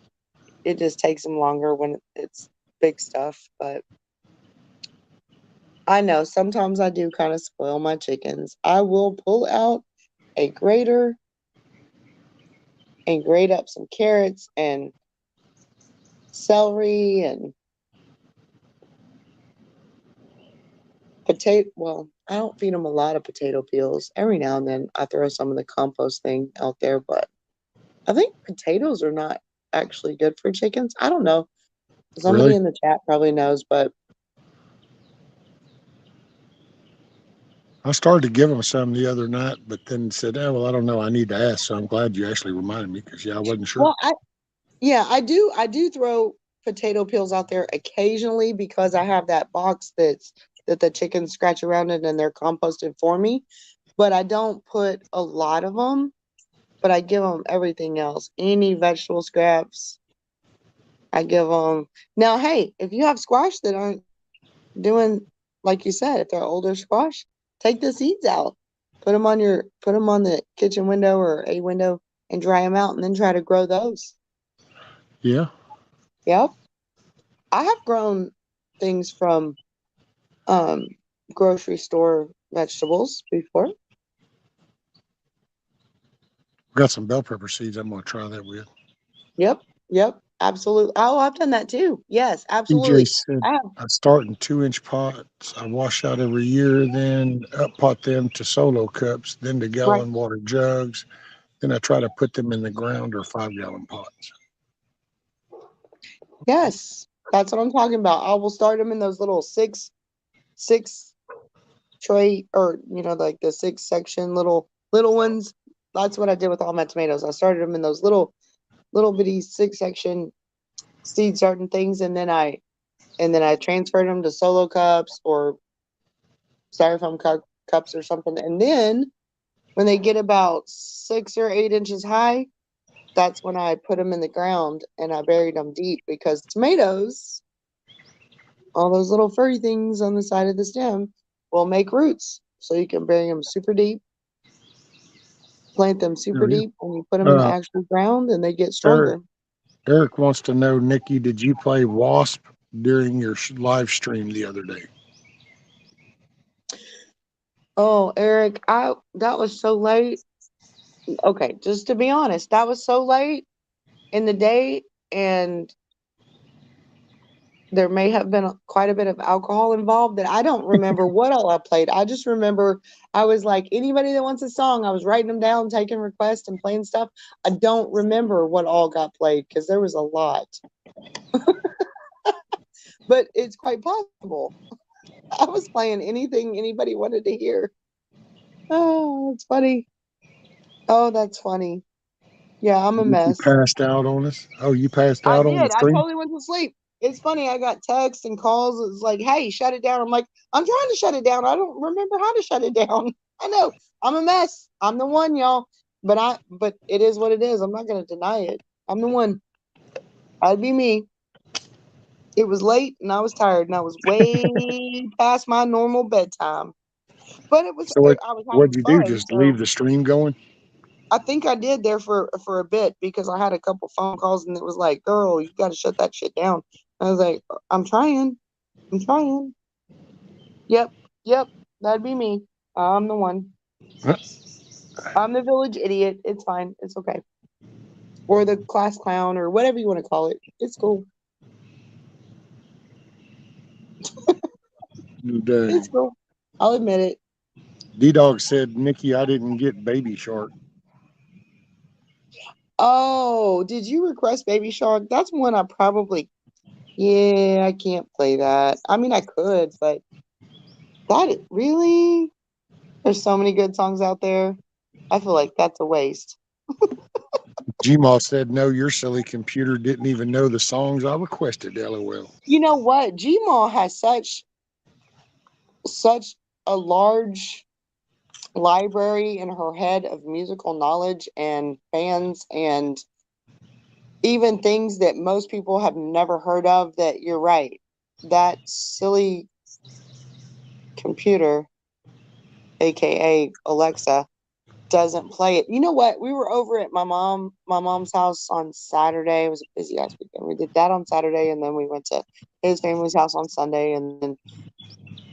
just takes them longer when it's big stuff. But I know sometimes I do kind of spoil my chickens. I will pull out a grater and grate up some carrots and celery and potato. Well, I don't feed them a lot of potato peels. Every now and then I throw some of the compost thing out there, but I think potatoes are not actually good for chickens. I don't know. Somebody Really? in the chat probably knows, but I started to give them some the other night, but then said, "Oh well, I don't know. I need to ask." So I'm glad you actually reminded me because I wasn't sure. Well, I do throw potato peels out there occasionally because I have that box that the chickens scratch around in and they're composted for me. But I don't put a lot of them. But I give them everything else. Any vegetable scraps, I give them. Now, hey, if you have squash that aren't doing like you said, if they're older squash, take the seeds out, put them on the kitchen window or a window and dry them out, and then try to grow those. Yeah. Yep, I have grown things from um grocery store vegetables before. Got some bell pepper seeds. I'm gonna try that with. Yep, yep, absolutely. Oh, I've done that too. Yes, TJ absolutely. said I have. I start in 2-inch pots. I wash out every year, then up pot them to solo cups, then to Right. gallon water jugs. Then I try to put them in the ground or 5-gallon pots. Yes, that's what I'm talking about. I will start them in those little six tray, or like the 6 section little ones. That's what I did with all my tomatoes. I started them in those little bitty 6 section seed starting things, and then I transferred them to solo cups or styrofoam cups or something. And then when they get about 6 or 8 inches high, that's when I put them in the ground and I buried them deep, because tomatoes, all those little furry things on the side of the stem, will make roots. So you can bury them super deep, plant them Oh, super yeah. deep, and you put them in the Uh, actual ground and they get Eric, stronger. Eric wants to know, Nikki, did you play Wasp during your live stream the other day? Oh, Eric, that was so late. Okay, just to be honest, that was so late in the day, and there may have been quite a bit of alcohol involved that I don't remember what all I played. I just remember I was like, anybody that wants a song, I was writing them down, taking requests and playing stuff. I don't remember what all got played because there was a lot, but it's quite possible. I was playing anything anybody wanted to hear. Oh, it's funny. Oh, that's funny. Yeah, I'm a Nikki mess. passed out on us. Oh, you passed I out on the did. I stream? totally went to sleep. It's funny. I got texts and calls. It's like, hey, shut it down. I'm like, I'm trying to shut it down. I don't remember how to shut it down. I know. I'm a mess. I'm the one, y'all. But it is what it is. I'm not gonna deny it. I'm the one. I'd be me. It was late and I was tired and I was way past my normal bedtime. But So what I was having what'd you do? fun. Just leave So the stream going? I think I did there for a bit because I had a couple phone calls and it was like, girl, you got to shut that shit down. I was like, I'm trying. I'm trying. Yep. Yep. That'd be me. I'm the one. Huh? I'm the village idiot. It's fine. It's okay. Or the class clown or whatever you want to call it. It's cool. It's Dang. cool. I'll admit it. D-Dog said, Nikki, I didn't get Baby Shark. Oh, did you request Baby Shark? That's one I probably. Yeah, I can't play that. I mean, I could, but really? There's so many good songs out there. I feel like that's a waste. Gmaw said, no, your silly computer didn't even know the songs I requested, LOL. You know what? Gmail has such a large library in her head of musical knowledge and bands and even things that most people have never heard of, that you're right. That silly computer, aka Alexa, doesn't play it. You know what? We were over at my mom's house on Saturday. It was a busy ass weekend. We did that on Saturday, and then we went to his family's house on Sunday, and then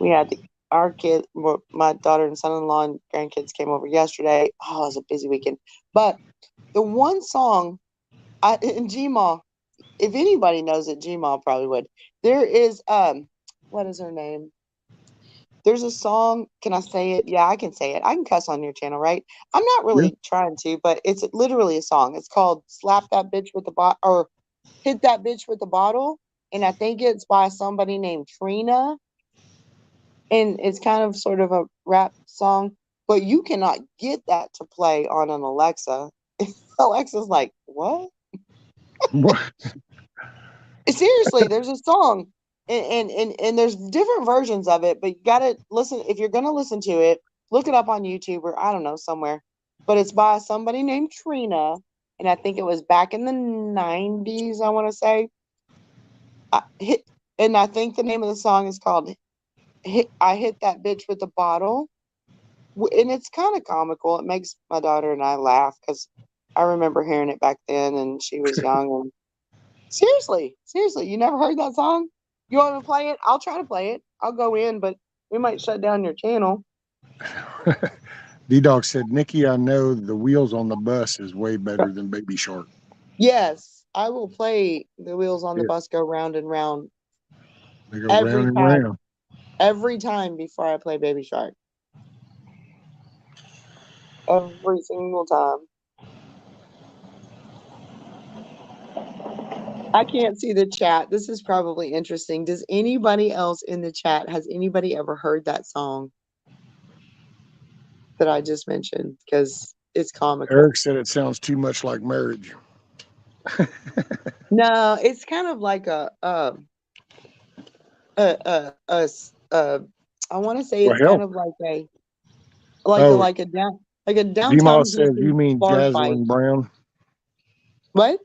we had our kid, my daughter and son-in-law and grandkids came over yesterday. Oh, it was a busy weekend. But the one song in Gmail, if anybody knows it, Gmail probably would. There is what is her name? There's a song. Can I say it? Yeah, I can say it. I can cuss on your channel, right? I'm not Yeah. really trying to, but it's literally a song. It's called "Slap That Bitch with the Bottle" or "Hit That Bitch with the Bottle," and I think it's by somebody named Trina. and it's kind of sort of a rap song, but you cannot get that to play on an Alexa. Alexa's like, what? What? Seriously, there's a song, and there's different versions of it, but you gotta listen. If you're gonna listen to it, look it up on YouTube or I don't know, somewhere. But it's by somebody named Trina, and I think it was back in the 90s, I want to say. And I think the name of the song is called I Hit That Bitch with a Bottle. And it's kind of comical. It makes my daughter and I laugh because I remember hearing it back then and she was young. And seriously, you never heard that song? You want to play it? I'll try to play it. I'll go in, but we might shut down your channel. D-Dog said, Nikki, I know the wheels on the bus is way better than Baby Shark. Yes, I will play The Wheels on the Bus Go Round and Round They go every round and time. round. Every time before I play Baby Shark. Every single time. I can't see the chat. This is probably interesting. Does anybody else in the chat, has anybody ever heard that song that I just mentioned? Because it's comical. Eric said it sounds too much like marriage. No, it's kind of like I want to say it's kind of like a downtown Gmail says, Houston you mean bar fight. Jaslyn Brown? What?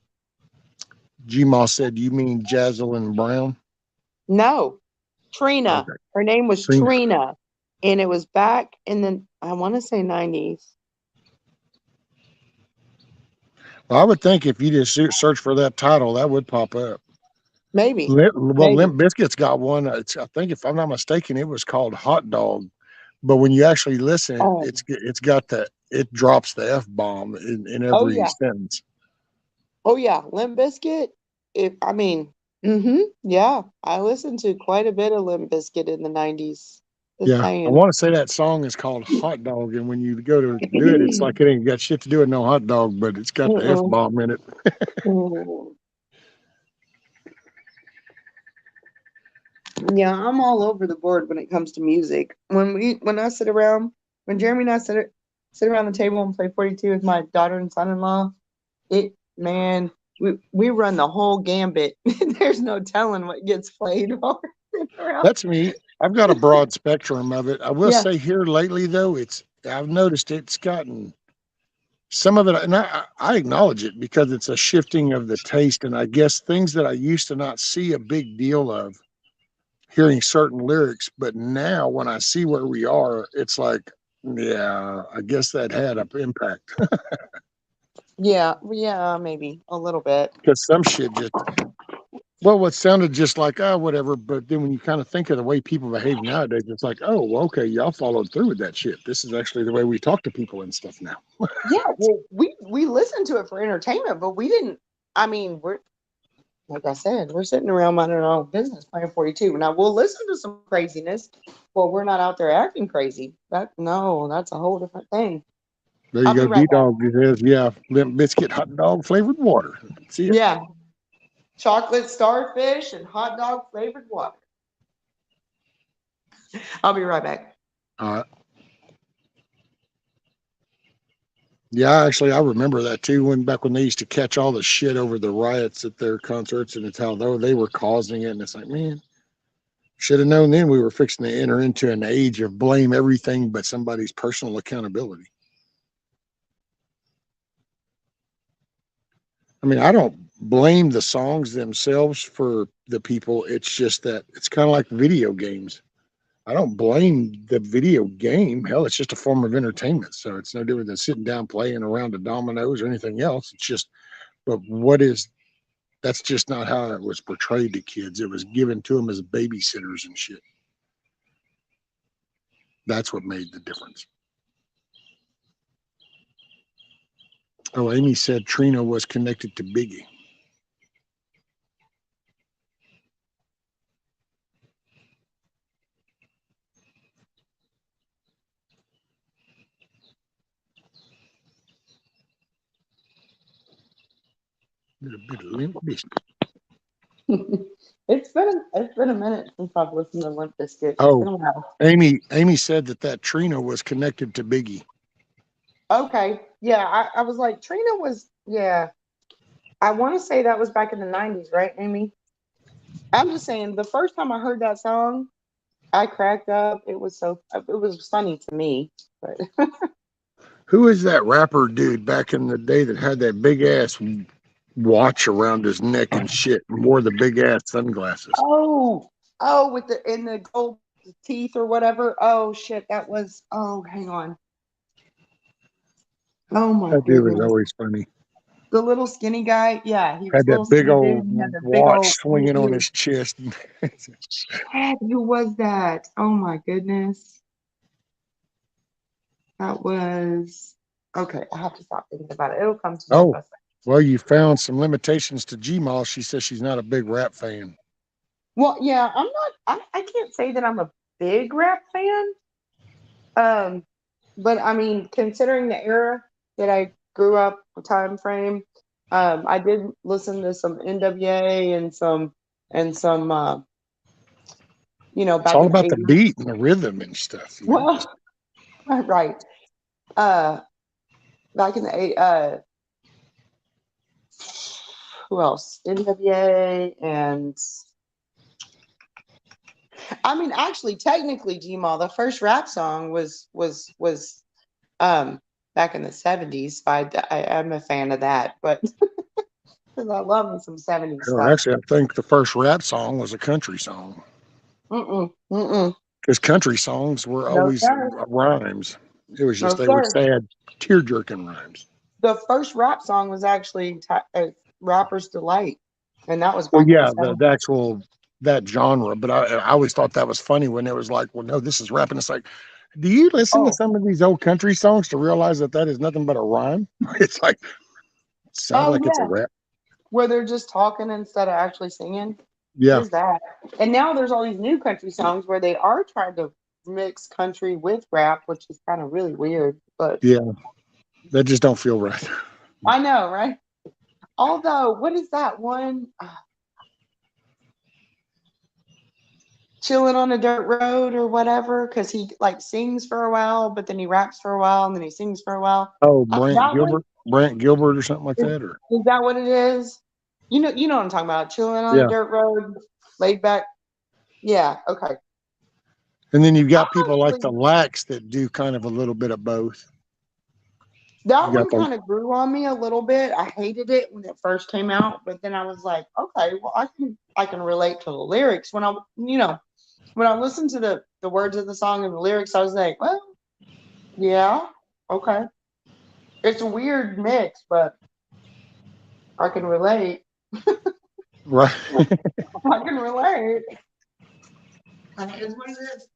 Gmail said, you mean Jaslyn Brown? No, Trina. Okay. Her name was Trina. And it was back in the, I want to say 90s. Well, I would think if you just search for that title, that would pop up. Maybe. Limp Bizkit's got one. I think, if I'm not mistaken, it was called Hot Dog. But when you actually listen, it's got it drops the F-bomb in every sentence. Oh yeah, Limp Bizkit. Yeah, I listened to quite a bit of Limp Bizkit in the 90s. I want to say that song is called Hot Dog, and when you go to do it, it's like it ain't got shit to do with no hot dog, but it's got the F-bomb in it. Yeah, I'm all over the board when it comes to music. When Jeremy and I sit around the table and play 42 with my daughter and son-in-law, we run the whole gambit. There's no telling what gets played. That's me. I've got a broad spectrum of it. I will say here lately, though, I've noticed it's gotten some of it, and I acknowledge it because it's a shifting of the taste. And I guess things that I used to not see a big deal of, hearing certain lyrics, but now when I see where we are, it's like, yeah, I guess that had an impact. Yeah, maybe a little bit. Because some shit what sounded just like, whatever, but then when you kind of think of the way people behave nowadays, it's like, oh, well, okay, y'all followed through with that shit. This is actually the way we talk to people and stuff now. Yeah, well, we listened to it for entertainment, but we didn't. We're, like I said, we're sitting around minding our own business playing 42. Now we'll listen to some craziness, but we're not out there acting crazy. That's a whole different thing. There you go. D-Dog says, yeah, Limp Bizkit hot dog flavored water. See it? Yeah. Chocolate starfish and hot dog flavored water. I'll be right back. All right. Yeah, actually, I remember that too. Back when they used to catch all the shit over the riots at their concerts, and it's how they were causing it. And it's like, man, should have known then we were fixing to enter into an age of blame everything but somebody's personal accountability. I mean, I don't blame the songs themselves for the people. It's just that it's kind of like video games. I don't blame the video game. Hell, it's just a form of entertainment. So it's no different than sitting down playing around the dominoes or anything else. It's just, but that's just not how it was portrayed to kids. It was given to them as babysitters and shit. That's what made the difference. Oh, Amy said Trina was connected to Biggie. A bit of Limp Bizkit. It's it's been a minute since I've listened to Limp Bizkit. It's Oh, been a while. Amy said that Trina was connected to Biggie. Okay. Yeah, I was like, Trina was, yeah. I want to say that was back in the 90s, right, Amy? I'm just saying, the first time I heard that song, I cracked up. It was funny to me. But Who is that rapper dude back in the day that had that big ass watch around his neck and shit and wore the big ass sunglasses? oh, with the gold teeth or whatever. Oh shit, hang on. Oh my That dude was goodness. always funny. The little skinny guy, yeah, he was Had a little that big skinny dude old and he had the big watch old pointy swinging on ears. his chest. Shit, who was that? Oh my goodness. That was okay. I have to stop thinking about it. It'll come to me. Oh, well, you found some limitations to Gmail. She says she's not a big rap fan. Well, yeah, I'm not. I can't say that I'm a big rap fan. But I mean, considering the era that I grew up, time frame, I did listen to some NWA and some It's back all in the about the 80s. beat and the rhythm and stuff. Well, right. Uh, back in the who else? NWA and I mean, actually, technically, Gmal, the first rap song was back in the 70s. I'm a fan of that, but because I love me some 70s Well, stuff. actually, I think the first rap song was a country song Mm-mm, mm-mm. because country songs were No, always sir. rhymes. It was No, just they were sir. sad, tear-jerking rhymes. The first rap song was actually Rapper's Delight, and that was Well, back in the yeah, the 70s. actual that genre, but I always thought that was funny when it was like, well, no, this is rapping. It's like, do you listen to Oh, some of these old country songs to realize that that is nothing but a rhyme? It's like, it sounds oh like it's a yeah, rap. where they're just talking instead of actually singing. Yeah, There's that. And now there's all these new country songs where they are trying to mix country with rap, which is kind of really weird. But yeah, that just don't feel right. I know, right? Although, what is that one? Chilling on a dirt road or whatever, because he like sings for a while, but then he raps for a while, and then he sings for a while. Oh, That one Brant Gilbert or something like is, that, or is that what it is? You know what I'm talking about. Chilling on a yeah. dirt road, laid back. Yeah, okay. And then you've got people like the Honestly, Lax that do kind of a little bit of both. that You got one the kind of grew on me a little bit. I hated it when it first came out, but then I was like, okay, well, I can relate to the lyrics. When I listened to the words of the song and the lyrics, I was like, well, yeah, okay. It's a weird mix, but I can relate. right. I can relate. And it is what it is.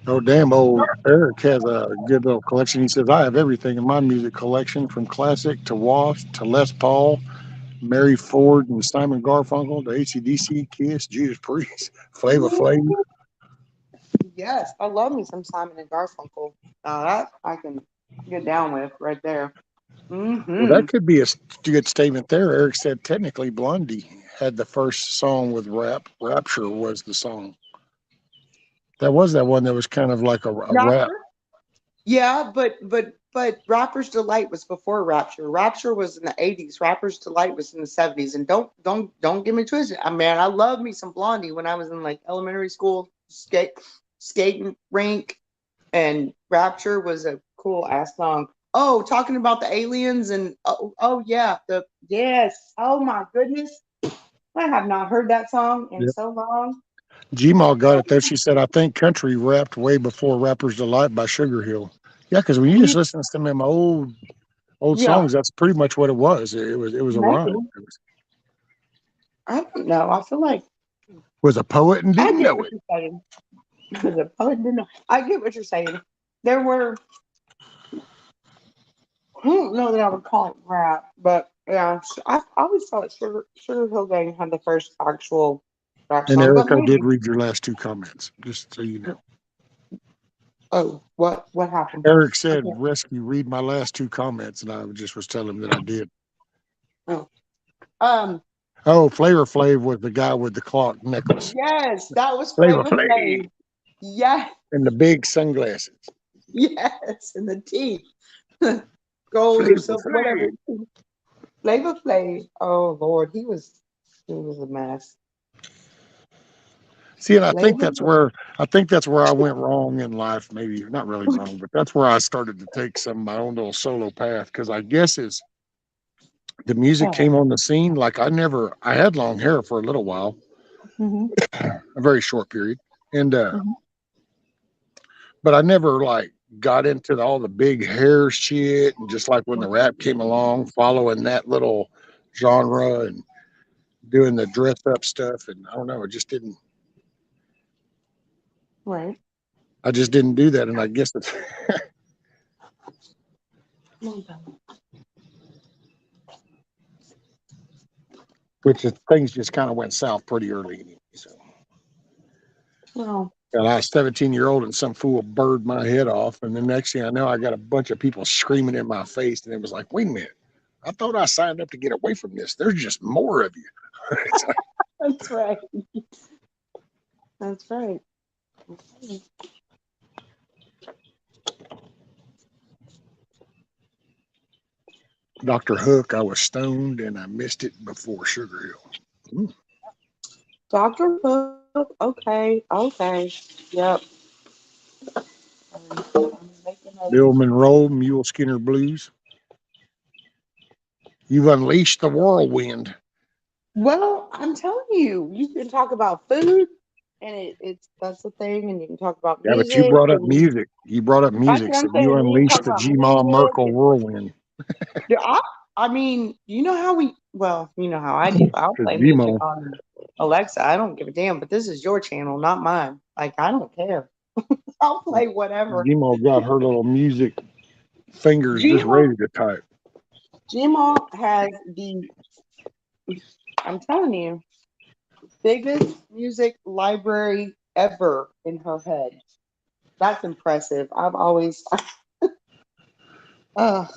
Oh, damn old Eric has a good little collection. He says, I have everything in my music collection from classic to Wasp to Les Paul, Mary Ford and Simon Garfunkel to AC/DC, Kiss, Judas Priest, Flava Flav. Yes, I love me some Simon and Garfunkel. That I can get down with right there. Well, Mm-hmm. that could be a good statement there. Eric said technically Blondie had the first song with rap. Rapture was the song. That was that one that was kind of like a rap. Rapture? Yeah, but Rapper's Delight was before Rapture. Rapture was in the 80s. Rapper's Delight was in the 70s. And don't get me twisted. I mean, I love me some Blondie when I was in like elementary school, skating rink, and Rapture was a cool ass song. Oh, talking about the aliens and oh yeah, yes. Oh my goodness. I have not heard that song in Yep. so long. Gmail got it there. She said, I think country rapped way before Rapper's Delight by Sugar Hill. Yeah, because when you just listen to some of them old Yeah, songs, that's pretty much what it was. It was a maybe. rhyme. I don't know. I feel like Was a poet and I didn't get know what it. you're saying. The poet didn't know. I get what you're saying. There were, I don't know that I would call it rap, but yeah, I always thought Sugar Hill Gang had the first actual rap And song, but Eric, I maybe. did read your last two comments, just so you know. Oh, what happened? Eric said, Okay. Rescue, read my last two comments, and I just was telling him that I did. Oh. Um. Oh, Flavor Flav was the guy with the clock necklace. Yes, that was Flavor Flavor Flav Flav. Yes, and the big sunglasses. yes, and the teeth, gold or Flavor silver, whatever. Flav. Flavor Flav. Oh Lord, he was a mess. See, and Flavor Flav. I think that's where I went wrong in life. Maybe not really wrong, but that's where I started to take some of my own little solo path. Because I guess as the music Oh. came on the scene, like I had long hair for a little while, Hmm. a very short period, and Hmm. but I never like got into all the big hair shit. And just like when the rap came along, following that little genre and doing the dress up stuff, and I don't know, it just didn't. Right. I just didn't do that, and I guess it's Come on, Bella. which is, things just kind of went south pretty early anyway. So, No. and I was 17-year-old, and some fool burned my head off, and the next thing I know, I got a bunch of people screaming in my face, and it was like, wait a minute, I thought I signed up to get away from this. There's just more of you. It's like, That's right. That's right. Dr. Hook, I was stoned, and I missed it before Sugar Hill. Dr. Hook. Okay. Okay. Yep. I'm making a. Bill Monroe, Mule Skinner Blues. You've unleashed the whirlwind. Well, I'm telling you, you can talk about food, and it's that's the thing, and you can talk about Yeah, but you music, brought up and music. You brought up that's music, what so I'm you saying. And you can unleashed talk the about G-Ma music. Merkel whirlwind. Yeah, I mean, you know how we, well, you know how I do. I'll Because play music G-Ma, on Alexa. I don't give a damn, but this is your channel, not mine. Like, I don't care. I'll play whatever. G-Ma got her little music fingers just Gmail, ready to type. Gmail has the, I'm telling you, biggest music library ever in her head. That's impressive. I've always, oh,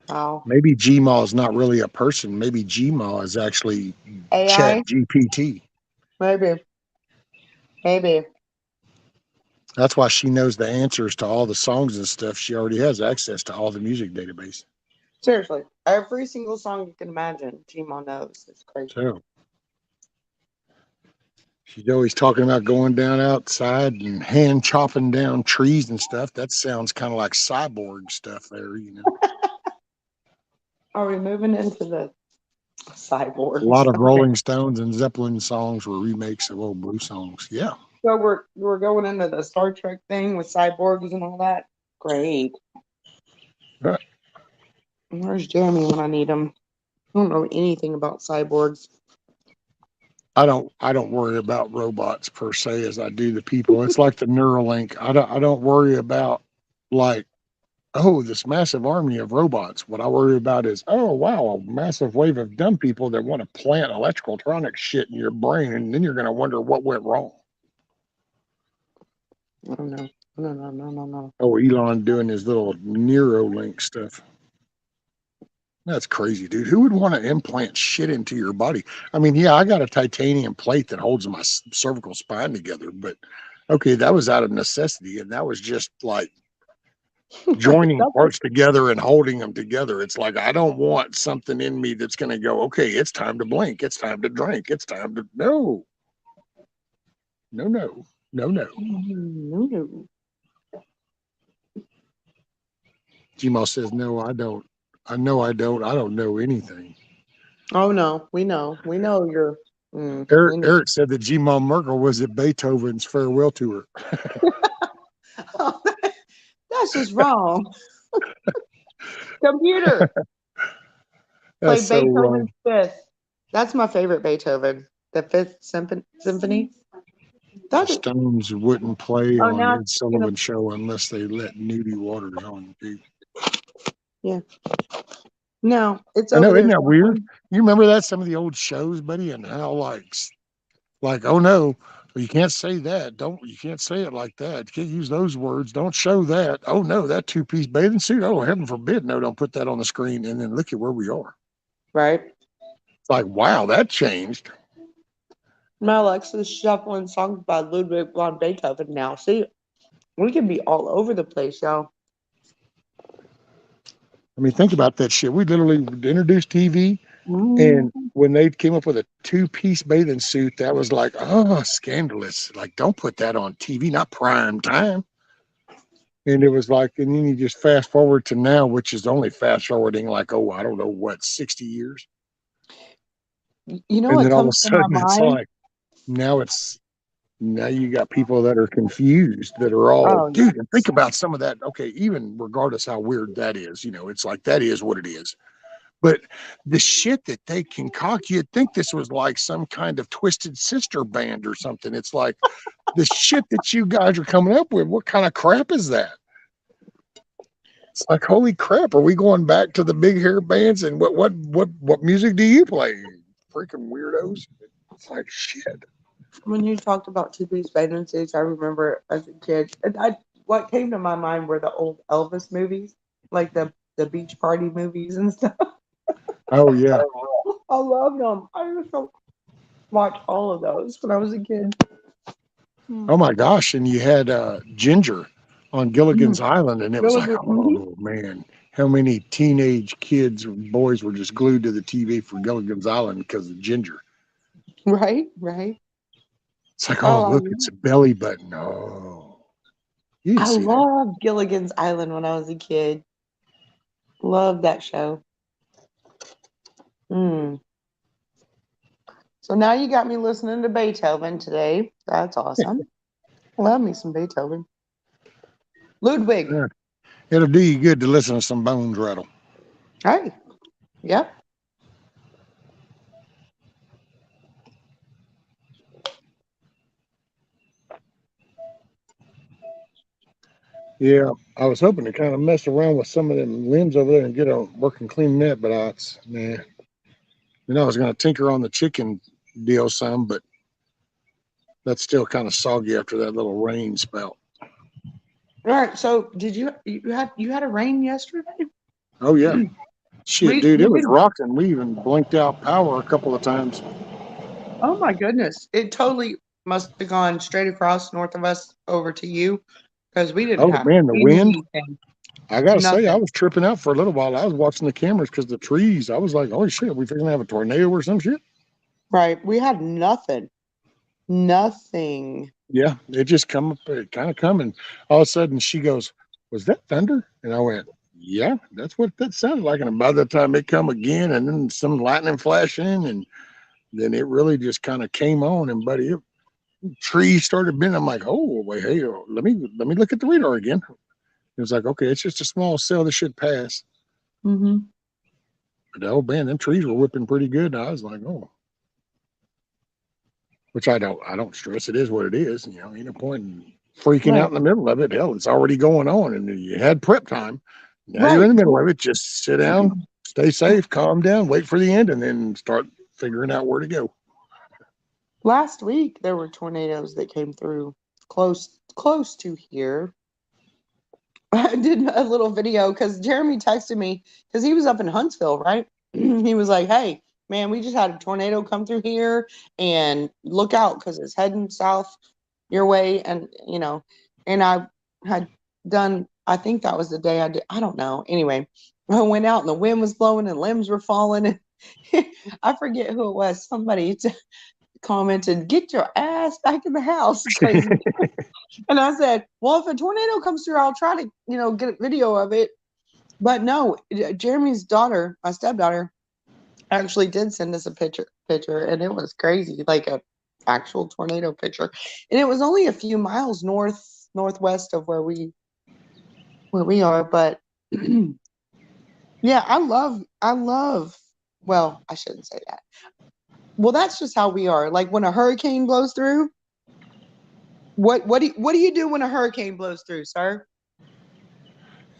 wow. Maybe G-Ma is not really a person. Maybe G-Ma is actually Chat AI, GPT. maybe, maybe. That's why she knows the answers to all the songs and stuff. She already has access to all the music database. Seriously, every single song you can imagine, Gmail knows. It's crazy. So she's always talking about going down outside and hand chopping down trees and stuff. That sounds kind of like cyborg stuff there, you know. Are we moving into the A lot cyborgs? of Okay. Rolling Stones and Zeppelin songs were remakes of old blue songs. Yeah. So we're going into the Star Trek thing with cyborgs and all that. Great. Right. Where's Jeremy when I need him? I don't know anything about cyborgs. I don't worry about robots per se as I do the people. It's like the Neuralink. I don't worry about like, oh, this massive army of robots. What I worry about is, oh wow, a massive wave of dumb people that want to plant electronic shit in your brain, and then you're gonna wonder what went wrong. I don't know. No, no, no, no, no. Oh, Elon doing his little Neuralink stuff. That's crazy, dude. Who would want to implant shit into your body? I mean, yeah, I got a titanium plate that holds my cervical spine together, but okay, that was out of necessity, and that was just like joining That's parts together and holding them together. It's like I don't want something in me that's going to go, okay, it's time to blink, it's time to drink, it's time to no, no, no, no, no. no, no. Gmo says, no, I don't. I know I don't. I don't know anything. Oh no, we know. We know you're. We know. Eric said that Gmo Merkel was at Beethoven's farewell tour. That's just wrong. Computer. Play That's so Beethoven's wrong. Fifth. That's my favorite Beethoven. The Fifth Symphony. The That is, Stones wouldn't play oh, on now Ed it's gonna. Sullivan show unless they let Nudie Waters on. Dude. Yeah. No, it's I over know, isn't there that weird? somewhere. You remember that some of the old shows, buddy, and how like oh no, you can't say that. Don't you can't say it like that. You can't use those words. Don't show that. Oh no, that two-piece bathing suit. Oh heaven forbid, no, don't put that on the screen. And then look at where we are. Right. It's like, wow, that changed. My Alexa's shuffling songs by Ludwig von Beethoven now. See, we can be all over the place, y'all. I mean, think about that shit. We literally introduced TV, Mm, and when they came up with a two-piece bathing suit, that was like, oh, scandalous. Like, don't put that on TV, not prime time. And it was like, and then you just fast forward to now, which is only fast forwarding like, oh, I don't know what, 60 years. You know And what then all of a comes to my sudden it's mind? like, now you got people that are confused that are all, Oh, dude, and think about some of that. Okay, even regardless how weird that is, it's like that is what it is. But the shit that they concoct, you'd think this was like some kind of Twisted Sister band or something. It's like the shit that you guys are coming up with. What kind of crap is that? It's like, holy crap, are we going back to the big hair bands? And what music do you play? Freaking weirdos. It's like shit. when you talked about two-piece bathing suits, I remember as a kid, what came to my mind were the old Elvis movies, like the beach party movies and stuff. Oh yeah. I loved them. I used to watch all of those when I was a kid. Oh my gosh. And you had Ginger on Gilligan's Mm. Island, and it was like, Mhm. oh man, how many teenage kids and boys were just glued to the TV for Gilligan's Island because of Ginger. Right, right. It's like, oh, Oh, look, it's a belly button. Oh, you didn't I see that. loved Gilligan's Island when I was a kid. Loved that show. Mm. So now you got me listening to Beethoven today. That's awesome. Love me some Beethoven. Ludwig. Yeah. It'll do you good to listen to some bones rattle. Hey. Yep. Yeah, I was hoping to kind of mess around with some of them limbs over there and get a working clean net, but nah. I was going to tinker on the chicken deal some, but that's still kind of soggy after that little rain spell. All right. So did you had a rain yesterday? Oh yeah, shit, We dude, it we was didn't. rocking. We even blinked out power a couple of times. Oh my goodness! It totally must have gone straight across north of us over to you because we didn't Oh have man, the wind. anything. I gotta say, I Nothing. was tripping out for a little while. I was watching the cameras because the trees. I was like, "Holy shit, we fixing to have a tornado or some shit?" Right. We had nothing. Nothing. Yeah, it just come up, it kind of come, and all of a sudden she goes, "Was that thunder?" And I went, "Yeah, that's what that sounded like." And by the time it come again, and then some lightning flashing, and then it really just kind of came on, and buddy, trees started bending. I'm like, "Oh, wait, hey, let me look at the radar again." It was like, "Okay, it's just a small cell that should pass." Mm-hmm. But oh man, them trees were whipping pretty good. And I was like, "Oh." Which I don't stress. It is what it is. Ain't no point in freaking out Right. in the middle of it. Hell, it's already going on, and you had prep time. Now you're in Right. the middle of it. Just sit down, stay safe, calm down, wait for the end, and then start figuring out where to go. Last week there were tornadoes that came through close to here. I did a little video because Jeremy texted me because he was up in Huntsville, right? He was like, "Hey, man, we just had a tornado come through here, and look out because it's heading south your way." And I had done. I think that was the day I did. I don't know. Anyway, I went out and the wind was blowing and limbs were falling. And I forget who it was. Somebody commented, "Get your ass back in the house, crazy." And I said, "Well, if a tornado comes through, I'll try to, get a video of it." But no, Jeremy's daughter, my stepdaughter, actually did send us a picture, and it was crazy, like a actual tornado picture. And it was only a few miles northwest of where we are. But yeah, I love. Well, I shouldn't say that. Well, that's just how we are. Like when a hurricane blows through. What do you do when a hurricane blows through, sir?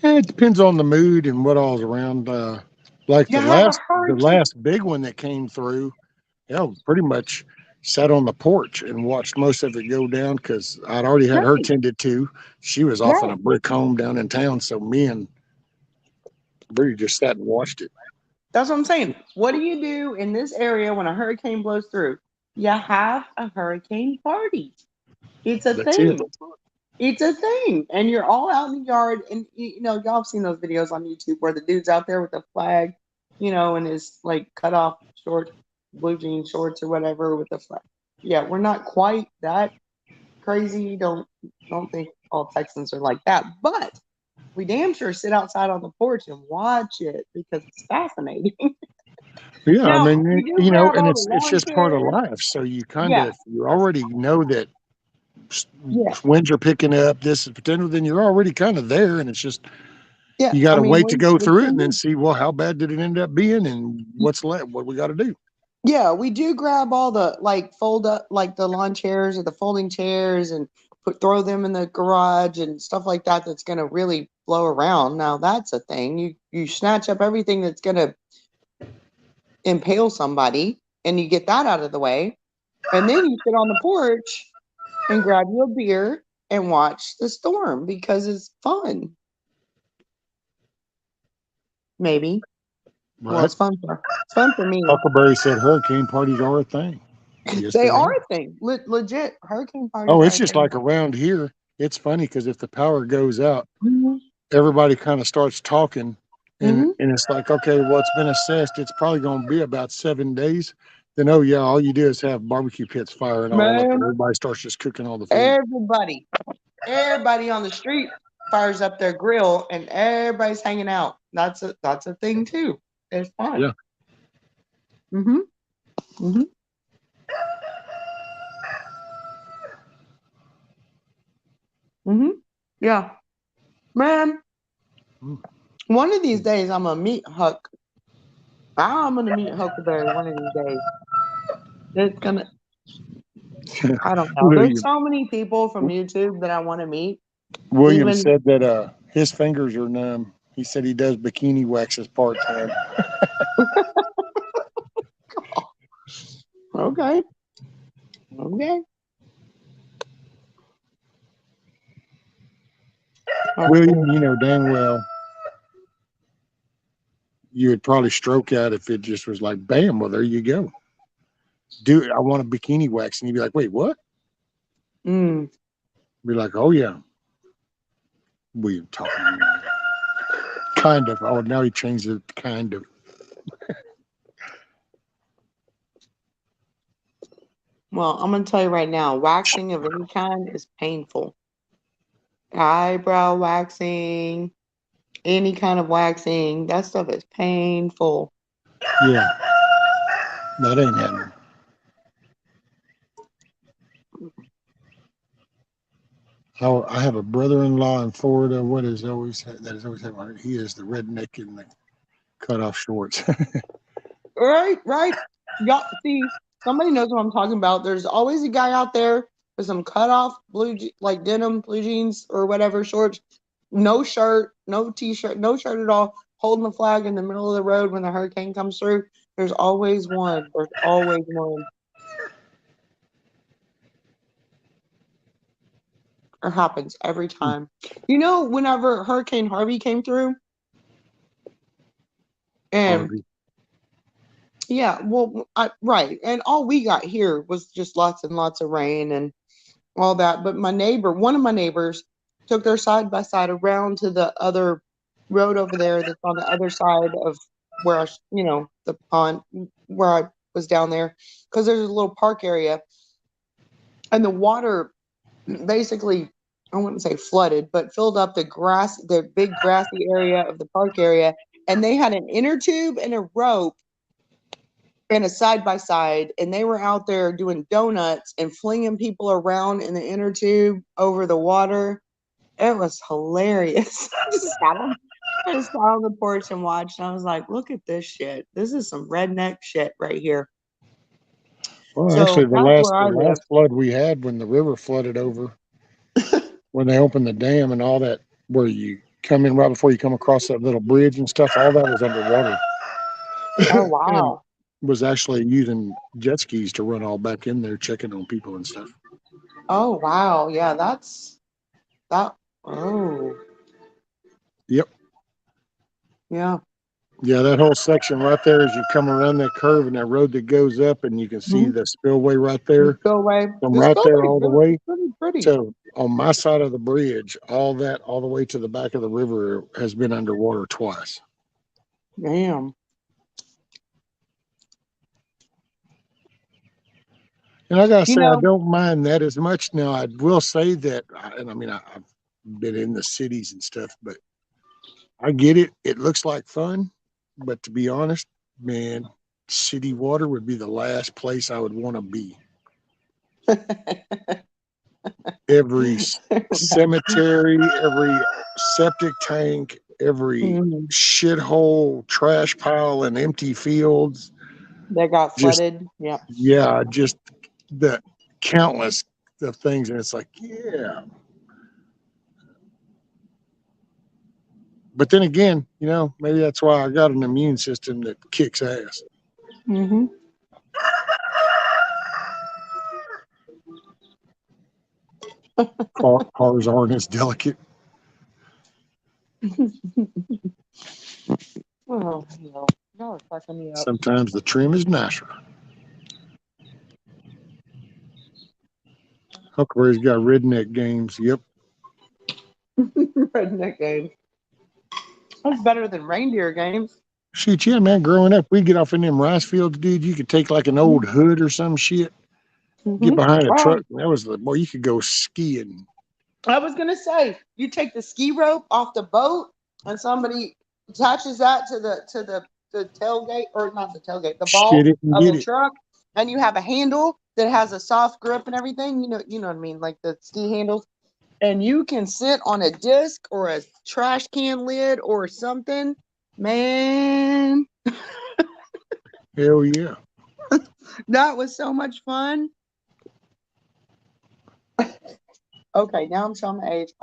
It depends on the mood and what all's around. Like You the have a last the hurricane. last big one that came through, pretty much sat on the porch and watched most of it go down because I'd already had her Right, tended to. She was off in right. a brick home down in town, so me and Bree just sat and watched it. That's what I'm saying. What do you do in this area when a hurricane blows through? You have a hurricane party. It's a That's it. thing. It's a thing. And you're all out in the yard. And, y'all have seen those videos on YouTube where the dude's out there with the flag, and his like cut off short, blue jean shorts or whatever with the flag. Yeah, we're not quite that crazy. Don't think all Texans are like that. But we damn sure sit outside on the porch and watch it because it's fascinating. Yeah, I Now, mean, we do grab and all the it's lawn just part of chairs. life. So you kind Yeah, of you already know that yeah, winds are picking up. This is potential. Then you're already kind of there, and it's just yeah. you got I to mean, wait to go we through it and can then do. see, well, how bad did it end up being, and what's left, what we got to do. Yeah, we do grab all the like fold up like the lawn chairs or the folding chairs and throw them in the garage and stuff like that. That's gonna really blow around. Now that's a thing. You snatch up everything that's gonna impale somebody and you get that out of the way, and then you sit on the porch and grab you a beer and watch the storm because it's fun. Maybe. Well, Right? it's fun for me. Huckleberry said hurricane parties are a thing. Yes, They they are are. a thing. Legit, hurricane parties Oh, are it's a just thing. like around here. It's funny because if the power goes out, Mhm. everybody kind of starts talking, and Mhm. it's like, okay, well, it's been assessed. It's probably going to be about 7 days. Then, oh yeah, all you do is have barbecue pits firing all up, and Man, everybody starts just cooking all the food. everybody on the street fires up their grill and everybody's hanging out. That's a thing too. It's fun. Yeah. Mhm. Mhm. Mhm. Yeah. Man, Mm. one of these days I'm gonna meet Huck. I'm gonna meet Huckleberry one of these days. It's gonna. I don't know. There's William so many people from YouTube that I want to meet. William Even said that his fingers are numb. He said he does bikini waxes part time. okay. Okay. William, you know dang well you would probably stroke out if it just was like, bam, well, there you go. Do I want a bikini wax? And you'd be like, wait, what? Mm. Be like, oh yeah, William talking to me. Kind of. Oh, now he changed it. Kind of. Well, I'm gonna tell you right now, waxing of any kind is painful. Eyebrow waxing, any kind of waxing, that stuff is painful. Yeah, that ain't happening. I have a brother-in-law in Florida. What is always that is always happening? He is the redneck in the cutoff shorts. Right. Y'all see, somebody knows what I'm talking about. There's always a guy out there with some cut off like denim blue jeans or whatever shorts, no shirt, no t-shirt, no shirt at all, holding the flag in the middle of the road when the hurricane comes through. There's always one. There's always one. It happens every time. Whenever Hurricane Harvey came through, and Harvey. yeah, well, right, and all we got here was just lots and lots of rain and all that. But one of my neighbors, took their side by side around to the other road over there that's on the other side of where the pond where I was down there, because there's a little park area, and the water basically, I wouldn't say flooded, but filled up the big grassy area of the park area. And they had an inner tube and a rope and a side by side, and they were out there doing donuts and flinging people around in the inner tube over the water. It was hilarious. I just sat on the porch and watched, and I was like, look at this shit. This is some redneck shit right here. Well, So actually, that's where the I live. last flood we had when the river flooded over, when they opened the dam and all that, where you come in right before you come across that little bridge and stuff, all that was underwater. Oh, And wow. was actually using jet skis to run all back in there, checking on people and stuff. Oh, wow. Yeah, that. Oh, Yep. yeah. Yeah, that whole section right there as you come around that curve and that road that goes up, and you can see Mhm. the spillway right The there. spillway. From The right there spillway all the really, way really pretty. to on my side of the bridge, all that all the way to the back of the river has been underwater twice. Damn. And I gotta You say, I know, don't mind that as much. Now, I will say that, and I mean, I've been in the cities and stuff, but I get it. It looks like fun, but to be honest, man, city water would be the last place I would want to be. Every cemetery, every septic tank, every Mhm. shithole, trash pile, and empty fields. That got Just flooded. Yeah. yeah, just the countless of things, and it's like yeah. But then again, maybe that's why I got an immune system that kicks ass. Hmm. Cars aren't as delicate. Oh, no. Y'all are fucking me up. Sometimes the trim is nicer. Huckleberry's got redneck games. Yep. Redneck games. That's better than reindeer games. Shit, yeah, man. Growing up, we'd get off in them rice fields, dude. You could take like an old hood or some shit, get Mm-hmm. behind a Oh, truck, and that was the boy. You could go skiing. I was gonna say, you take the ski rope off the boat, and somebody attaches that to the tailgate, or not the tailgate, the Shit ball it and of get the it. truck, and you have a handle that has a soft grip and everything. You know what I mean, like the ski handles, and you can sit on a disc or a trash can lid or something. Man, Hell yeah. that was so much fun. Okay, now I'm showing my age.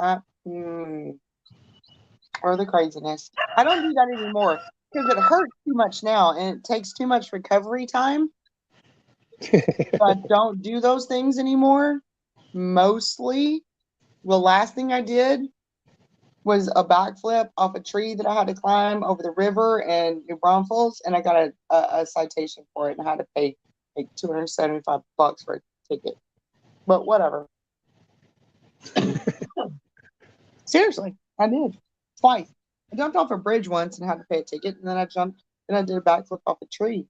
Or the craziness. I don't do that anymore because it hurts too much now and it takes too much recovery time. So I don't do those things anymore. Mostly, the last thing I did was a backflip off a tree that I had to climb over the river in New Braunfels, and I got a citation for it and I had to pay like $275 for a ticket. But whatever. Seriously, I did twice. I jumped off a bridge once and had to pay a ticket, and then I jumped and I did a backflip off a tree.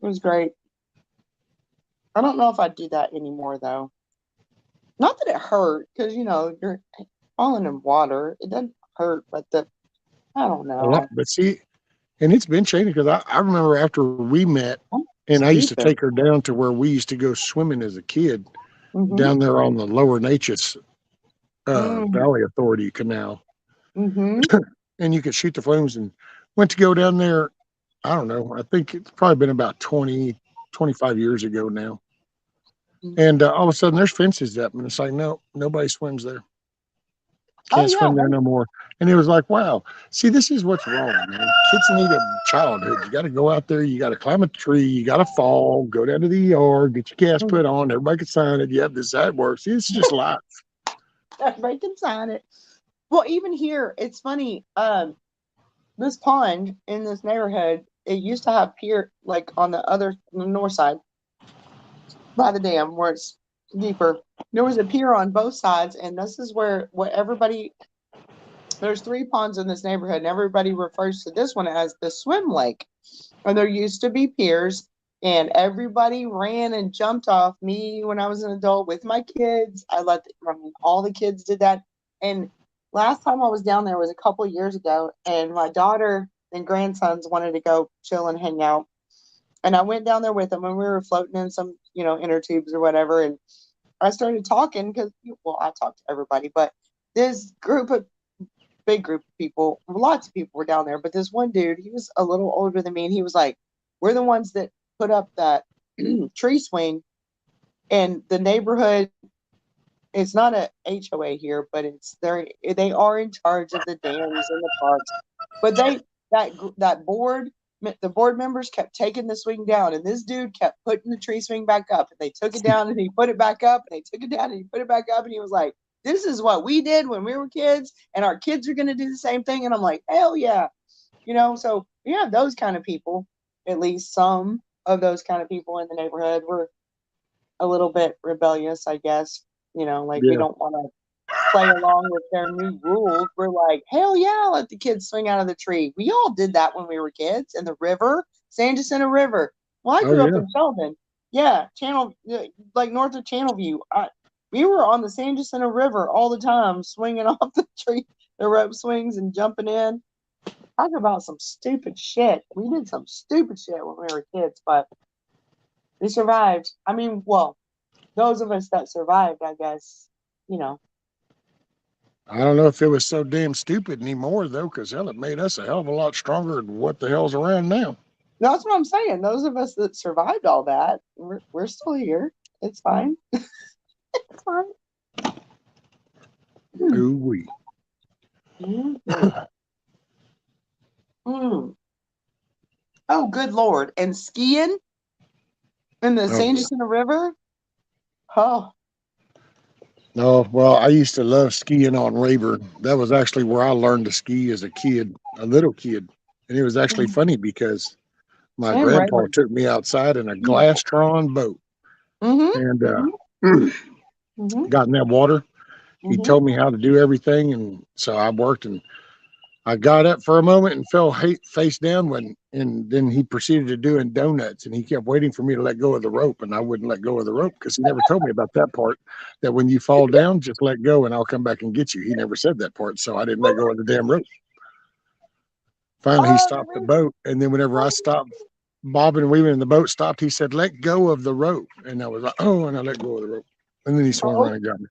It was great. I don't know if I'd do that anymore though. Not that it hurt, because you're falling in water. It doesn't hurt, but I don't A lot, know. but see, and it's been changing because I remember after we met, I'm and I used to stupid. take her down to where we used to go swimming as a kid Mm-hmm. down there on the Lower Natchez Mm. Valley Authority Canal, Mm-hmm. and you could shoot the flames. And went to go down there. I don't know. I think it's probably been about 20, 25 years ago now. And all of a sudden, there's fences up, and it's like, no, nobody swims there. Oh Can't yeah. swim there no more. And it was like, wow. See, this is what's wrong, man. Kids need a childhood. You got to go out there. You got to climb a tree. You got to fall. Go down to the yard. Get your gas put on. Everybody can sign it. Yep, this is how it works. See, it's just life. Everybody can sign it. Well, even here, it's funny. This pond in this neighborhood, it used to have pier like on the north side by the dam where it's deeper. There was a pier on both sides, and this is where what everybody. There's three ponds in this neighborhood, and everybody refers to this one as the swim lake. And there used to be piers, and everybody ran and jumped off me when I was an adult with my kids. All the kids did that. And last time I was down there was a couple of years ago, and my daughter and grandsons wanted to go chill and hang out. And I went down there with them, and we were floating in some, inner tubes or whatever. And I started talking because, well, I talked to everybody, but this big group of people, lots of people were down there. But this one dude, he was a little older than me, and he was like, "We're the ones that put up that tree swing in the neighborhood. It's not a HOA here, but they are in charge of the dams and the parks. But that board, the board members kept taking the swing down, and this dude kept putting the tree swing back up, and they took it down and he put it back up, and they took it down and he put it back up, and he was like, "This is what we did when we were kids, and our kids are going to do the same thing." And I'm like, "Hell yeah!" you know. So we have those kind of people. At least some of those kind of people in the neighborhood were a little bit rebellious, I guess. You know, like we Yeah. don't want to play along with their new rules. We're like, hell yeah, let the kids swing out of the tree. We all did that when we were kids in the river, San Jacinto River. Well, I Oh grew up yeah. in Sheldon. Yeah, like north of Channelview. We were on the San Jacinto River all the time, swinging off the tree, the rope swings, and jumping in. Talk about some stupid shit. We did some stupid shit when we were kids, but we survived. I mean, well, those of us that survived, I guess, you know. I don't know if it was so damn stupid anymore though, because hell, it made us a hell of a lot stronger than what the hell's around now. That's what I'm saying. Those of us that survived all that, we're still here. It's fine. It's fine. Ooh wee. Mm. Mm. Oh, good Lord. And skiing in the Oh San yeah. Jacinto River? Oh, No, well, I used to love skiing on Rayburn. That was actually where I learned to ski as a kid, a little kid. And it was actually funny because my Sam grandpa Rayburn. took me outside in a Glastron boat Mm-hmm. and Mm-hmm. got in that water. He Mm-hmm. told me how to do everything. And so I worked and I got up for a moment and fell face down and then he proceeded to doing donuts and he kept waiting for me to let go of the rope and I wouldn't let go of the rope because he never told me about that part, that when you fall down, just let go and I'll come back and get you. He never said that part. So I didn't let go of the damn rope. Finally, he Oh, stopped the boat. And then whenever I stopped bobbing and weaving and the boat stopped, he said, let go of the rope. And I was like, oh, and I let go of the rope. And then he swung oh, around and got me.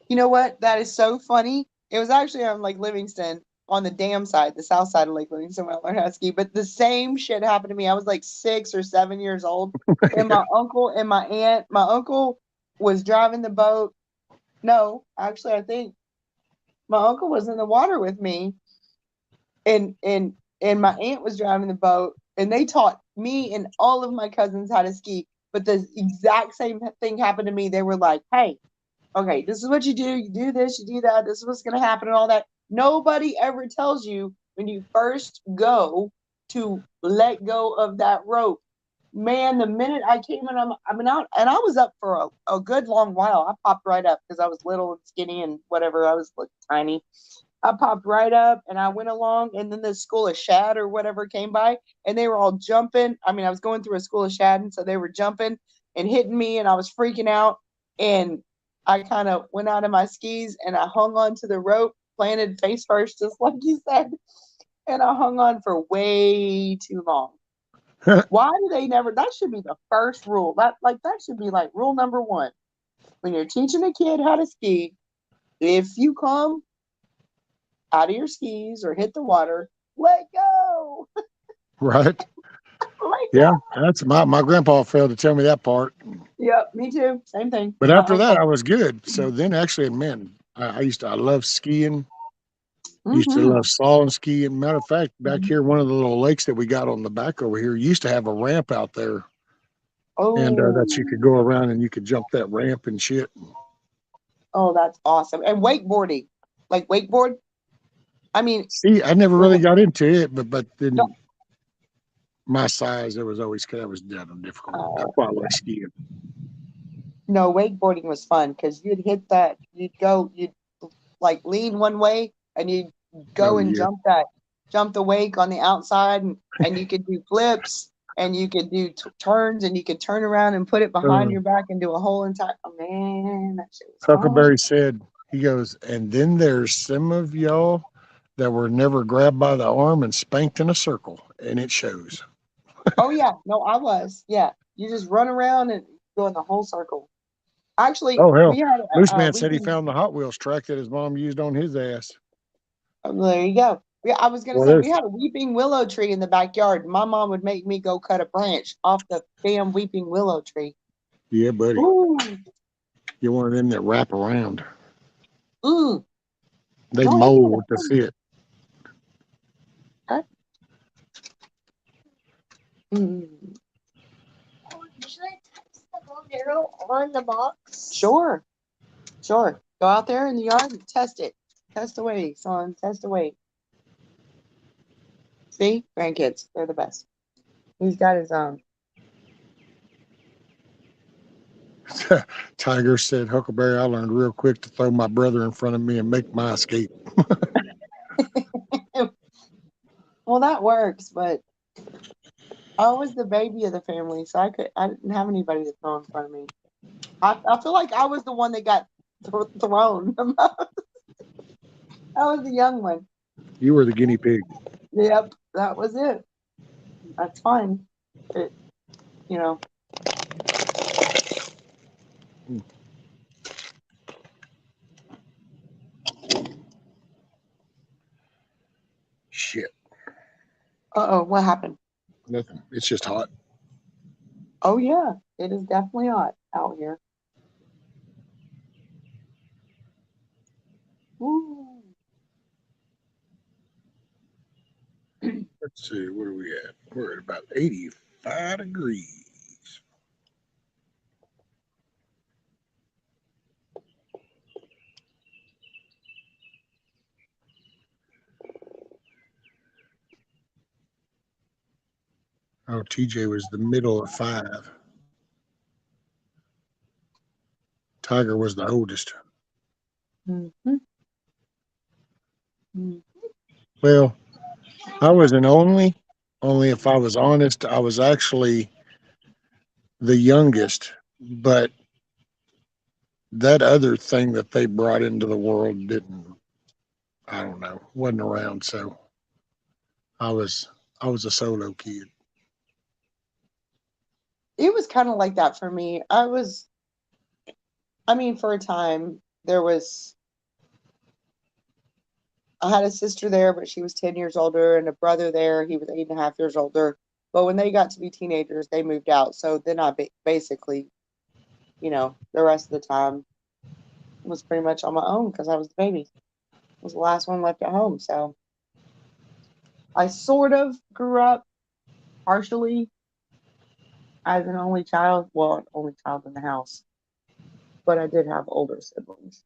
you know what? That is so funny. It was actually on Lake Livingston on the dam side, the south side of Lake Livingston when I learned how to ski. But the same shit happened to me. I was like 6 or 7 years old. And my uncle and my uncle was driving the boat. No, actually, I think my uncle was in the water with me. And my aunt was driving the boat. And they taught me and all of my cousins how to ski. But the exact same thing happened to me. They were like, hey, okay, this is what you do. You do this, you do that. This is what's going to happen and all that. Nobody ever tells you when you first go to let go of that rope. Man, the minute I came in, I'm out, and I was up for a good long while. I popped right up because I was little and skinny and whatever. I was like tiny. I popped right up and I went along, and then the school of shad or whatever came by, and they were all jumping. I mean, I was going through a school of shad, and so they were jumping and hitting me, and I was freaking out. And I kind of went out of my skis and I hung on to the rope, planted face first, just like you said, and I hung on for way too long. Why do they never? That should be the first rule. That should be like rule number one when you're teaching a kid how to ski. If you come out of your skis or hit the water, let go. Right. Let Yeah. go. That's my grandpa failed to tell me that part. Yep, me too. Same thing. But My after that, uncle. I was good. So then actually, man, I love skiing. Used to Mm-hmm. love slalom skiing. Matter of fact, back here, one of the little lakes that we got on the back over here used to have a ramp out there, and that you could Oh, go around and you could jump that ramp and shit. oh, that's awesome. And wakeboarding, like wakeboard. I mean, See, I never really no, got into it, but no, then my size, it was always that was damn difficult. That's why I like skiing. no, wakeboarding was fun because you'd hit that, you'd like lean one way and you'd go Oh and yeah, jump the wake on the outside, and you could do flips and you could do turns and you could turn around and put it behind uh, your back and do a whole entire. Oh man, that shit was fun. Huckleberry said, he goes, and then there's some of y'all that were never grabbed by the arm and spanked in a circle, and it shows. Oh yeah, no, I was. Yeah, you just run around and go in the whole circle. Actually, Oh hell, we had Loose a Man said he weeping. found the Hot Wheels track that his mom used on his ass. There you go. I was gonna Well, say we there's had a weeping willow tree in the backyard. My mom would make me go cut a branch off the damn weeping willow tree. yeah, buddy. Ooh, You're one of them that wrap around. ooh. They No, we had mold to a fit. huh? Mm, Should I text the ball arrow on the box? sure, sure. Go out there in the yard and test it. Test away, son. Test away. See, grandkids, they're the best. He's got his own. Tiger said, Huckleberry, I learned real quick to throw my brother in front of me and make my escape. Well, that works, but I was the baby of the family, so I didn't have anybody to throw in front of me. I feel like I was the one that got thrown. I was the young one. You were the guinea pig. Yep, that was it. That's fine. It, you know, Shit. uh-oh, what happened? Nothing. It's just hot. Oh yeah, it is definitely hot out here. Woo. Let's see, where are we at? We're at about 85 degrees. Oh, TJ was the middle of 5. Tiger was the oldest. Mm-hmm. Mm. Well, I was an only if I was honest, I was actually the youngest, but that other thing that they brought into the world didn't, I don't know, wasn't around. So I was a solo kid. It was kind of like that for me. I mean, for a time, I had a sister there, but she was 10 years older, and a brother there. He was 8.5 years older. But when they got to be teenagers, they moved out. So then I basically, the rest of the time was pretty much on my own because I was the baby. I was the last one left at home. So I sort of grew up partially as an only child. Well, an only child in the house. But I did have older siblings.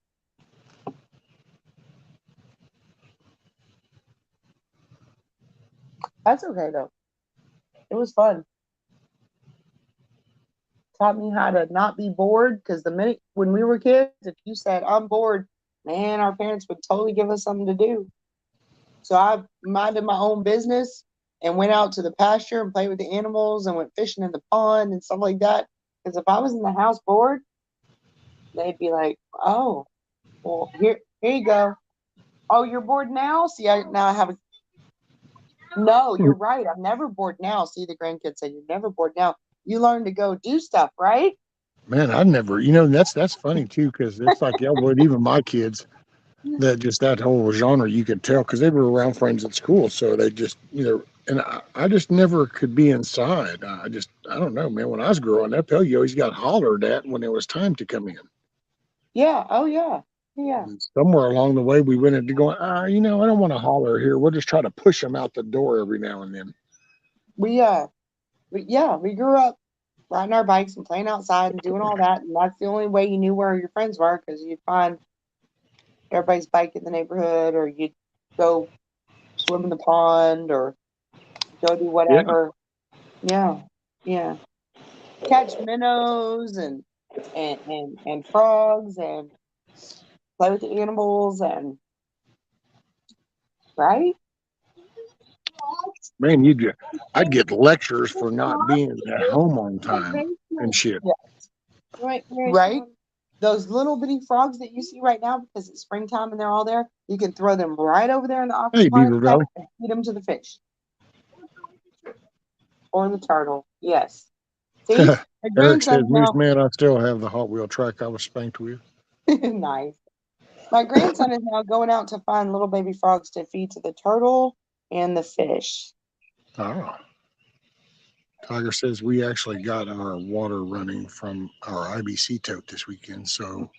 That's okay, though. It was fun. Taught me how to not be bored because the minute when we were kids, if you said I'm bored, man, our parents would totally give us something to do. So I minded my own business and went out to the pasture and played with the animals and went fishing in the pond and stuff like that. Because if I was in the house bored, they'd be like, "Oh, well, here you go. Oh, you're bored now? See, now I have a no. You're right. I'm never bored now. See, the grandkids say you're never bored now. You learn to go do stuff, right? Man, I never, that's funny too, because it's like, yeah, well, even my kids, that whole genre, you could tell because they were around friends at school. So they just, and I just never could be inside. I don't know, man. When I was growing up, hell, you always got hollered at when it was time to come in. Yeah. Oh, yeah. Yeah. And somewhere along the way, we went into going, I don't want to holler here. We'll just try to push them out the door every now and then. We grew up riding our bikes and playing outside and doing all that, and that's the only way you knew where your friends were because you'd find everybody's bike in the neighborhood, or you'd go swim in the pond, or go do Yeah. whatever. Yeah, yeah. Catch minnows and frogs and play with the animals and right. Man, I'd get lectures for not being at home on time and shit. Yeah. Right. Right. Those little bitty frogs that you see right now, because it's springtime and they're all there, you can throw them right over there in the Hey, aquarium Beaver Valley. and feed them to the fish or the turtle. Yes. See, my Eric says, grandson Moose now. Man, I still have the Hot Wheel track I was spanked with. Nice. My grandson is now going out to find little baby frogs to feed to the turtle and the fish. Oh. Tiger says we actually got our water running from our IBC tote this weekend. So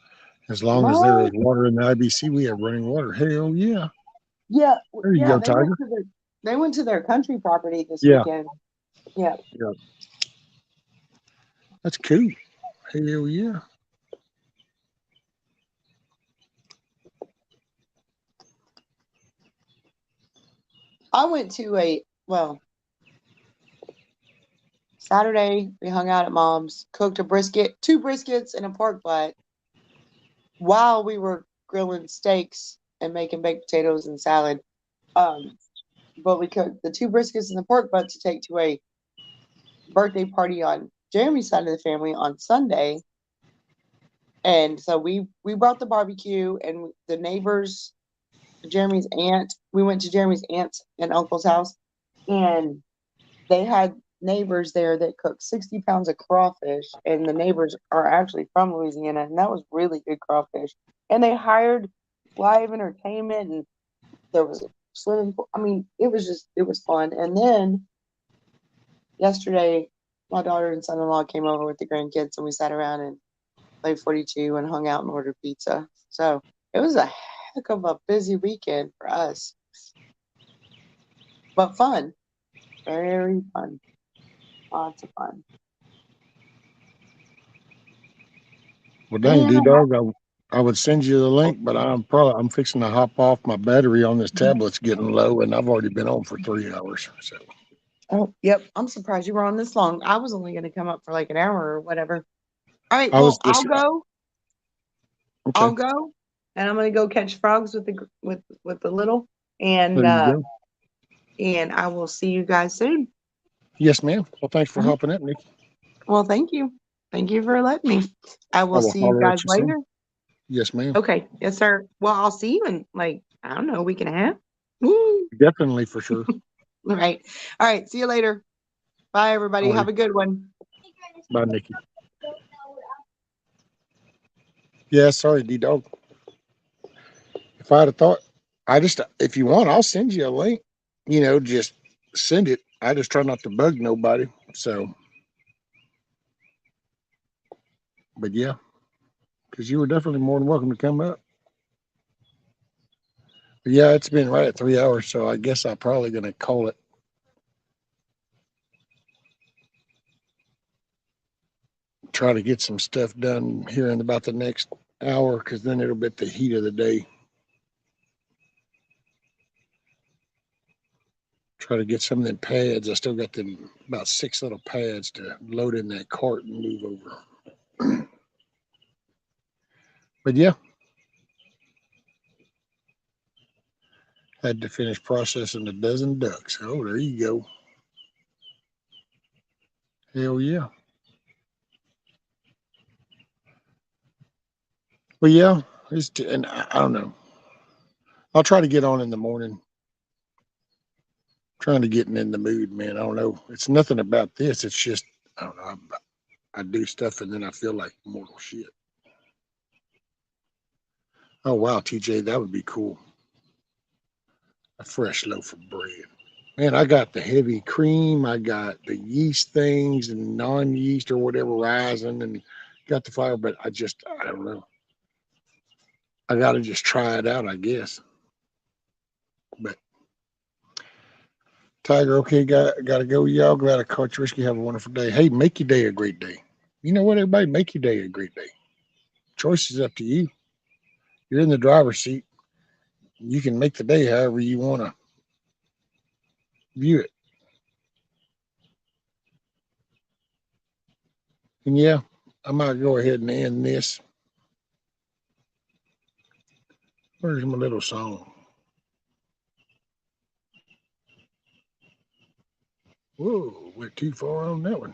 as long as there is water in the IBC, we have running water. Hell yeah. Yeah, There you yeah. go, Tiger. They went to their country property this Yeah. weekend. Yeah. Yeah. That's cool. Hell yeah. I went to well, Saturday we hung out at Mom's, cooked a brisket, 2 briskets and a pork butt while we were grilling steaks and making baked potatoes and salad. But we cooked the 2 briskets and the pork butt to take to a birthday party on Jeremy's side of the family on Sunday. And so we brought the barbecue, and the neighbors, Jeremy's aunt, we went to Jeremy's aunt and uncle's house, and they had neighbors there that cooked 60 pounds of crawfish, and the neighbors are actually from Louisiana, and that was really good crawfish. And they hired live entertainment, and there was a swimming pool. I mean, it was fun. And then yesterday, my daughter and son-in-law came over with the grandkids, and we sat around and played 42 and hung out and ordered pizza. So it was a heck of a busy weekend for us, but fun, very fun, lots of fun. Well, dang, And D-Dog, I would send you the link, but I'm fixing to hop off. My battery on this tablet's getting low, and I've already been on for 3 hours. So. oh, yep, I'm surprised you were on this long. I was only going to come up for like an hour or whatever. All right, well, I'll go. Okay. I'll go, and I'm going to go catch frogs with the little, and There you go. and I will see you guys soon. Yes, ma'am. Well, thanks for hopping in, Nikki. Well, thank you. Thank you for letting me. I will see you holler guys at you soon. later. Yes, ma'am. Okay. Yes, sir. Well, I'll see you in like, I don't know, a week and a half. Woo. Definitely, for sure. All right. All right. See you later. Bye, everybody. All right. Have a good one. Bye, Nikki. Yeah, sorry, D-Dog. If I'd have thought, if you want, I'll send you a link. Just send it. I just try not to bug nobody. So, but yeah, because you were definitely more than welcome to come up. But yeah, it's been right at 3 hours, so I guess I'm probably going to call it. Try to get some stuff done here in about the next hour, because then it'll be the heat of the day. Try to get some of them pads. I still got them about 6 little pads to load in that cart and move over. But yeah, had to finish processing a dozen ducks. Oh, there you go. Hell yeah. Well, yeah, and I don't know. I'll try to get on in the morning. Trying to get in the mood, man. I don't know. It's nothing about this. It's just, I don't know. I do stuff and then I feel like mortal shit. Oh, wow, TJ, that would be cool. A fresh loaf of bread. Man, I got the heavy cream. I got the yeast things and non-yeast or whatever rising, and got the flour, but I don't know. I got to just try it out, I guess. But Tiger, okay, got to go. Y'all glad I caught you. Risky. Have a wonderful day. Hey, make your day a great day. You know what, everybody? Make your day a great day. Choice is up to you. You're in the driver's seat. You can make the day however you want to view it. And yeah, I might go ahead and end this. Where's my little song? Whoa, went too far on that one.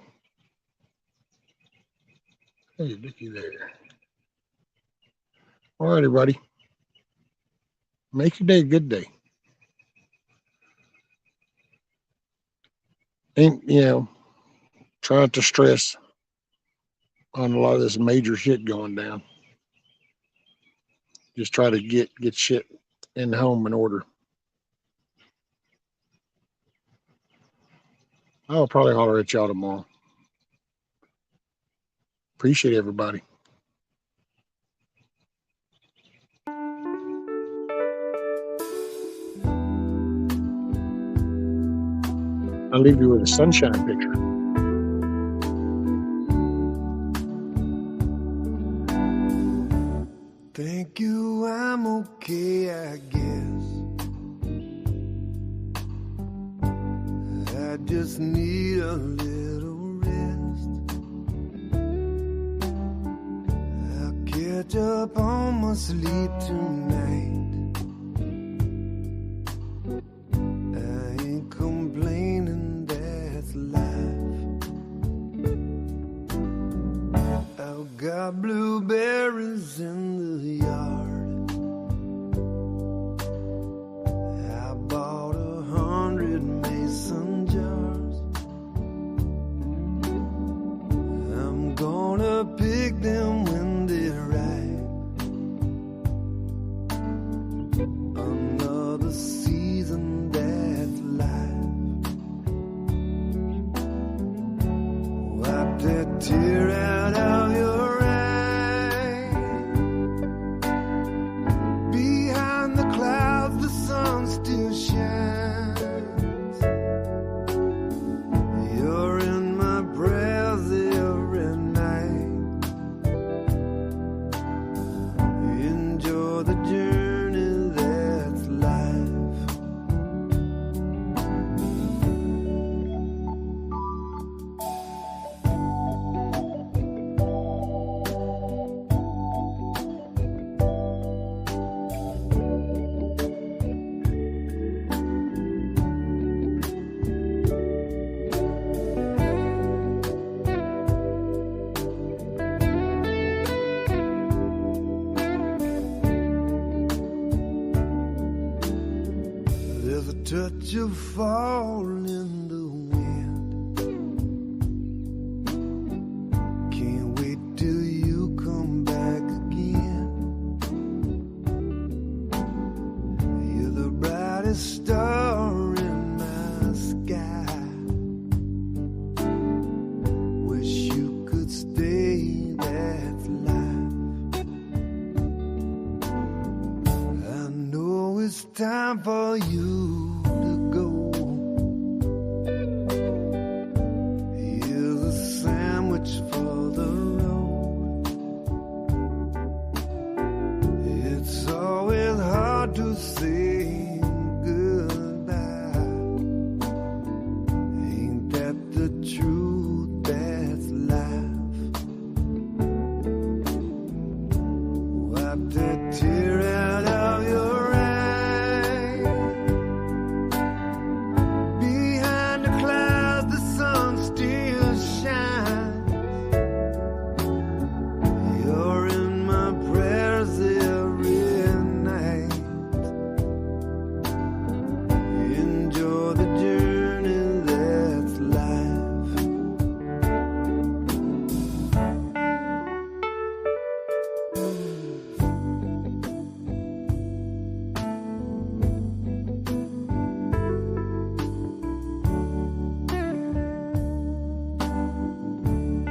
Hey, looky there. All right, everybody. Make your day a good day. Ain't, try not to stress on a lot of this major shit going down. Just try to get shit in the home in order. I'll probably holler at y'all tomorrow. Appreciate everybody. I'll leave you with a sunshine picture. Thank you, I'm okay, I guess. just need a little rest. I'll catch up on my sleep tonight. I ain't complaining, that's life. I've got blueberries in the yard. I bought 100 mason jars. I'm gonna pick them when they're ripe. Another season, that's life. Wipe that tear out of your eye. Behind the clouds, the sun still shines. You're in my prayers every night. Enjoy the journey, that's life. There's a touch of fall in the wind. Can't wait till you come back again. You're the brightest star in my sky. Wish you could stay, that's life. I know it's time for you to go. Here's a sandwich for the road. It's always hard to say goodbye. Ain't that the truth? That's life. Wipe that tear out of your eye. Behind the clouds, the sun still shines. You're in my prayers every night. Enjoy the journey, that's life.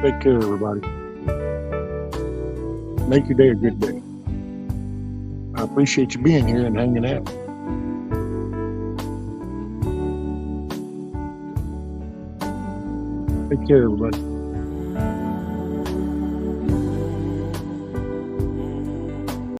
Take care, everybody. Make your day a good day. I appreciate you being here and hanging out. Take care, everybody.